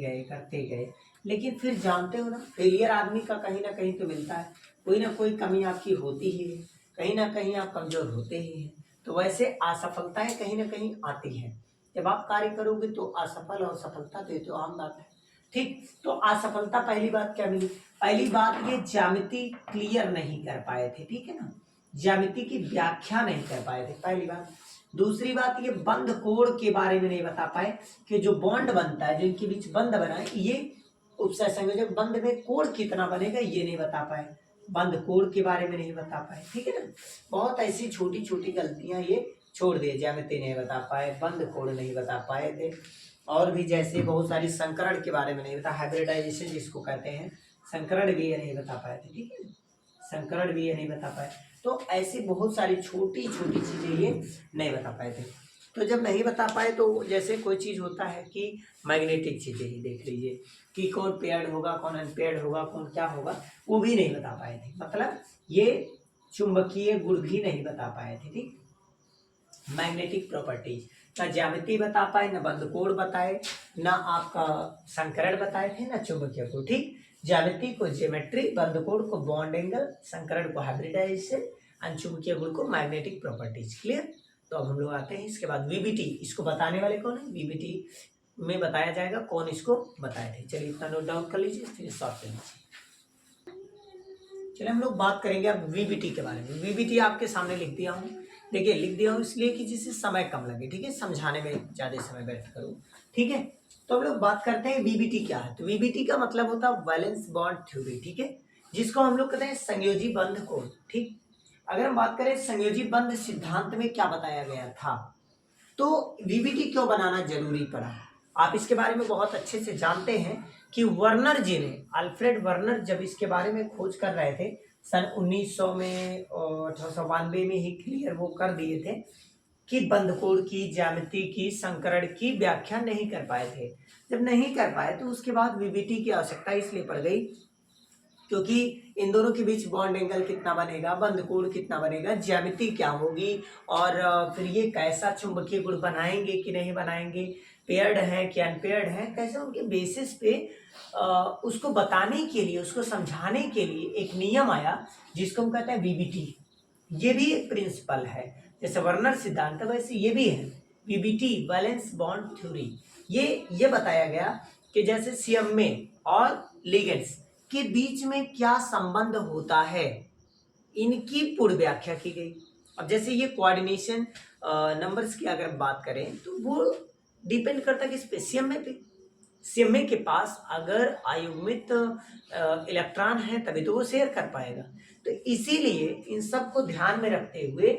गए, लेकिन फिर जानते हो ना, फेलियर आदमी का कहीं ना कहीं तो मिलता है, कोई ना कोई कमी आपकी होती ही है, कहीं ना कहीं आप कमजोर होते ही हैं। तो वैसे असफलताएं कहीं ना कहीं आती हैं, जब आप कार्य करोगे तो असफल और सफलता तो आम बात है। ठीक। तो असफलता पहली बात क्या मिली, पहली बात ये ज्यामिति क्लियर नहीं कर पाए थे। ठीक है ना, ज्यामिति की व्याख्या नहीं कर पाए थे, पहली बात। दूसरी बात, ये बंद कोण के बारे में नहीं बता पाए कि जो बॉन्ड बनता है, जो इनके बीच बंद बना है, ये उपसय संयोजक बंद में कोण कितना बनेगा ये नहीं बता पाए, बंद कोण के बारे में नहीं बता पाए। ठीक है ना, बहुत ऐसी छोटी छोटी गलतियां ये छोड़ दिए, ज्यामिति नहीं बता पाए, बंद कोण नहीं बता पाए थे, और भी जैसे बहुत सारी संकरण के बारे में नहीं बता, हाइब्रिडाइजेशन जिसको कहते हैं, संकरण भी ये नहीं बता पाए थे। ठीक है, संकरण भी ये नहीं बता पाए। तो ऐसी बहुत सारी छोटी छोटी चीजें ये नहीं बता पाए थे। तो जब नहीं बता पाए तो जैसे कोई चीज होता है कि मैग्नेटिक चीजें ही देख लीजिए कि कौन पेयर्ड होगा, कौन अनपेयर्ड होगा, कौन क्या होगा, वो भी नहीं बता पाए थे। मतलब ये चुंबकीय गुण भी नहीं बता पाए थे। ठीक, मैग्नेटिक प्रॉपर्टीज, ना ज्यामिति बता पाए, ना बंद कोण बताए, ना आपका संकरण बताए थे, ना चुंबकीय गुण। ठीक, ज्यामिति को ज्योमेट्री, बंद कोण को बॉन्ड एंगल, संकरण को हाइब्रिडाइजेशन, चुंबकीय गुण को मैग्नेटिक प्रॉपर्टीज। क्लियर। तो अब हम लोग आते हैं इसके बाद वीबीटी, इसको बताने वाले कौन है, वीबीटी में बताया जाएगा कौन इसको बताए थे। चलिए इतना नोट डाउन कर लीजिए, फिर सॉल्व कर लीजिए। चलिए हम लोग बात करेंगे अब वीबीटी के बारे में। वीबीटी आपके सामने लिख दिया हूँ, देखिए लिख दिया हूँ इसलिए कि जिससे समय कम लगे। ठीक है, समझाने में ज्यादा समय व्यर्थ करूँ। ठीक है, तो हम लोग बात करते हैं वीबीटी क्या है। तो वीबीटी का मतलब होता है वैलेंस बॉन्ड थ्योरी। ठीक है, जिसको हम लोग कहते हैं संयोजी बंध कोण। ठीक, अगर हम बात करें संयोजी बंध सिद्धांत में क्या बताया गया था, तो वीबीटी क्यों बनाना जरूरी पड़ा, आप इसके बारे में बहुत अच्छे से जानते हैं कि वर्नर जी ने, अल्फ्रेड वर्नर जब इसके बारे में खोज कर रहे थे सन 1900 में और 1892 में ही क्लियर वो कर दिए थे कि बंधकोण की, ज्यामिति की, संकरण की व्याख्या नहीं कर पाए थे। जब नहीं कर पाए तो उसके बाद वीबीटी की आवश्यकता इसलिए पड़ गई क्योंकि इन दोनों के बीच बॉन्ड एंगल कितना बनेगा, बंध कोण कितना बनेगा, ज्यामिति क्या होगी, और फिर ये कैसा चुंबकीय गुण बनाएंगे कि नहीं बनाएंगे, पेयर्ड है कि अनपेयर्ड है, कैसे उनके बेसिस पे उसको बताने के लिए, उसको समझाने के लिए एक नियम आया जिसको हम कहते हैं वीबीटी। ये भी एक प्रिंसिपल है, जैसे वर्नर सिद्धांत वैसे ये भी है वीबीटी, वैलेंस बॉन्ड थ्योरी। ये बताया गया कि जैसे सीएमए और लिगेंड्स के बीच में क्या संबंध होता है, इनकी पूर्ण व्याख्या की गई। अब जैसे ये कोऑर्डिनेशन नंबर्स की अगर बात करें तो वो डिपेंड करता है कि सीएमए पे, सीएमए के पास अगर अयुग्मित इलेक्ट्रॉन है तभी तो वो शेयर कर पाएगा। तो इसीलिए इन सब को ध्यान में रखते हुए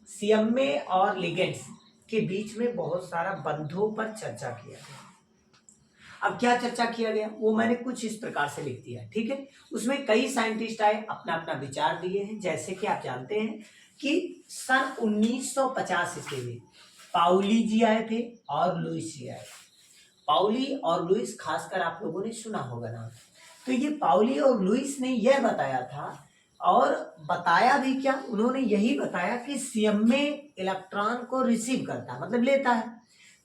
सीएमए और लिगेंड्स के बीच में बहुत सारा बंधों पर चर्चा किया गया। अब क्या चर्चा किया गया वो मैंने कुछ इस प्रकार से लिख दिया, ठीक है। उसमें कई साइंटिस्ट आए, अपना अपना विचार दिए हैं। जैसे कि आप जानते हैं कि सन 1950 ईस्वी में पाउली जी आए थे और लुईस जी आए। पाउली और लुईस खासकर आप लोगों ने सुना होगा नाम। तो ये पाउली और लुईस ने यह बताया था, और बताया भी क्या, उन्होंने यही बताया कि सीएमए इलेक्ट्रॉन को रिसीव करता है, मतलब लेता है।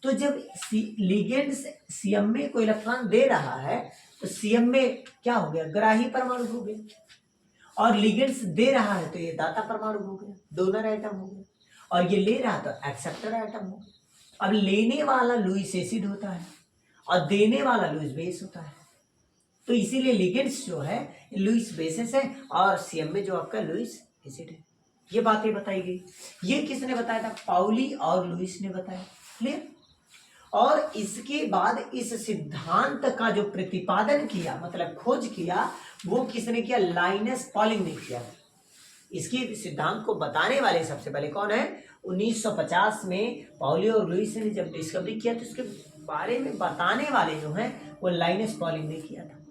तो जब लिगेंड सीएमए को इलेक्ट्रॉन दे रहा है तो सीएमए क्या हो गया, ग्राही परमाणु हो गया, और लिगेंड्स दे रहा है तो ये दाता परमाणु हो गया, डोनर एटम हो गया, और ये ले रहा तो एक्सेप्टर एटम हो गया। अब लेने वाला लुईस एसिड होता है और देने वाला लुईस बेस होता है। तो इसीलिए लिगेंड्स जो है लुईस बेसिस है और सीएमए जो आपका लुईस एसिड है। ये बातें बताई गई। ये किसने बताया था, पाउली और लुईस ने बताया। क्लियर। और इसके बाद इस सिद्धांत का जो प्रतिपादन किया, मतलब खोज किया, वो किसने किया, लाइनस पॉलिंग ने किया। इसकी सिद्धांत को बताने वाले सबसे पहले कौन है, 1950 में पाउली और लुईस ने जब डिस्कवरी किया तो इसके बारे में बताने वाले जो हैं वो लाइनस पॉलिंग ने किया था।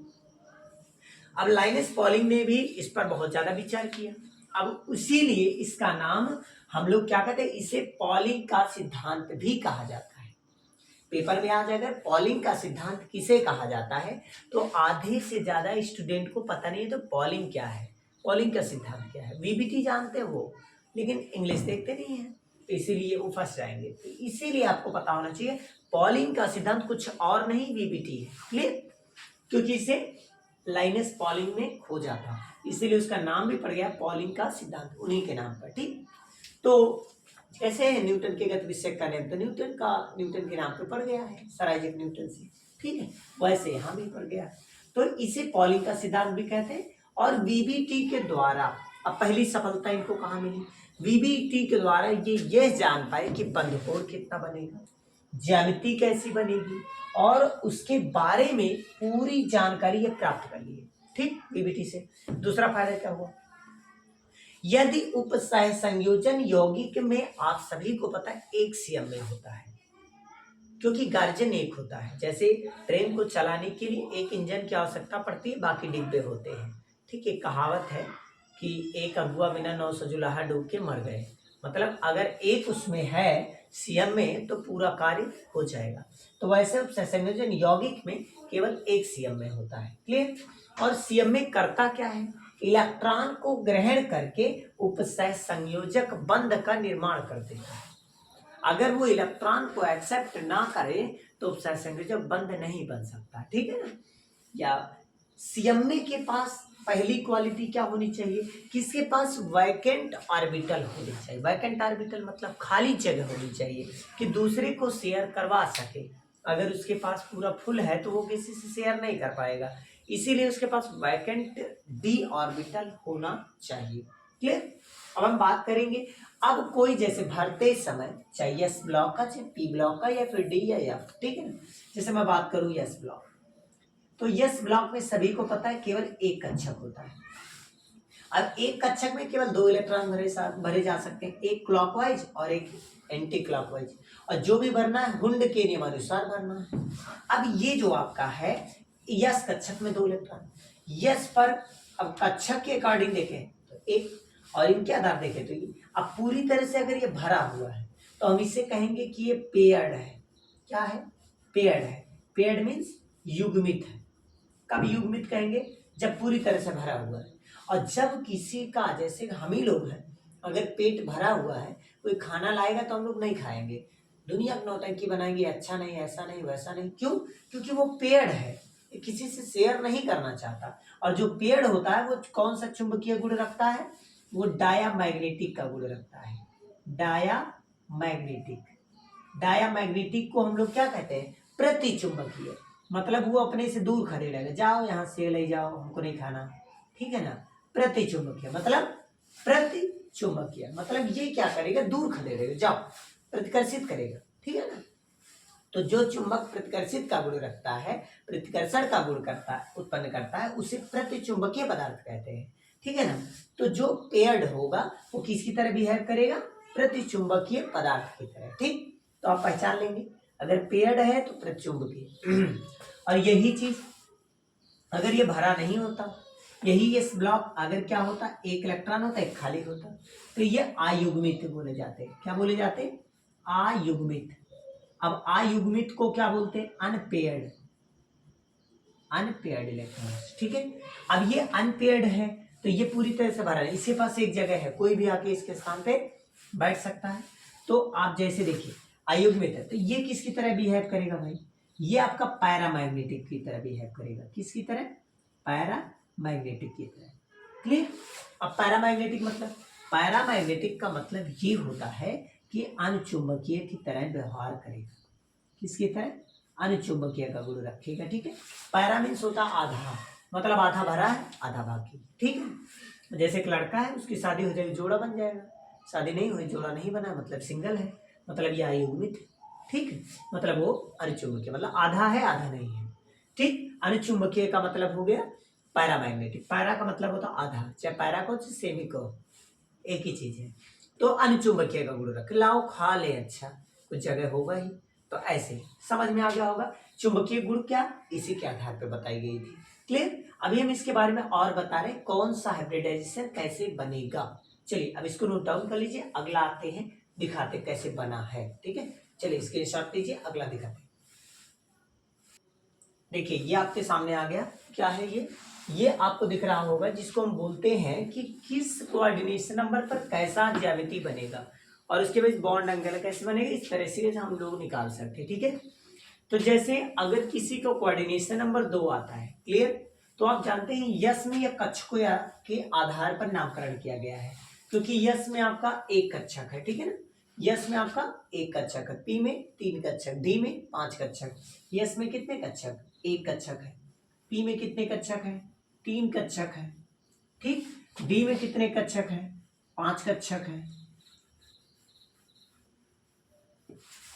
अब लाइनस पॉलिंग ने भी इस पर बहुत ज्यादा विचार किया। अब इसीलिए इसका नाम हम लोग क्या कहते हैं, इसे पॉलिंग का सिद्धांत भी कहा जाता है। पेपर में आज अगर पॉलिंग का सिद्धांत किसे कहा जाता है तो आधे से ज्यादा स्टूडेंट को पता नहीं है तो पॉलिंग क्या है, पॉलिंग का सिद्धांत क्या है। वीबीटी जानते हैं वो, लेकिन इंग्लिश देखते नहीं है, तो इसीलिए वो फंस जाएंगे। तो इसीलिए आपको पता होना चाहिए पॉलिंग का सिद्धांत कुछ और नहीं वीबीटी है। क्लियर। क्योंकि इसे लाइनस पॉलिंग ने खोजा था, इसीलिए उसका नाम भी पड़ गया पॉलिंग का सिद्धांत, उन्हीं के नाम पर। ठीक। तो कैसे है न्यूटन के गति विषय का नेम तो न्यूटन के नाम पे पड़ गया है, सर आइजैक न्यूटन से। ठीक है, वैसे यहाँ भी पड़ गया। तो इसे पॉलिंग का सिद्धांत भी कहते हैं। और वीबीटी के द्वारा अब पहली सफलता इनको कहाँ मिली, वीबीटी के द्वारा ये जान पाए कि बंधकोण कितना बनेगा, ज्यामिति कैसी बनेगी, और उसके बारे में पूरी जानकारी ये प्राप्त कर ली है। ठीक, वीबीटी से। दूसरा फायदा क्या हुआ, यदि उपसह संयोजन यौगिक में आप सभी को पता है एक सीएमए होता है, क्योंकि गार्जन एक होता है। जैसे ट्रेन को चलाने के लिए एक इंजन की आवश्यकता पड़ती है, बाकी डिब्बे होते हैं। ठीक है, कहावत है कि एक अगुआ बिना 9 सजुलाहा डूब के मर गए। मतलब अगर एक उसमें है सीएमए तो पूरा कार्य हो जाएगा। तो वैसे उपसह संयोजन यौगिक में केवल एक सीएमए होता है। क्लियर। और सीएमए करता क्या है, इलेक्ट्रॉन को ग्रहण करके उपसह संयोजक बंध का निर्माण कर देता है। अगर वो इलेक्ट्रॉन को एक्सेप्ट ना करे तो उपसह संयोजक बंध नहीं बन सकता। ठीक है ना। या सीएमए के पास पहली क्वालिटी क्या होनी चाहिए, किसके पास वैकेंट ऑर्बिटल होनी चाहिए। वैकेंट ऑर्बिटल मतलब खाली जगह होनी चाहिए कि दूसरे को शेयर करवा सके। अगर उसके पास पूरा फुल है तो वो किसी से शेयर नहीं कर पाएगा, इसीलिए उसके पास वैकेंट डी ऑर्बिटल होना चाहिए। क्लियर। अब हम बात करेंगे, अब कोई जैसे भरते समय चाहे एस ब्लॉक का, चाहे पी ब्लॉक का, या फिर डी या एफ। ठीक है ना। जैसे मैं बात करूँ एस ब्लॉक, तो यस ब्लॉक में सभी को पता है केवल एक कक्षक होता है। अब एक कक्षक में केवल 2 इलेक्ट्रॉन भरे जा सकते हैं, एक क्लॉकवाइज और एक एंटी क्लॉकवाइज, और जो भी भरना है हुंड के नियमानुसार भरना है। अब ये जो आपका है यस कक्षक में 2 इलेक्ट्रॉन, यस पर अब कक्षक के अकॉर्डिंग देखें तो एक, और इनके आधार देखें तो ये। अब पूरी तरह से अगर ये भरा हुआ है तो हम इसे कहेंगे कि ये पेयर्ड है। क्या है, पेयर्ड है। पेयर्ड मीन्स युग्मित है। कब युग्मित कहेंगे, जब पूरी तरह से भरा हुआ है। और जब किसी का, जैसे हम ही लोग हैं, अगर पेट भरा हुआ है, कोई खाना लाएगा तो हम लोग नहीं खाएंगे, दुनिया की नौटंकी बनाएंगे, अच्छा नहीं, ऐसा नहीं, वैसा नहीं। क्यों? क्योंकि वो पेड़ है, ये किसी से शेयर नहीं करना चाहता। और जो पेड़ होता है वो कौन सा चुंबकीय गुण रखता है? वो डायामैग्नेटिक का गुण रखता है। डायामैग्नेटिक। डायामैग्नेटिक को हम लोग क्या कहते हैं? प्रतिचुंबकीय। मतलब वो अपने से दूर खड़े रहेगा, जाओ यहाँ से ले जाओ, हमको नहीं खाना, ठीक है ना। प्रतिचुंबकीय मतलब प्रतिचुंबकीय मतलब ये क्या करेगा? दूर खड़े रहेगा, जाओ, प्रतिकर्षित करेगा, ठीक है ना। तो जो चुंबक प्रतिकर्षित का गुण रखता है, प्रतिकर्षण का गुण करता है, उत्पन्न करता है, उसे प्रतिचुंबकीय पदार्थ कहते हैं, ठीक है ना। तो जो पेड़ होगा वो किसकी तरह बिहेव करेगा? प्रतिचुंबकीय पदार्थ की तरह, ठीक। तो आप पहचान लेंगे, अगर पेड़ है तो प्रतिचुंबकीय। और यही चीज अगर ये भरा नहीं होता, यही इस ब्लॉक अगर क्या होता, एक इलेक्ट्रॉन होता, एक खाली होता, तो ये अयुग्मित बोले जाते हैं। क्या बोले जाते? अयुग्मित। अब अयुग्मित को क्या बोलते हैं? अनपेयर्ड। अनपेयर्ड इलेक्ट्रॉन्स, ठीक है। अब ये अनपेयर्ड है तो ये पूरी तरह से भरा है, इसके पास एक जगह है, कोई भी आके इसके स्थान पे बैठ सकता है। तो आप जैसे देखिए अयुग्मित है तो ये किसकी तरह बिहेव करेगा भाई? ये आपका पैरामैग्नेटिक की तरह बिहेव करेगा। किसकी तरह? पैरामैग्नेटिक की तरह। क्लियर? अब पैरामैग्नेटिक मतलब, पैरामैग्नेटिक का मतलब ये होता है कि अनचुंबकीय की तरह व्यवहार करेगा। किसकी तरह? अनचुंबकीय का गुण रखेगा, ठीक है। पैरा मीन्स होता आधा, मतलब आधा भरा है आधा बाकी, ठीक है। जैसे एक लड़का है, उसकी शादी हो जाएगी, जोड़ा बन जाएगा। शादी नहीं हुई, जोड़ा नहीं बना, मतलब सिंगल है, मतलब ये अयुग्मित है, ठीक है। मतलब वो अनिचुंबकीय, मतलब आधा है आधा नहीं है, ठीक। अनिचुंबकीय का मतलब हो गया पैरामैग्नेटिक। पैरा का मतलब होता आधा, चाहे पैरा को चाहे सेमी को, एक ही चीज है। तो अनिचुंबकीय का गुण रख, लाओ खा ले, अच्छा कुछ जगह होगा ही। तो ऐसे समझ में आ गया होगा चुंबकीय गुण क्या इसी के आधार पर बताई गई थी। क्लियर? अभी हम इसके बारे में और बता रहे कौन सा हाइब्रिडाइजेशन कैसे बनेगा। चलिए अब इसको नोट डाउन कर लीजिए, अगला आते हैं दिखाते कैसे बना है, ठीक है। चलिए इसके शॉर्ट लीजिए, अगला दिखाते हैं। देखिए ये आपके सामने आ गया, क्या है ये आपको दिख रहा होगा, जिसको हम बोलते हैं कि किस कोऑर्डिनेशन नंबर पर कैसा ज्यामिति बनेगा और उसके बाद बॉन्ड एंगल कैसे बनेगा, इस तरह से हम लोग निकाल सकते हैं, ठीक है। तो जैसे अगर किसी को कोऑर्डिनेशन नंबर 2 आता है, क्लियर, तो आप जानते हैं यस में या कक्षकों के आधार पर नामकरण किया गया है, क्योंकि यस में आपका एक कक्षक है, ठीक है ना। यस में आपका एक कक्षक है, पी में 3 कक्षक, डी में 5 कक्षक। यस में कितने कक्षक? एक कक्षक है। पी में कितने कक्षक है? 3 कक्षक है, ठीक। डी में कितने कक्षक है? 5 कक्षक है,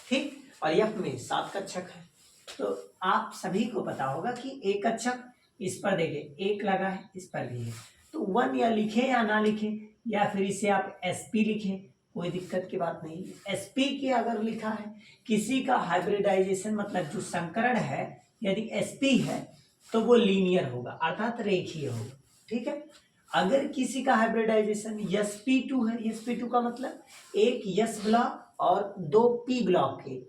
ठीक। और एफ में 7 कक्षक है। तो आप सभी को पता होगा कि एक कक्षक, इस पर देखिए एक लगा है, इस पर भी है, तो 1 या लिखे या ना लिखे, या फिर इसे आप एसपी लिखें, कोई दिक्कत की बात नहीं। एसपी की अगर लिखा है, किसी का हाइब्रिडाइजेशन मतलब जो संकरण है, यदि एसपी है तो वो लीनियर होगा, अर्थात रेखीय होगा, ठीक है। अगर किसी का हाइब्रिडाइजेशन sp2 है, sp2 का मतलब एक यस ब्लॉक और 2 पी ब्लॉक के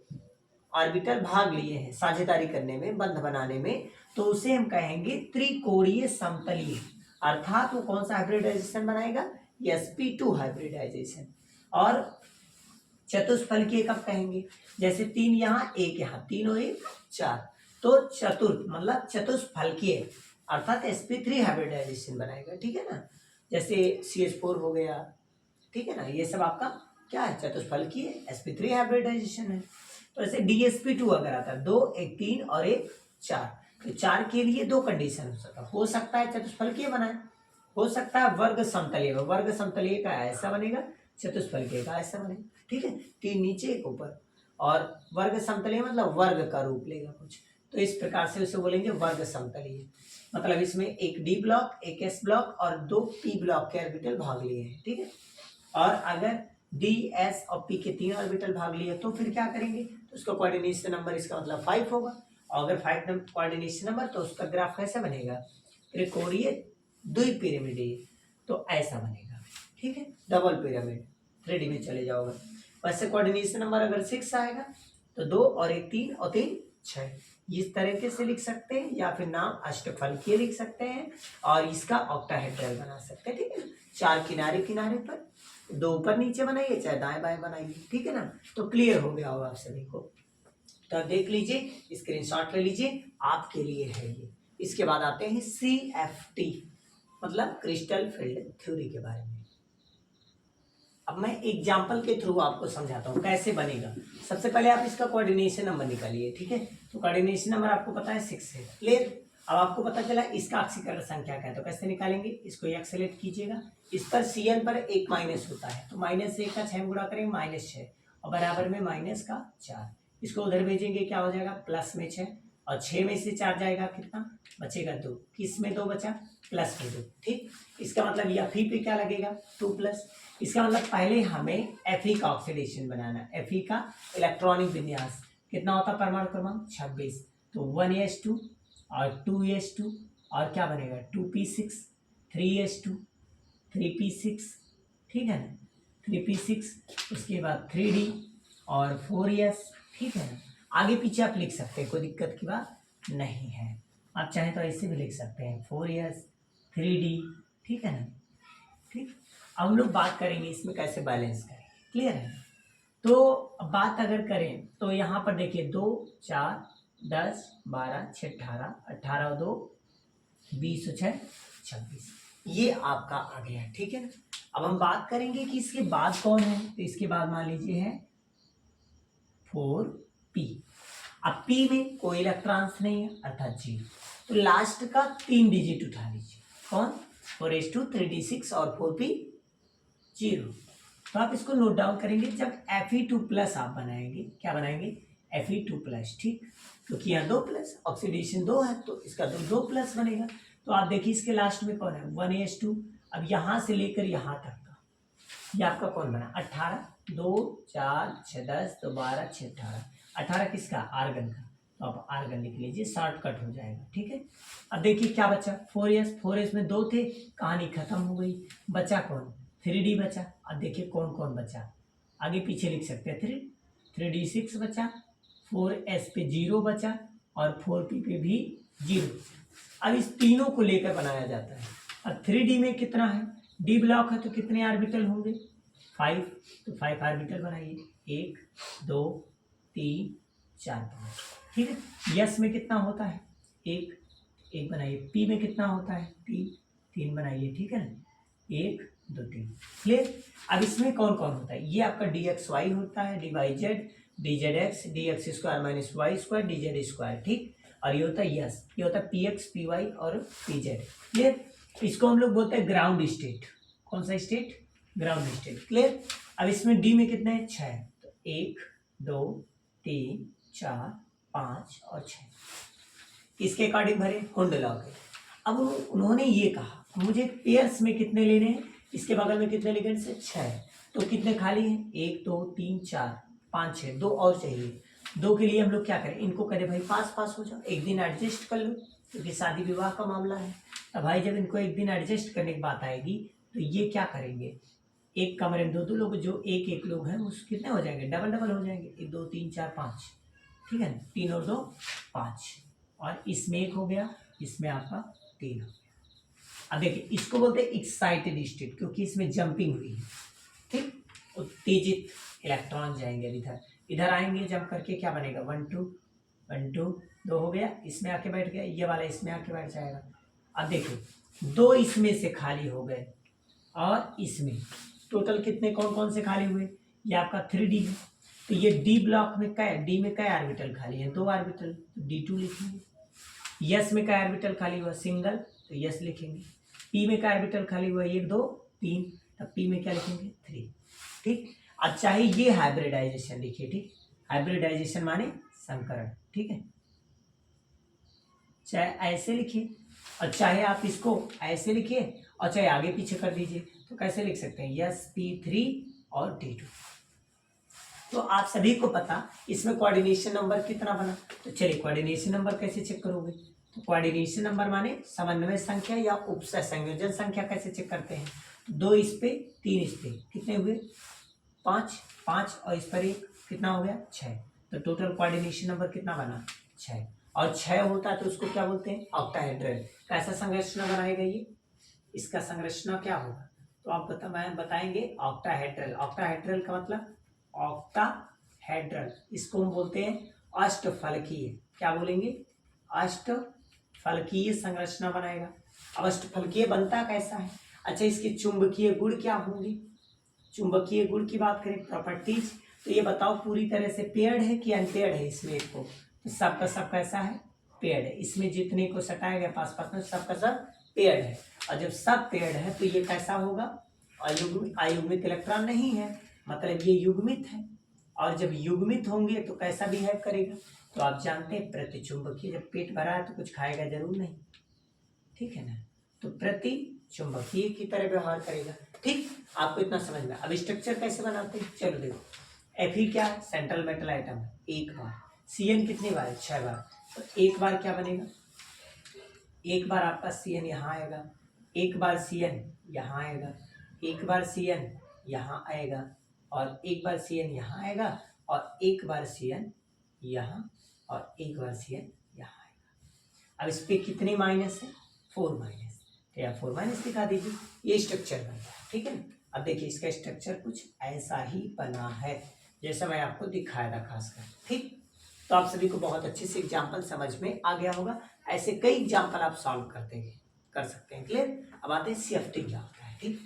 ऑर्बिटल भाग लिए हैं साझेदारी करने में, बंध बनाने में, तो उसे हम कहेंगे त्रिकोणीय समतलीय, अर्थात वो कौन सा हाइब्रिडाइजेशन बनाएगा? sp2 hybridisation. और चतुष्फलकीय कब कहेंगे? जैसे 3 यहाँ 1 यहाँ, 3 और 1 4, तो चतुर्थ मतलब चतुष्फलकीय, अर्थात sp3 हाइब्रिडाइजेशन बनाएगा, ठीक है ना। जैसे CH4 हो गया, ठीक है ना, ये सब आपका क्या है? चतुष्फलकीय sp3 हाइब्रिडाइजेशन है। तो ऐसे DsP2 अगर आता है 2 1 3 और 1 4, तो 4 के लिए 2 कंडीशन हो सकता है चतुष्फलकीय बनाए, हो सकता है वर्ग समतलीय, वर्ग समतलीय का ऐसा बनेगा, चतुष्फलकीय का ऐसा बनेगा, ठीक है। 3 नीचे 1 ऊपर, और वर्ग समतलीय मतलब वर्ग का रूप लेगा कुछ, तो इस प्रकार से उसे बोलेंगे वर्ग समतलीय। मतलब इसमें एक डी ब्लॉक, एक एस ब्लॉक और 2 पी ब्लॉक के ऑर्बिटल भाग लिए हैं, ठीक है। और अगर डी एस और पी के 3 ऑर्बिटल भाग लिए तो फिर क्या करेंगे? तो उसका कोऑर्डिनेशन नंबर, इसका मतलब 5 होगा, और अगर 5 नंबर कोऑर्डिनेशन नंबर तो उसका ग्राफ कैसे बनेगा? त्रिकोणीय द्विपिरामिडीय, तो ऐसा बनेगा, ठीक है। डबल पिरामिड 3D में चले जाओगे। वैसे कोऑर्डिनेशन नंबर अगर 6 आएगा तो 2 और 1 3 और 3 6। इस तरीके से लिख सकते हैं या फिर नाम अष्टफलकीय लिख सकते हैं और इसका ऑक्टाहेड्रल बना सकते हैं, ठीक है। 4 किनारे किनारे पर, 2 ऊपर नीचे बनाइए चाहे दाएं बाएं बनाइए, ठीक है ना। तो क्लियर हो गया होगा आप सभी को। तो आप देख लीजिए, स्क्रीनशॉट ले लीजिए, आपके लिए है ये। इसके बाद आते हैं CFT मतलब क्रिस्टल फील्ड थ्योरी के बारे में। अब मैं एग्जाम्पल के थ्रू आपको समझाता हूँ कैसे बनेगा। सबसे पहले आप इसका कोऑर्डिनेशन नंबर निकालिए, ठीक है। तो कोऑर्डिनेशन नंबर आपको पता है 6 है, क्लियर। अब आपको पता चला इसका अक्षीकरण संख्या क्या है, तो कैसे निकालेंगे, इसको एक सेलेक्ट कीजिएगा। इस पर Cn पर एक माइनस होता है, तो -1 का 6 गुणा करेंगे -6 और बराबर में -4। इसको उधर भेजेंगे, क्या हो जाएगा, प्लस में 6 और 6 में से 4 जाएगा, कितना बचेगा 2। किस में 2 बचा, प्लस में 2, ठीक। इसका मतलब या फी पे क्या लगेगा 2+। इसका मतलब पहले हमें Fe का ऑक्सीडेशन बनाना है। Fe का इलेक्ट्रॉनिक विन्यास कितना होता है, परमाणु क्रमांक 26। तो 1s2 और 2s2 और क्या बनेगा 2p6, 3s2, 3p6, ठीक है ना, 3p6, उसके बाद 3d और 4s, ठीक है ना। आगे पीछे आप लिख सकते हैं, कोई दिक्कत की बात नहीं है। आप चाहें तो ऐसे भी लिख सकते हैं 4s 3d, ठीक है ना, ठीक। अब हम लोग बात करेंगे इसमें कैसे बैलेंस करें, क्लियर है। तो अब बात अगर करें तो यहाँ पर देखिए 2 4 10 12 6 18, 18 2 20 6 26, ये आपका आ गया, ठीक है ना। अब हम बात करेंगे कि इसके बाद कौन है, तो इसके बाद मान लीजिए है 4p। अब p में कोई इलेक्ट्रॉन्स नहीं है अर्थात 0, तो लास्ट का 3 डिजिट उठा लीजिए, कौन, 4s2 3d6 और 4p 0। तो आप इसको नोट डाउन करेंगे जब Fe2+ आप बनाएंगे, क्या बनाएंगे Fe2+, ठीक, क्योंकि यहाँ 2+, ऑक्सीडेशन 2 है तो इसका 2+ बनेगा। तो आप देखिए इसके लास्ट में कौन है 1s2। अब यहाँ से लेकर यहाँ तक का ये आपका कौन बना 18, 2 4 6 10 तो 12 6 18, 18 किसका, आर्गन का, तो आप आर्गन लिख लीजिए, शॉर्टकट हो जाएगा, ठीक है। अब देखिए क्या बचा 4s में 2 थे, कहानी खत्म हो गई, बचा कौन 3d बचा। अब देखिए कौन कौन बचा, आगे पीछे लिख सकते हैं, 3d6 बचा, 4s पे 0 बचा और 4p पे भी 0। अब इस तीनों को लेकर बनाया जाता है। अब 3d में कितना है, d ब्लॉक है तो कितने ऑर्बिटल होंगे 5, तो 5 ऑर्बिटल बनाइए, 1 2 3 4 5, ठीक है। यस में कितना होता है 1 बनाइए, p में कितना होता है 3 बनाइए, ठीक है ना, 1 2 3, क्लियर। अब इसमें कौन कौन होता है, ये आपका dxy होता है, dyz dzx dx² - y² dz², ठीक। और ये होता है यस, ये होता है px py और pz, क्लियर। इसको हम लोग बोलते हैं ग्राउंड स्टेट, कौन सा स्टेट, ग्राउंड स्टेट, क्लियर। अब इसमें डी में कितने हैं 6, तो 1 2 3 4 5 और 6, इसके अकॉर्डिंग भरे हुंड लॉ के। अब उन्होंने ये कहा मुझे पेयर्स में कितने लेने हैं, इसके बगल में कितने लिगेंड्स है 6, तो कितने खाली हैं 1 2 3 4 5 6, 2 और चाहिए। 2 के लिए हम लोग क्या करें, इनको करें भाई पास हो जाओ, एक दिन एडजस्ट कर लो, क्योंकि शादी विवाह का मामला है। अब भाई जब इनको एक दिन एडजस्ट करने की बात आएगी तो ये क्या करेंगे, एक कमरे में 2 लोग, जो एक लोग हैं वो कितने हो जाएंगे, डबल हो जाएंगे, 1 2 3 4 5, ठीक है ना, 3 और 2 5, और इसमें 1 हो गया, इसमें आपका 3 हो गया। अब देखिए इसको बोलते हैं एक्साइटेड स्टेट, क्योंकि इसमें जंपिंग हुई है, ठीक, उत्तेजित इलेक्ट्रॉन जाएंगे इधर आएंगे, जंप करके क्या बनेगा 1 2 1 2 2 हो गया, इसमें आके बैठ गया, ये वाला इसमें आके बैठ जाएगा। अब देखिए 2 इसमें से खाली हो गए और इसमें टोटल कितने कौन कौन से खाली हुए, ये आपका 3d है, तो ये डी ब्लॉक में डी में कई ऑर्बिटल खाली है 2 ऑर्बिटल, तो d2 लिखेंगे। यस में कई ऑर्बिटल खाली हुआ सिंगल, तो यस लिखेंगे। पी में कई ऑर्बिटल खाली हुआ 1 2 3, तब पी में क्या लिखेंगे 3, ठीक। अब चाहे ये हाइब्रिडाइजेशन लिखिए, ठीक, हाइब्रिडाइजेशन माने संकरण, ठीक है, चाहे ऐसे लिखिए और चाहे आप इसको ऐसे लिखिए और चाहे आगे पीछे कर दीजिए, तो कैसे लिख सकते हैं यस p3 और d2। तो आप सभी को पता इसमें कोऑर्डिनेशन नंबर कितना बना, तो चलिए कोऑर्डिनेशन नंबर कैसे चेक करोगे, तो कोऑर्डिनेशन नंबर माने समन्वय संख्या या उपसय संयोजन संख्या कैसे चेक करते हैं, 2 इस पे 3 इस पे, कितने हुए 5 5 और इस पर 1, कितना हो गया 6, तो टोटल कोऑर्डिनेशन नंबर कितना बना 6, और 6 होता है तो उसको क्या बोलते हैं, ऑक्टाहेड्रल। कैसा संरचना बनाएगा ये, इसका संरचना क्या होगा, तो आप बताएंगे ऑक्टाहेड्रल। ऑक्टाहेड्रल का मतलब ऑक्टाहेड्रल, इसको हम बोलते हैं अष्टफलकीय। क्या बोलेंगे, अष्टफलकीय संरचना बनाएगा। अब अष्टफलकीय बनता कैसा है, अच्छा इसके चुंबकीय गुण क्या होंगे, चुंबकीय गुण की बात करें, प्रॉपर्टीज, तो ये बताओ पूरी तरह से पेयर्ड है कि अनपेयर्ड है इसमें एक को, तो सबका सब कैसा है, पेयर्ड है। इसमें जितने को सटाया गया पास पास में सबका सब पेयर्ड है, और जब सब पेयर्ड है तो ये कैसा होगा, अयुग्मित इलेक्ट्रॉन नहीं है, मतलब ये युग्मित है, और जब युग्मित होंगे तो कैसा बिहेव करेगा, तो आप जानते हैं प्रतिचुंबकीय। जब पेट भरा है तो कुछ खाएगा जरूर नहीं, ठीक है ना, तो प्रति चुंबकीय की तरह व्यवहार करेगा। ठीक, आपको इतना समझ में। अब स्ट्रक्चर कैसे बनाते हैं, चलो देखो, Fe क्या है, सेंट्रल मेटल आइटम है, एक बार। Cn कितनी बार है, 6 बार, तो एक बार क्या बनेगा, एक बार आपका Cn यहाँ आएगा, एक बार Cn यहाँ आएगा, एक बार Cn यहाँ आएगा, और एक बार Cn यहाँ आएगा, और एक बार Cn यहाँ, और एक बार Cn यहाँ आएगा। अब इस पे कितनी माइनस है, 4 माइनस, तो या 4 माइनस दिखा दीजिए, ये स्ट्रक्चर बन गया, ठीक है ना। अब देखिए इसका स्ट्रक्चर कुछ ऐसा ही बना है जैसा मैं आपको दिखाया था खासकर, ठीक। तो आप सभी को बहुत अच्छे से एग्जाम्पल समझ में आ गया होगा, ऐसे कई एग्जाम्पल आप सॉल्व कर सकते हैं, क्लियर। अब आते हैं CFT क्या होता है, ठीक।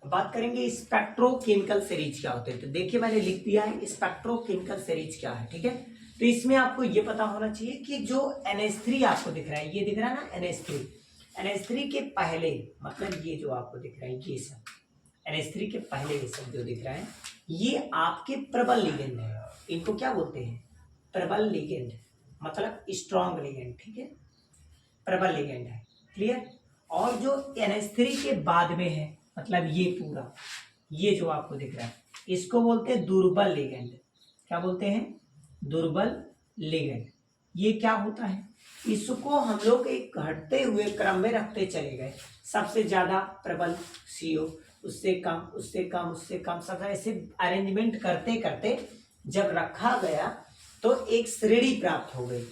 बात करेंगे स्पेक्ट्रोकेमिकल सीरीज क्या होते हैं, तो देखिए मैंने लिख दिया है स्पेक्ट्रोकेमिकल सीरीज क्या है, ठीक है। तो इसमें आपको ये पता होना चाहिए कि जो NH3 आपको दिख रहा है, ये दिख रहा है ना NH3 के पहले, मतलब ये जो आपको दिख रहा है ये सब NH3 के पहले ये सब जो दिख रहा है ये आपके प्रबल लिगेंड है। इनको क्या बोलते हैं, प्रबल लिगेंड, मतलब स्ट्रॉन्ग लिगेंड, ठीक है, प्रबल लिगेंड है, क्लियर। और जो NH3 के बाद में है, मतलब ये पूरा ये जो आपको दिख रहा है इसको बोलते हैं दुर्बल लिगेंड। क्या बोलते हैं, दुर्बल लिगेंड। ये क्या होता है, इसको हम लोग एक घटते हुए क्रम में रखते चले गए, सबसे ज्यादा प्रबल CO, उससे कम उससे कम उससे कम, सब ऐसे अरेंजमेंट करते करते जब रखा गया तो एक श्रेणी प्राप्त हो गई,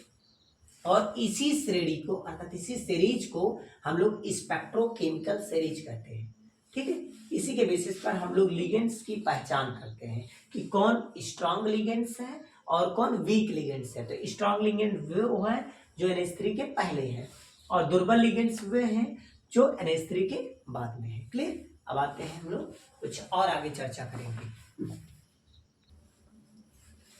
और इसी श्रेणी को अर्थात इसी सीरीज को हम लोग स्पेक्ट्रोकेमिकल सीरीज कहते हैं, ठीक है। इसी के बेसिस पर हम लोग लिगेंड्स की पहचान करते हैं कि कौन स्ट्रॉन्ग लिगेंड्स है और कौन वीक लिगेंड्स है। तो स्ट्रॉन्ग लिगेंड वो है जो NH3 के पहले है, और दुर्बल लिगेंड्स वे हैं जो NH3 के बाद में है, क्लियर। अब आते हैं हम लोग कुछ और आगे चर्चा करेंगे।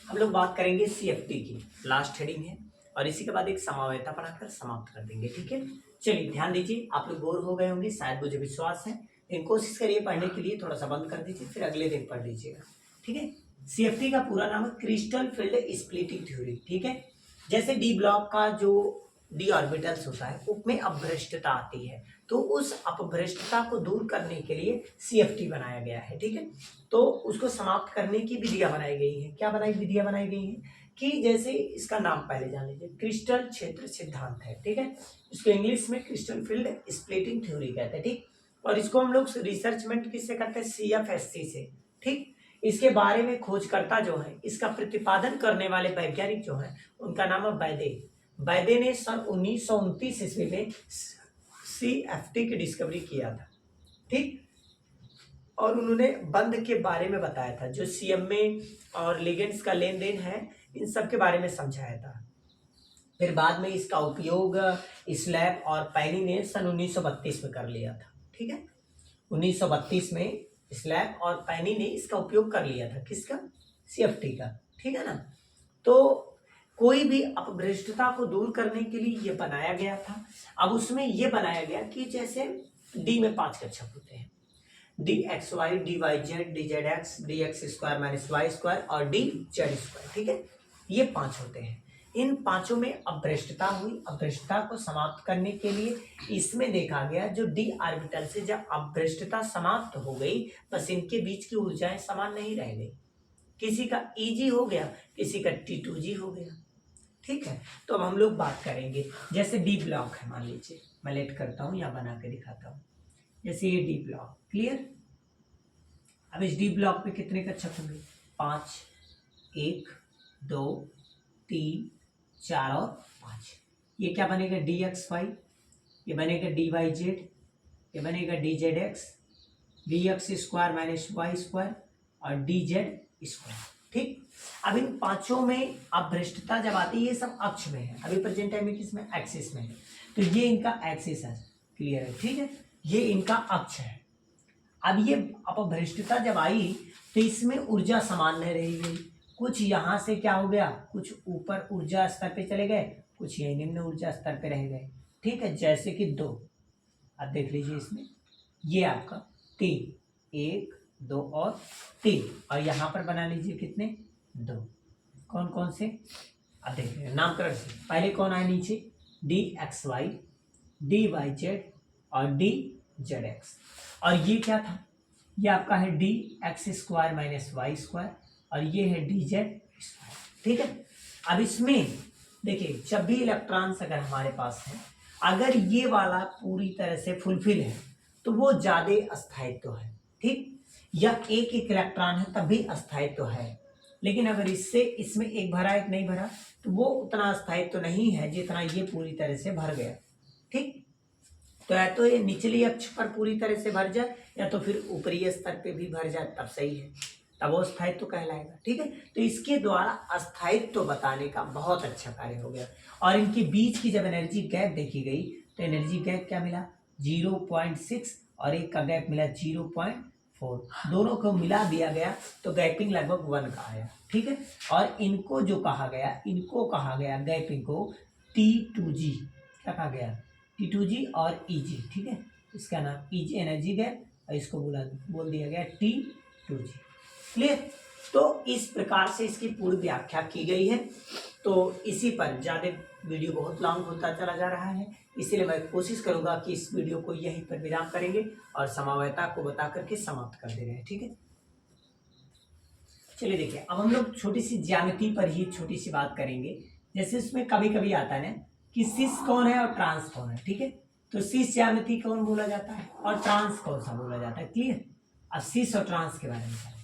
हम लोग बात करेंगे CFT की, लास्ट हेडिंग है, और इसी के बाद एक समावेता पढ़ाकर समाप्त कर देंगे, ठीक है। चलिए ध्यान दीजिए, आप लोग बोर हो गए होंगे शायद, मुझे विश्वास है, लेकिन कोशिश करिए पढ़ने के लिए, थोड़ा सा बंद कर दीजिए फिर अगले दिन पढ़ लीजिएगा, ठीक है। CFT का पूरा नाम है क्रिस्टल फील्ड स्प्लिटिंग थ्योरी, ठीक है। जैसे डी ब्लॉक का जो डी ऑर्बिटल्स होता है उसमें अपभ्रष्टता आती है, तो उस अपभ्रष्टता को दूर करने के लिए CFT बनाया गया है, ठीक है। तो उसको समाप्त करने की विधियां बनाई गई है, क्या विधियां बनाई गई हैं कि जैसे इसका नाम पहले जान लीजिए, क्रिस्टल क्षेत्र सिद्धांत है, ठीक है। इसको इंग्लिश में क्रिस्टल फील्ड स्प्लिटिंग थ्योरी कहते हैं, ठीक। और इसको हम लोग रिसर्चमेंट किससे करते हैं, CFSC से, ठीक। इसके बारे में खोजकर्ता जो है, इसका प्रतिपादन करने वाले वैज्ञानिक जो है उनका नाम है बैदे ने सन 1929 ईस्वी में CFT की डिस्कवरी किया था, ठीक। और उन्होंने बंध के बारे में बताया था, जो CMA और लिगेंड्स का लेन देन है इन सब के बारे में समझाया था। फिर बाद में इसका उपयोग स्लैब और पैनी ने सन 1932 में कर लिया था, ठीक है। 1932 में स्लैब और पैनी ने इसका उपयोग कर लिया था, किसका, CFT का, ठीक है ना। तो कोई भी अपभ्रष्टता को दूर करने के लिए ये बनाया गया था। अब उसमें ये बनाया गया कि जैसे डी में 5 कक्षक होते हैं, DXY, DYZ, DZX, DX² - Y² और DZ², ठीक है। ये 5 होते हैं। इन पांचों में अपभ्रष्टता हुई, अपभ्रष्टता को समाप्त करने के लिए इसमें देखा गया जो डी ऑर्बिटल से जब अपभ्रष्टता समाप्त हो गई, बस इनके बीच की ऊर्जाएं समान नहीं रह गई, किसी का Eg हो गया, किसी का T2G हो गया, ठीक है। तो अब हम लोग बात करेंगे, जैसे डी ब्लॉक है, मान लीजिए मैं लेट करता हूँ या बना के दिखाता हूँ, जैसे ये डी ब्लॉक, क्लियर। अब इस डी ब्लॉक पे कितने कक्षक होंगे, 5, 1, 2, 3 4 और 5। ये क्या बनेगा dxy, ये बनेगा dyz, ये बनेगा dzx, dx square minus y square और dz स्क्वायर। ठीक, अब इन पांचों में अब भ्रष्टता जब आती है ये सब अक्ष में है, अभी प्रेजेंट टाइम में किसमें, एक्सिस में है, तो ये इनका एक्सिस है, क्लियर है, ठीक है, ये इनका अक्ष है। अब ये अपभ्रष्टता जब आई तो इसमें ऊर्जा समान नहीं रही गई, कुछ यहाँ से क्या हो गया, कुछ ऊपर ऊर्जा स्तर पे चले गए, कुछ यही निम्न ऊर्जा स्तर पे रह गए। ठीक है, जैसे कि 2, अब देख लीजिए इसमें ये आपका 3, 1 2 और 3, और यहाँ पर बना लीजिए कितने, 2। कौन कौन से, अब देख लीजिए नामकरण से, पहले कौन आए नीचे, dxy, dyz और dzx, और ये क्या था, ये आपका है dx square minus y square और ये है dz स्क्वायर। ठीक है, अब इसमें देखिए जब भी इलेक्ट्रॉन्स अगर हमारे पास है, अगर ये वाला पूरी तरह से फुलफिल है तो वो ज्यादा अस्थायित्व है। ठीक, या एक एक इलेक्ट्रॉन है तब भी अस्थायित्व है, लेकिन अगर इससे इसमें एक भरा एक नहीं भरा तो वो उतना अस्थायित्व नहीं है जितना ये पूरी तरह से भर गया। ठीक, तो या तो ये निचली अक्ष पर पूरी तरह से भर जाए या तो फिर ऊपरी स्तर पे भी भर जाए, तब सही है, तब वो अस्थायित्व कहलाएगा। ठीक है, तो इसके द्वारा अस्थायित्व बताने का बहुत अच्छा कार्य हो गया। और इनके बीच की जब एनर्जी गैप देखी गई तो एनर्जी गैप क्या मिला, 0.6 और एक का गैप मिला 0.4, दोनों को मिला दिया गया तो गैपिंग लगभग 1 का आया। ठीक है, और इनको जो कहा गया, इनको कहा गया गैपिंग को T2G, क्या कहा गया, T2G और EG। ठीक है, इसका नाम EG एनर्जी गैप और इसको बोल दिया गया T2G। क्लियर, तो इस प्रकार से इसकी पूरी व्याख्या की गई है। तो इसी पर ज़्यादा वीडियो बहुत लॉन्ग होता चला जा रहा है, इसीलिए मैं कोशिश करूंगा कि इस वीडियो को यहीं पर विराम करेंगे और समवायता को बता करके समाप्त कर दे रहे हैं। ठीक है, चलिए देखिए अब हम लोग छोटी सी ज्यामिति पर ही छोटी सी बात करेंगे। जैसे इसमें कभी कभी आता है ना कि सिस कौन है और ट्रांस कौन है। ठीक है, तो सिस ज्यामिति कौन बोला जाता है और ट्रांस कौन सा बोला जाता है। क्लियर, अब सिस और ट्रांस के बारे में जानेंगे।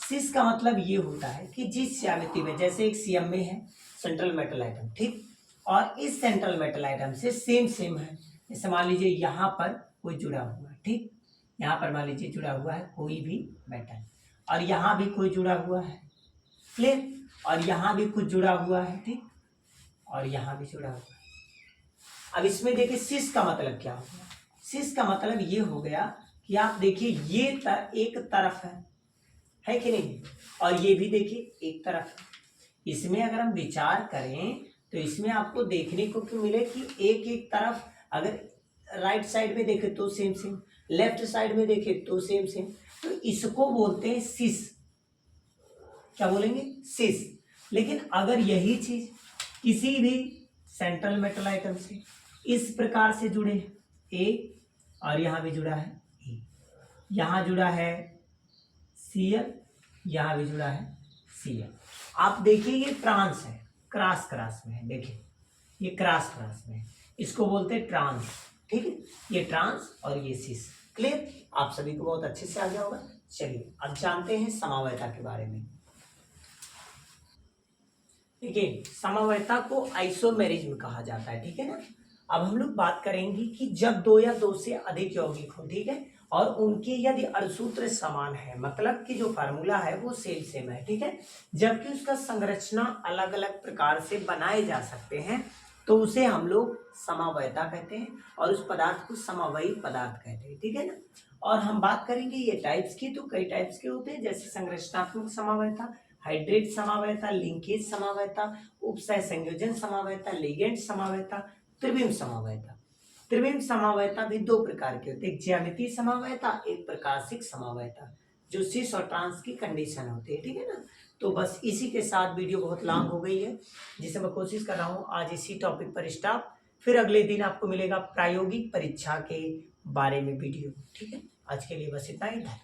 सिस का मतलब ये होता है कि जिस ज्यामिति में, जैसे एक सीएम में है सेंट्रल मेटल आइटम, ठीक, और इस सेंट्रल मेटल आइटम से सेम है, जैसे मान लीजिए यहाँ पर कोई जुड़ा हुआ है, ठीक, यहाँ पर मान लीजिए जुड़ा हुआ है कोई भी मेटल, और यहाँ भी कोई जुड़ा हुआ है, क्लियर, और यहाँ भी कुछ जुड़ा हुआ है, ठीक, और यहाँ भी जुड़ा हुआ है। अब इसमें देखिए सिस का मतलब क्या हो गया, सिस का मतलब ये हो गया कि आप देखिए ये एक तरफ है कि नहीं, और ये भी देखिए एक तरफ है। इसमें अगर हम विचार करें तो इसमें आपको देखने को क्यों मिले कि एक एक तरफ, अगर राइट साइड में देखें तो सेम, लेफ्ट साइड में देखें तो सेम, तो इसको बोलते हैं सिस। क्या बोलेंगे, सिस। लेकिन अगर यही चीज किसी भी सेंट्रल मेटल आइटम से इस प्रकार से जुड़े, ए, और यहां भी जुड़ा है ए, यहां जुड़ा है Cl, यहां भी जुड़ा है Cl, आप देखिए ये ट्रांस है, क्रॉस में है, देखिए ये क्रॉस में है, इसको बोलते हैं ट्रांस। ठीक है, ये ट्रांस और ये सिस। क्लियर, आप सभी को बहुत अच्छे से आ गया होगा। चलिए अब जानते हैं समवायता के बारे में। देखिए समवायता को आइसोमेरिज्म कहा जाता है। ठीक है ना, अब हम लोग बात करेंगे कि जब 2 या 2 से अधिक यौगिक हो, ठीक है, और उनके यदि अणुसूत्र समान है, मतलब कि जो फार्मूला है वो सेम है, ठीक है, जबकि उसका संरचना अलग अलग प्रकार से बनाए जा सकते हैं, तो उसे हम लोग समवायता कहते हैं और उस पदार्थ को समवायी पदार्थ कहते हैं। ठीक है ना, और हम बात करेंगे ये टाइप्स की, तो कई टाइप्स के होते हैं, जैसे संरचनात्मक समवायता, हाइड्रेट समवायता, लिंकेज समवायता, उपसह संयोजन समवायता, लिगेंड समवायता, त्रिविम समवायता। त्रिविम समवायता भी 2 प्रकार के होते हैं, एक ज्यामितीय समवायता, एक प्रकाशिक समवायता, जो सिस और ट्रांस की कंडीशन होती है। ठीक है ना, तो बस इसी के साथ वीडियो बहुत लॉन्ग हो गई है, जिसे मैं कोशिश कर रहा हूँ आज इसी टॉपिक पर स्टॉप, फिर अगले दिन आपको मिलेगा प्रायोगिक परीक्षा के बारे में वीडियो। ठीक है, आज के लिए बस इतना ही था।